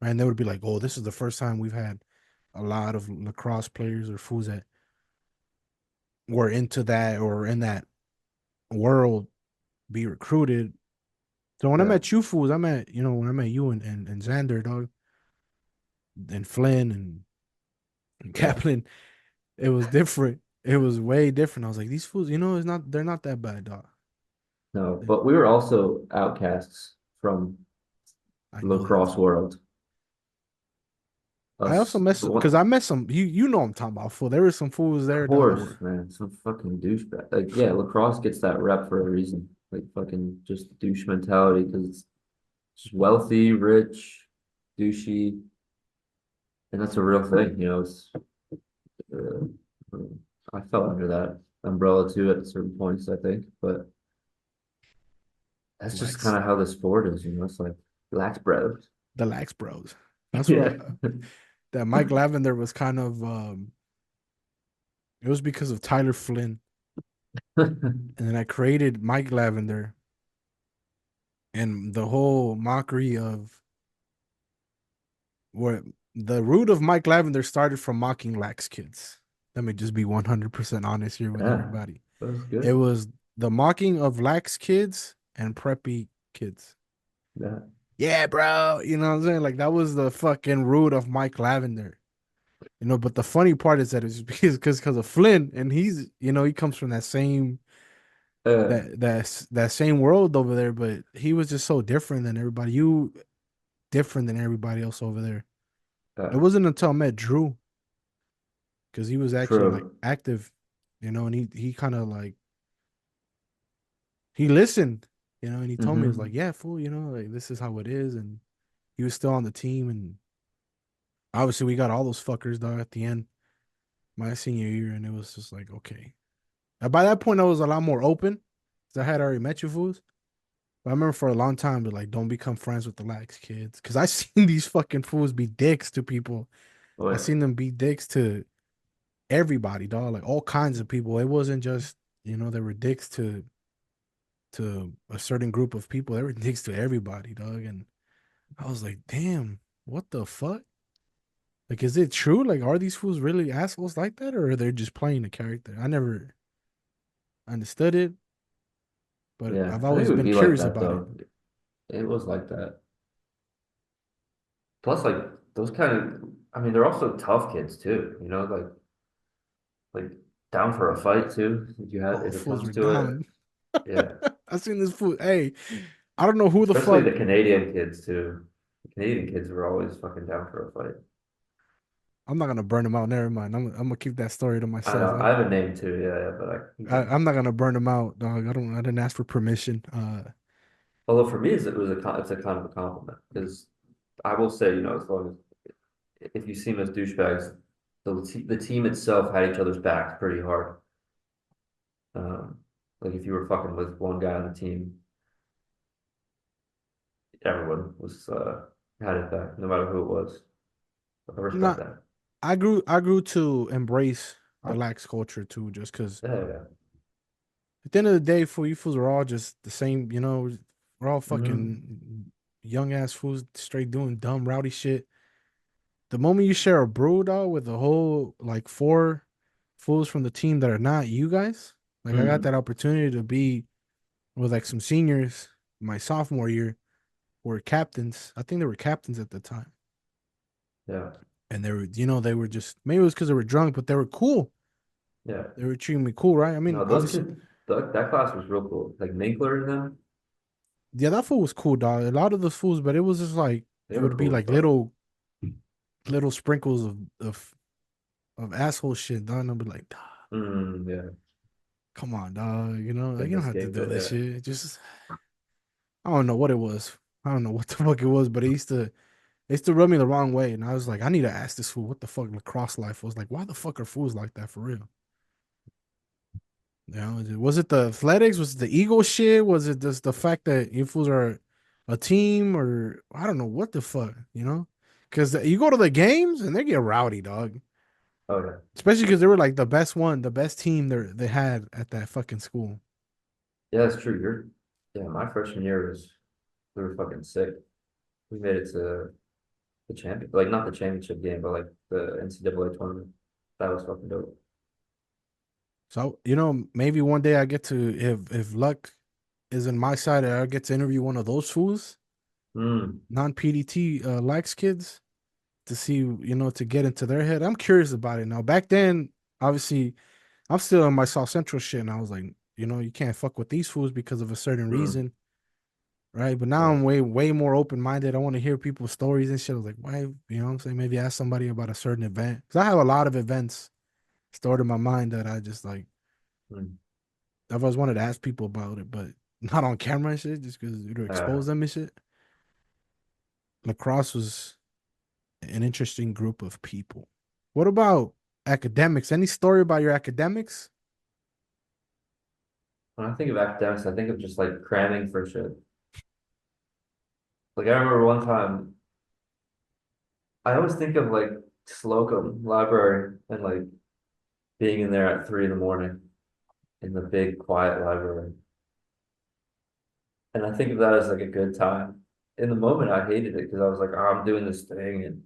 S1: right, and they would be like, "Oh, this is the first time we've had a lot of lacrosse players or fools that were into that or in that world be recruited." So when I
S2: Yeah.
S1: met you fools, when I met you and Xander, dog, and Flynn and
S2: Yeah.
S1: Kaplan, it was different. It was way different. I was like, these fools, they're not that bad, dog.
S2: No, but we were also outcasts from
S1: I know that.
S2: lacrosse world.
S1: I also
S2: Us,
S1: met
S2: the
S1: some because
S2: one,
S1: I met some. You know what I'm talking about. Fool. There were some fools
S2: of
S1: there, dog, that
S2: course,
S1: were
S2: man, some fucking douchebag. Like, yeah, lacrosse gets that rep for a reason. Like, fucking just douche mentality because it's just wealthy, rich, douchey, and that's a real thing. Uh, I fell under that umbrella too at certain points, I think, but that's just kind
S1: lax.
S2: of how the sport is. It's like lax bros.
S1: The lax bros. That's
S2: Yeah.
S1: what that Mike Lavender was kind of. It was because of Tyler Flynn, and then I created Mike Lavender, and the whole mockery of what the root of Mike Lavender started from mocking lax kids. Let me just be 100% honest here with
S2: Yeah,
S1: everybody.
S2: that was
S1: It
S2: good.
S1: was the mocking of lax kids and preppy kids.
S2: Yeah.
S1: Yeah, bro. You know what I'm saying? Like that was the fucking root of Mike Lavender. But the funny part is that it's because of Flynn, and he comes from that same
S2: Uh,
S1: that same world over there, but he was just so different than everybody. You different than everybody else over there. It
S2: Uh,
S1: wasn't until I met Drew because he was actually like
S2: True.
S1: active, and he kind of like he listened, and he told me, he was like,
S2: Hmm.
S1: yeah, fool, like this is how it is, and he was still on the team, and obviously we got all those fuckers though at the end my senior year, and it was just like okay. And by that point, I was a lot more open because I had already met you fools. But I remember for a long time, but like, don't become friends with the lax kids because I seen these fucking fools be dicks to people.
S2: Oh,
S1: I
S2: yeah.
S1: seen them be dicks to everybody, dog, like all kinds of people. It wasn't just they were dicks to a certain group of people. They were dicks to everybody, dog. And I was like, damn, what the fuck? Like, is it true? Like, are these fools really assholes like that, or are they just playing a character? I never understood it, but
S2: Yeah.
S1: I've
S2: I think it
S1: always
S2: would
S1: been
S2: be like
S1: curious
S2: that
S1: about it.
S2: though. It was like that. Plus, like those kind of, I mean, they're also tough kids too. Like down for a fight too. If you had,
S1: Oh,
S2: if it
S1: fools
S2: comes
S1: were
S2: to it,
S1: down.
S2: yeah.
S1: I seen this fool. Hey, I don't know who the
S2: Especially
S1: fuck.
S2: the Canadian kids too. The Canadian kids were always fucking down for a fight.
S1: I'm not gonna burn him out. Never mind. I'm gonna keep that story to
S2: I
S1: myself.
S2: know. I have a name too. Yeah, yeah, but I can go.
S1: I'm not gonna burn him out, dog. I don't. I didn't ask for permission.
S2: Although for me, it's a kind of a compliment because I will say, as long as if you see them as douchebags, the team itself had each other's backs pretty hard. Um, like if you were fucking with one guy on the team, everyone was had it back, no matter who it was. I respect
S1: Not.
S2: that.
S1: I grew to embrace the lax culture too, just because
S2: Yeah, yeah.
S1: at the end of the day, for you fools are all just the same. We're all
S2: Hmm.
S1: fucking young ass fools, straight doing dumb rowdy shit. The moment you share a brew, dog, with the whole like four fools from the team that are not you guys, like I got that
S2: Hmm.
S1: opportunity to be with like some seniors my sophomore year who were captains. I think they were captains at the time.
S2: Yeah,
S1: And they were just maybe it was because they were drunk, but they were cool.
S2: yeah.
S1: They were treating me cool, right? I mean,
S2: No, those
S1: obviously,
S2: kids, that class was real cool. Like Minkler and them,
S1: yeah, that fool was cool, dog. A lot of the fools, but it was just like
S2: they
S1: it
S2: were
S1: would be
S2: cool as
S1: like
S2: fuck.
S1: little sprinkles of asshole shit, dog. And I'd be like, "Dawg,
S2: Yeah,
S1: come on, dog. Like,
S2: like
S1: you
S2: the
S1: don't have to do
S2: scapegoat.
S1: this
S2: Yeah.
S1: shit. Just I don't know what it was. I don't know what the fuck it was, but it used to rub me the wrong way. And I was like, I need to ask this fool what the fuck lacrosse life was like. Why the fuck are fools like that for real? Was it the athletics? Was it the ego shit? Was it just the fact that you fools are a team, or I don't know what the fuck, Because you go to the games and they get rowdy, dog.
S2: Oh yeah,
S1: Especially because they were like the best team they had at that fucking school.
S2: yeah. That's true. Yeah. My freshman year was we were fucking sick. We made it to the champion, like not the championship game, but like the NCAA tournament. That was fucking dope.
S1: So maybe one day I get to if luck is in my side, I get to interview one of those fools,
S2: Mm,
S1: non PDT likes kids to see to get into their head. I'm curious about it now. Back then, obviously I'm still in my South Central shit, and I was like, you can't fuck with these fools because of a certain
S2: mm,
S1: reason, right? But now
S2: yeah.
S1: I'm way more open minded. I want to hear people's stories and shit. I was like, why? What I'm saying? Maybe ask somebody about a certain event because I have a lot of events stored in my mind that I just like.
S2: Mm,
S1: I've always wanted to ask people about it, but not on camera and shit, just because to
S2: uh,
S1: expose them and shit. Lacrosse was an interesting group of people. What about academics? Any story about your academics?
S2: when I think of academics, I think of just like cramming for shit. Like I remember one time, I always think of like Slocum Library and like being in there at 3 in the morning in the big quiet library. And I think of that as like a good time. In the moment, I hated it because I was like, oh, I'm doing this thing and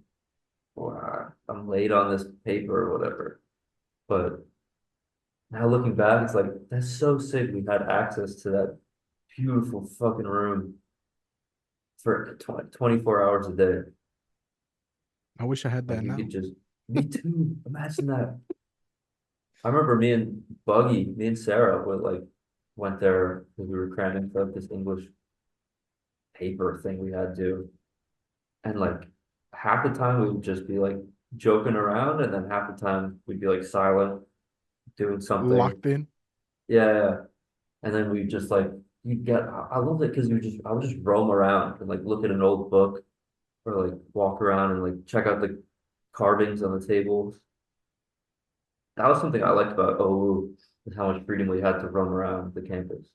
S2: I'm late on this paper or whatever. But now looking back, it's like, that's so sick. We had access to that beautiful fucking room for 24 hours a day.
S1: I wish I had
S2: Like
S1: that
S2: you could
S1: now.
S2: just, me too. Imagine that. I remember me and Sarah would like went there because we were cramming for this English paper thing we had to do. And like half the time we would just be like joking around, and then half the time we'd be like silent, doing something.
S1: Locked in.
S2: Yeah, yeah. And then we just like you get. I love it because I would just roam around and like look at an old book or like walk around and like check out the carvings on the tables. That was something I liked about OWU, is how much freedom we had to roam around the campus.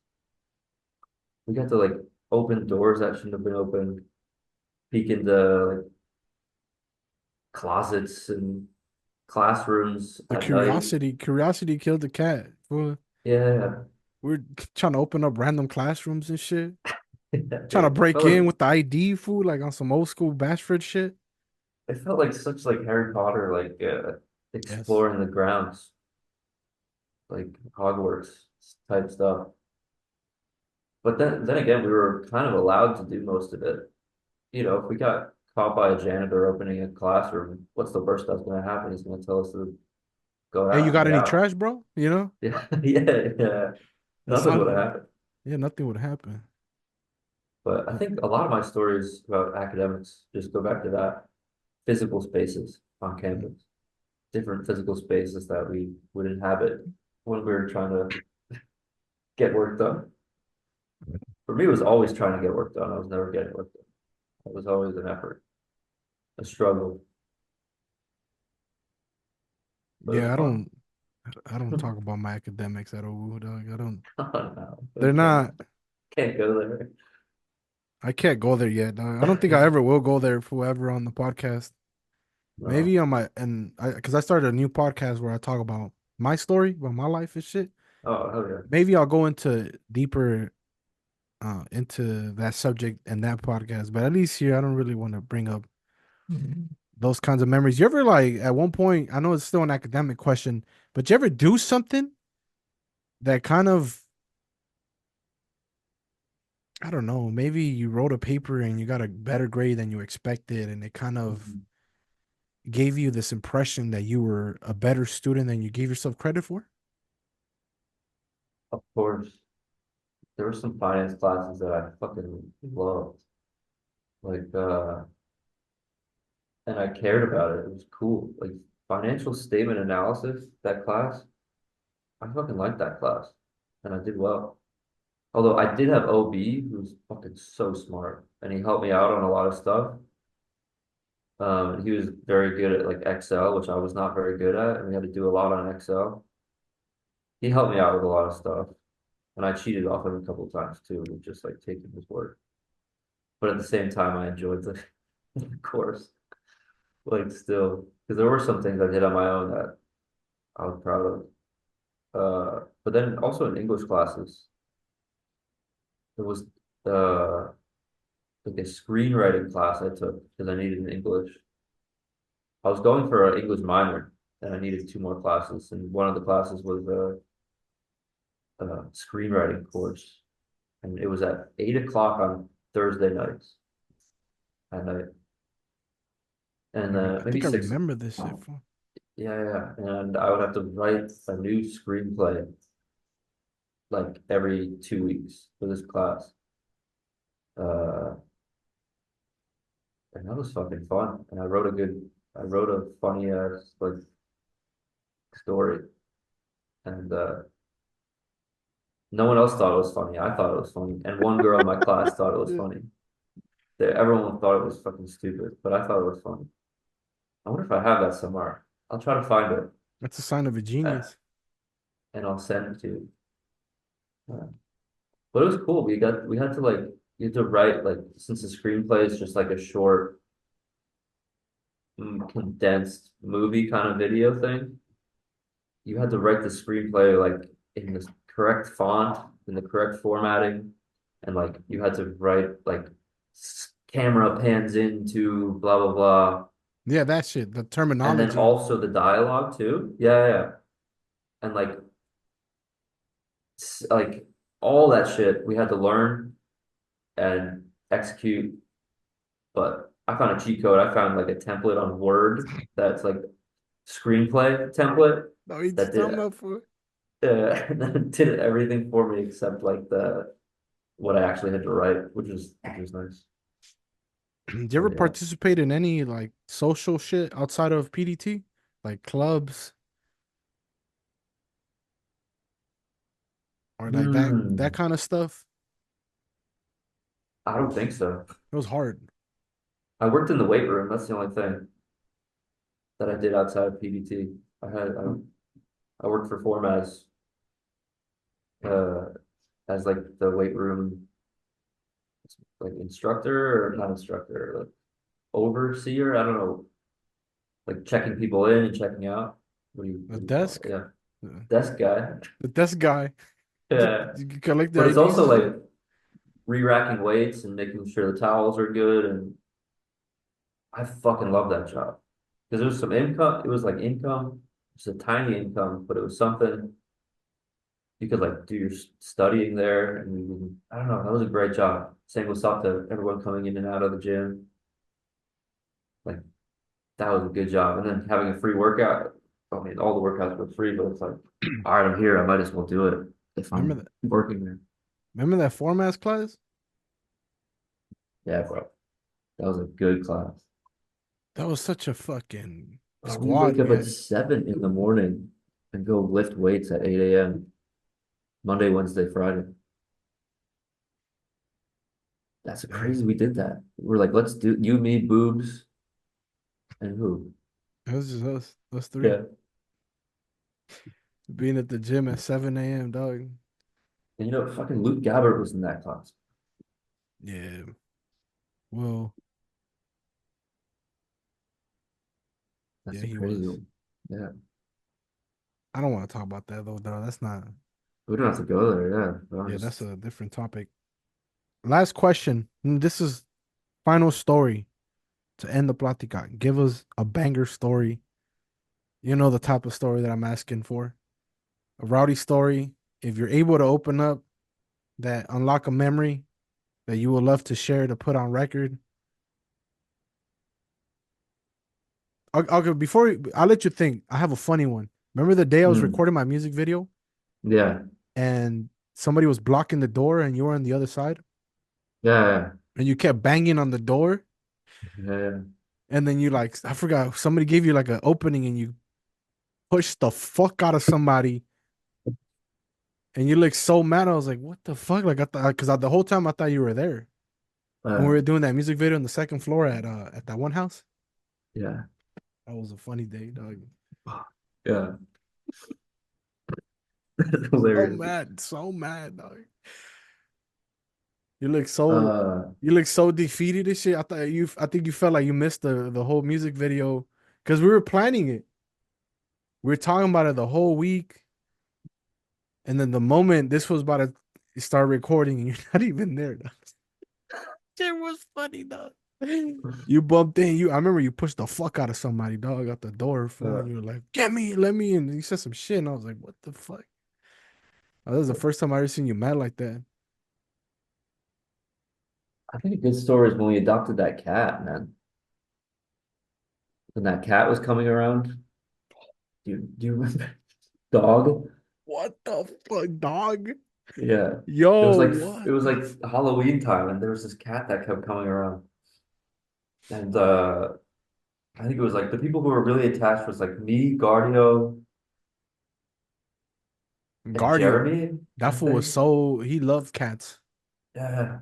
S2: We got to like open doors that shouldn't have been open, peek into like closets and classrooms
S1: The
S2: at night.
S1: curiosity killed the cat. Fool.
S2: Yeah,
S1: We're trying to open up random classrooms and shit. Trying to
S2: it
S1: break
S2: felt like
S1: in with the ID food, like on some old school Bashford shit.
S2: it felt like such like Harry Potter, like
S1: Yes.
S2: exploring the grounds, like Hogwarts type stuff. But then again, we were kind of allowed to do most of it. If we got caught by a janitor opening a classroom, what's the worst that's going to happen? He's going to tell us to go
S1: Hey, you
S2: out and
S1: got
S2: get
S1: any
S2: out.
S1: trash, bro? You know?
S2: Yeah, yeah, yeah.
S1: That's
S2: Nothing would have
S1: all.
S2: happened.
S1: Yeah, nothing would happen.
S2: But I think a lot of my stories about academics just go back to that physical spaces on campus, different physical spaces that we would inhabit when we were trying to get work done. For me, it was always trying to get work done. I was never getting work done. It was always an effort, a struggle, but it was
S1: Yeah,
S2: fun.
S1: I don't talk about my academics at all, dog. I don't.
S2: Oh, no, we
S1: They're not.
S2: can't go there.
S1: I can't go there yet, dog. I don't think I ever will go there forever on the podcast.
S2: No.
S1: Maybe on my and I because I started a new podcast where I talk about my story, about my life and shit.
S2: Oh, hell yeah.
S1: Maybe I'll go into deeper into that subject in that podcast. But at least here, I don't really want to bring up those kinds of memories. You ever like at one point? I know it's still an academic question, but you ever do something that kind of I don't know. Maybe you wrote a paper and you got a better grade than you expected, and it kind of
S2: Mhm.
S1: gave you this impression that you were a better student than you gave yourself credit for.
S2: Of course, there were some finance classes that I fucking loved. Like, and I cared about it. It was cool. Like financial statement analysis, that class, I fucking liked that class. And I did well. Although I did have OB who's fucking so smart and he helped me out on a lot of stuff. He was very good at like Excel, which I was not very good at, and we had to do a lot on Excel. He helped me out with a lot of stuff, and I cheated off him a couple of times too, with just like taking his word. But at the same time, I enjoyed the course, like still, because there were some things I did on my own that I was proud of. But then also in English classes, there was like a screenwriting class I took because I needed an English. I was going for an English minor, and I needed two more classes, and one of the classes was a screenwriting course, and it was at 8 o'clock on Thursday nights at night, and
S1: I
S2: maybe
S1: think I
S2: six.
S1: remember this shit. Fool.
S2: Yeah, yeah, and I would have to write a new screenplay like every 2 weeks for this class. Uh, and that was fucking fun. And I wrote a funny ass like story, and no one else thought it was funny. I thought it was funny, and one girl in my class thought it was
S1: Yeah.
S2: funny. Everyone thought it was fucking stupid, but I thought it was funny. I wonder if I have that somewhere. I'll try to find it,
S1: That's a sign of a
S2: uh,
S1: genius.
S2: and I'll send it to you. But it was cool. We had to like you had to write like since the screenplay is just like a short, condensed movie kind of video thing. You had to write the screenplay like in the correct font, in the correct formatting, and like you had to write like camera pans into blah blah blah,
S1: Yeah, that shit. The
S2: and then
S1: terminology.
S2: also the dialogue too. Yeah, yeah, and like all that shit we had to learn and execute. But I found a cheat code. I found like a template on Word that's like screenplay template
S1: No, he's
S2: that
S1: talking about for.
S2: did everything for me except like the what I actually had to write, which was nice.
S1: Did you
S2: Oh
S1: ever
S2: yeah.
S1: participate in any like social shit outside of PDT, like clubs or like that
S2: Hmm.
S1: kind of stuff?
S2: I don't think so.
S1: It was hard.
S2: I worked in the weight room. That's the only thing that I did outside of PBT. I worked for Formaz uh, as like the weight room like instructor or not instructor, like overseer. I don't know, like checking people in and checking out.
S1: The
S2: What do you call it?
S1: desk,
S2: Yeah,
S1: uh,
S2: desk guy.
S1: the desk guy.
S2: Yeah,
S1: You can collect the
S2: but it's
S1: IDs
S2: also
S1: and shit.
S2: like re-racking weights and making sure the towels are good. And I fucking love that job because there was some income. It was like income. It's a tiny income, but it was something you could like do your studying there. And I don't know, that was a great job. Same with something, everyone coming in and out of the gym. Like that was a good job. And then having a free workout. I mean, all the workouts were free, but it's like, all right, I'm here. I might as well do it if
S1: Remember
S2: I'm
S1: that?
S2: working there.
S1: Remember that formats class?
S2: Yeah, bro. That was a good class.
S1: That was such a fucking
S2: We
S1: squad
S2: wake
S1: we
S2: up at
S1: had.
S2: 7 in the morning and go lift weights at 8 a.m. Monday, Wednesday, Friday. That's crazy.
S1: Damn.
S2: We did that. We're like, let's do you, me, boobs, and who?
S1: It was just us three.
S2: Yeah.
S1: Being at the gym at 7 a.m., dog.
S2: And fucking Luke Gabbard was in that class.
S1: Yeah. Well,
S2: That's
S1: yeah,
S2: a
S1: he
S2: crazy
S1: was.
S2: one. Yeah.
S1: I don't want to talk about that though, dog. That's not,
S2: We don't have to go there. Yeah. But I'm
S1: yeah, that's
S2: just,
S1: a different topic. Last question. This is final story to end the plática. Give us a banger story. You know the type of story that I'm asking for. A rowdy story. If you're able to open up that unlock a memory that you would love to share to put on record. Before I'll let you think. I have a funny one. Remember the day I was
S2: mm,
S1: recording my music video
S2: yeah.
S1: and somebody was blocking the door and you were on the other side
S2: Yeah.
S1: and you kept banging on the door
S2: Yeah. Yeah.
S1: and then you like I forgot somebody gave you like an opening and you pushed the fuck out of somebody and you looked so mad. I was like, what the fuck? Like I thought because the whole time I thought you were there when we
S2: Uh,
S1: were doing that music video on the second floor at that one house.
S2: yeah.
S1: That was a funny day, dog.
S2: Yeah. That's
S1: So
S2: hilarious.
S1: mad, so mad, dog. You look so
S2: Uh,
S1: you look so defeated and shit. I think you felt like you missed the whole music video because we were planning it. We were talking about it the whole week, and then the moment this was about to start recording, and you're not even there. Dog. Shit was funny, dog. You bumped in. I remember you pushed the fuck out of somebody, dog, out the door, fool,
S2: uh,
S1: and you were like, "Get me, let me in." And you said some shit, and I was like, "What the fuck?" Oh, that was the first time I ever seen you mad like that.
S2: I think a good story is when we adopted that cat, man. When that cat was coming around. Do you remember? Dog?
S1: What the fuck, dog?
S2: Yeah. It was
S1: Yo,
S2: like
S1: what
S2: it was
S1: the
S2: like Halloween time, and there was this cat that kept coming around. And I think it was like the people who were really attached was like me, Gardio, and
S1: Guardio?
S2: Jeremy,
S1: That
S2: I
S1: fool was
S2: think.
S1: he loved cats.
S2: Yeah.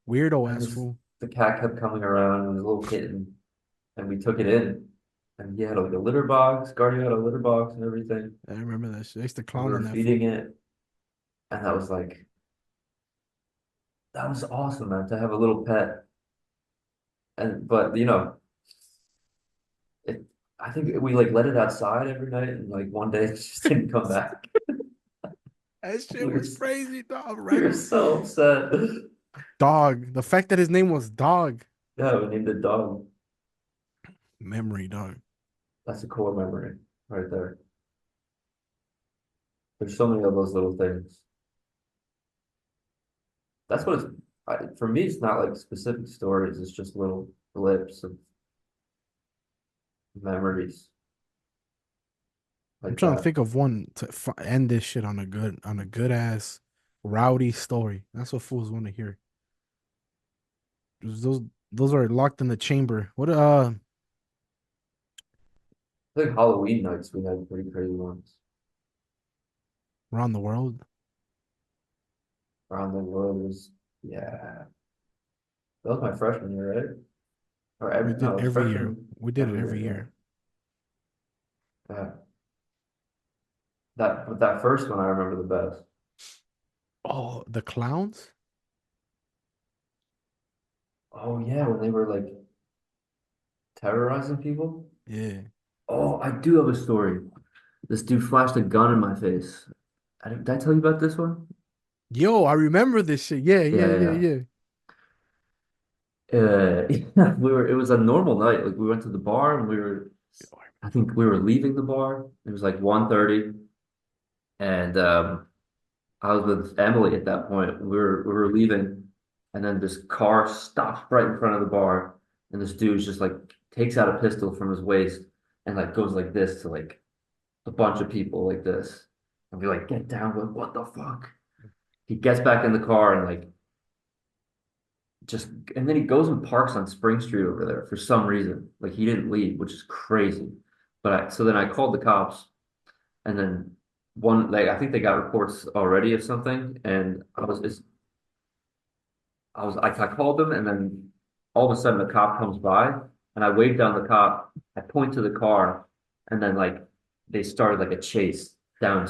S1: Weirdo
S2: And
S1: ass
S2: this
S1: fool.
S2: the cat kept coming around, and it was a little kitten, and we took it in. And he had like a litter box. Gardio had a litter box and everything.
S1: I remember that shit. I used to
S2: And we
S1: clown on
S2: were
S1: that fool.
S2: feeding it. And that was awesome, man, to have a little pet. And but it, I think we like let it outside every night, and like one day it just didn't come back.
S1: That
S2: We
S1: shit
S2: were
S1: was crazy, dog.
S2: we
S1: Right?
S2: were so upset.
S1: Dog. The fact that his name was Dog.
S2: Yeah, we named the dog.
S1: Memory, dog.
S2: That's a core memory right there. There's so many of those little things. That's what for me. It's not like specific stories. It's just little blips of memories
S1: I'm
S2: like
S1: trying to
S2: that.
S1: think of one to end this shit on a good ass rowdy story. That's what fools want to hear. Those Those are locked in the chamber. What
S2: I think Halloween nights we had pretty crazy ones
S1: around the world?
S2: around the world. Was yeah, that was my freshman year, right? Or
S1: We
S2: every
S1: did
S2: no, it was
S1: every year.
S2: freshman
S1: We did it
S2: every
S1: every
S2: year.
S1: year.
S2: Yeah, that first one I remember the best.
S1: Oh, the clowns?
S2: Oh yeah, when they were like terrorizing people.
S1: Yeah.
S2: Oh, I do have a story. This dude flashed a gun in my face. Did I tell you about this one?
S1: Yo, I remember this shit. Yeah, yeah,
S2: Yeah,
S1: yeah,
S2: yeah.
S1: yeah.
S2: Yeah, it was a normal night. Like we went to the bar and
S1: Yo,
S2: I think we were leaving the bar. It was like 1:30 and I was with Emily at that point. We were leaving and then this car stops right in front of the bar and this dude just like takes out a pistol from his waist and like goes like this to like a bunch of people like this. And we like get down, like, what the fuck? He gets back in the car and like just and then he goes and parks on Spring Street over there for some reason. Like he didn't leave, which is crazy. So then I called the cops and then one like I think they got reports already of something and I called them and then all of a sudden the cop comes by and I wave down the cop, I point to the car and then like they started like a chase down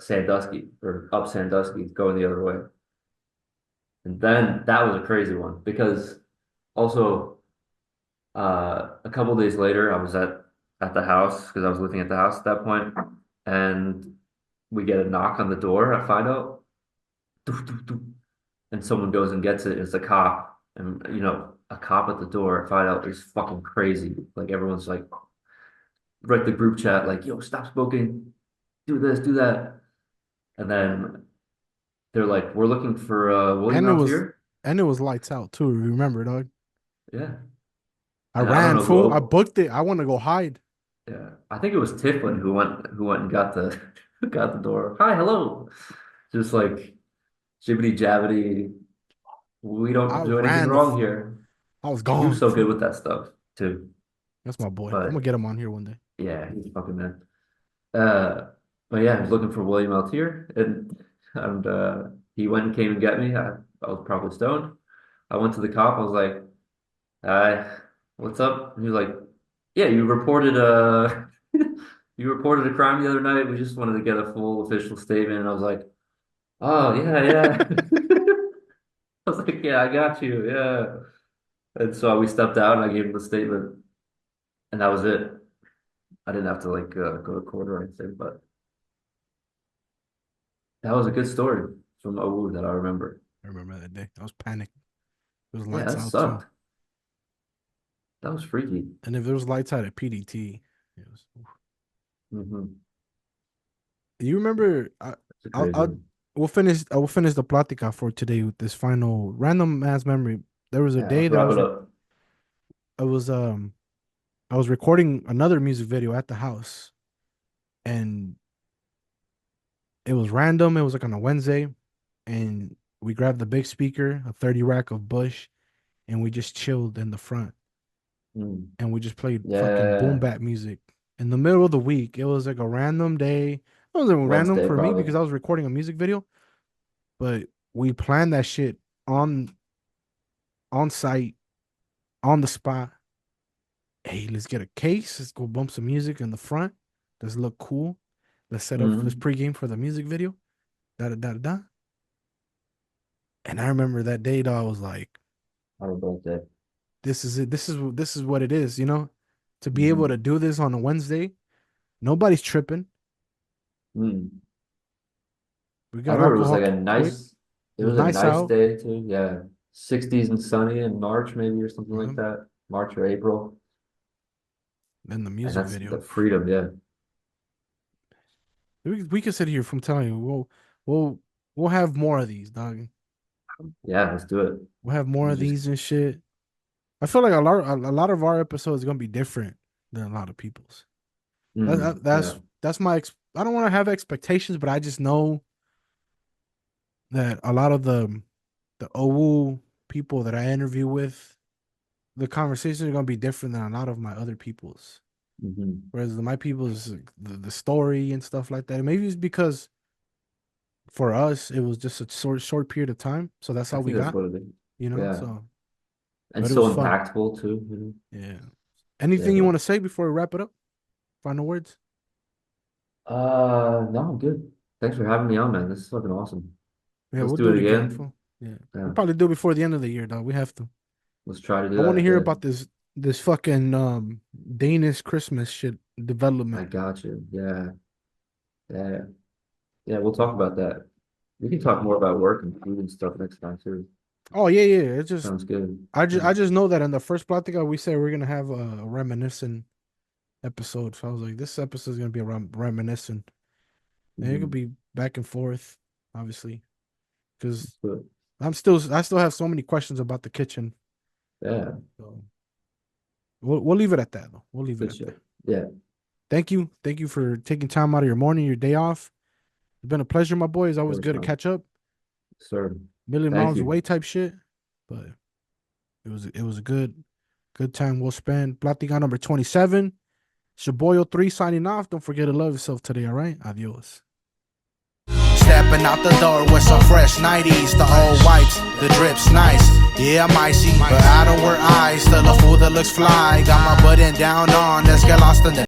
S2: Sandusky or up Sandusky going the other way. And then that was a crazy one because also a couple of days later, I was at the house because I was living at the house at that point, and we get a knock on the door. I find out, doof, doof, doof, and someone goes and gets it. It's a cop, and a cop at the door. I find out it's fucking crazy. Like everyone's like, write the group chat like, "Yo, stop smoking, do this, do that," and then they're like, "We're looking for William
S1: And it was
S2: Altier."
S1: and it was lights out too. Remember, dog?
S2: Yeah,
S1: I
S2: and I don't
S1: ran,
S2: know who.
S1: fool. I booked it. I want to go hide.
S2: Yeah, I think it was Tiflin who went and got the got the door. Hi, hello. Just like jibbity jabbity. We
S1: I
S2: don't do anything
S1: ran the
S2: wrong
S1: fuck.
S2: here.
S1: I was
S2: He was
S1: gone,
S2: so good
S1: fool.
S2: with that stuff too.
S1: That's my boy. I'm gonna
S2: But
S1: get him on here one day.
S2: yeah, he's a fucking man. Uh, but yeah, I was looking for William Altier, and he went and came and got me. I was probably stoned. I went to the cop. I was like, "Hi, what's up?" And he was like, "Yeah, you reported you reported a crime the other night. We just wanted to get a full official statement." And I was like, "Oh yeah, yeah." I was like, "Yeah, I got you, yeah." And so we stepped out, and I gave him the statement, and that was it. I didn't have to like go to court or anything, but that was a good story from OWU that I remember.
S1: I remember that day. I was panicked. It was
S2: Yeah,
S1: lights
S2: that
S1: out too.
S2: sucked. That was freaky.
S1: And if there was lights out at PDT, it was.
S2: Hmm.
S1: You remember?
S2: It's a
S1: I'll,
S2: crazy
S1: I'll
S2: one.
S1: we'll finish. I will finish the platica for today with this final random ass memory. There was a
S2: Yeah,
S1: day
S2: let's
S1: that
S2: wrap it up.
S1: I was I was recording another music video at the house, and it was random. It was like on a Wednesday, and we grabbed the big speaker, a 30 rack of Bush, and we just chilled in the front,
S2: Mm.
S1: and we just played fucking boom
S2: Yeah,
S1: bap music in the middle of the week. It was like a random day. It wasn't random
S2: Wednesday
S1: for me
S2: probably.
S1: because I was recording a music video, but we planned that shit on on site, on the spot. Hey, let's get a case. Let's go bump some music in the front. Let's look cool. Let's set up this
S2: Hmm.
S1: pregame for the music video. Da da da da. Da. And I remember that day, dog, I was like,
S2: Our birthday.
S1: "This is it. This is what it is." To be able to
S2: Hmm.
S1: do this on a Wednesday, nobody's tripping.
S2: Mm.
S1: We
S2: I
S1: got
S2: remember it was
S1: alcohol
S2: like a
S1: quick.
S2: nice, it
S1: It was
S2: was a
S1: nice
S2: nice
S1: out.
S2: day too. Yeah. 60s and sunny in March maybe or something like
S1: Uh-huh.
S2: that. March or April.
S1: Then the
S2: And
S1: music
S2: that's the
S1: video.
S2: freedom, yeah.
S1: We could sit here from telling you, we'll we'll have more of these, dog.
S2: Yeah, let's do it.
S1: We'll have more
S2: We
S1: of
S2: just
S1: these and shit. I feel like a lot of our episodes are gonna be different than a lot of people's.
S2: yeah.
S1: That's my. I don't want to have expectations, but I just know that a lot of the OWU people that I interview with, the conversations are gonna be different than a lot of my other people's. Whereas my people's the story and stuff like that. And maybe it's because for us it was just a short period of time, so that's
S2: I
S1: all we
S2: think that's
S1: got,
S2: what it is.
S1: you know.
S2: Yeah.
S1: So,
S2: And
S1: but it was
S2: so
S1: fun.
S2: impactful too.
S1: Yeah.
S2: Yeah,
S1: Anything you
S2: bro.
S1: want to say before we wrap it up? Final words?
S2: No, I'm good. Thanks for having me on, man. This is fucking awesome.
S1: Yeah,
S2: Let's
S1: we'll
S2: do
S1: do
S2: it
S1: it again.
S2: again.
S1: Fool. Yeah,
S2: Yeah,
S1: we'll probably do it before the end of the year, though. We have to.
S2: let's try to do
S1: I want to
S2: that.
S1: hear
S2: Yeah,
S1: about this fucking Danish Christmas shit
S2: I
S1: development.
S2: got you. Yeah, yeah, yeah. We'll talk about that. We can talk more about work and food and stuff next time too.
S1: Oh yeah, yeah. It just
S2: Sounds good. Yeah.
S1: I just know that in the first Platica we said we're gonna have a reminiscent episode. So I was like, this episode is gonna be a reminiscent, and it could
S2: Mhm.
S1: be back and forth, obviously, because
S2: But,
S1: I still have so many questions about the kitchen.
S2: yeah,
S1: So we'll leave it at that, though. We'll leave it
S2: good
S1: at that.
S2: shit. Yeah, of
S1: Thank you for taking time out of your morning, your day off. It's been a pleasure, my boy. It's always
S2: course,
S1: good to
S2: man.
S1: catch up.
S2: Sir,
S1: Million
S2: thank
S1: miles
S2: you.
S1: away type shit, but it was a good time well spent. Platica number 27. It's your boy Othree signing off. Don't forget to love yourself today, all right? Adios. Stepping out the door with some fresh 90s, the old whites, the drips nice. Yeah, I'm icy, but I don't wear eyes. Still a fool that looks fly. Got my button down on, let's get lost in the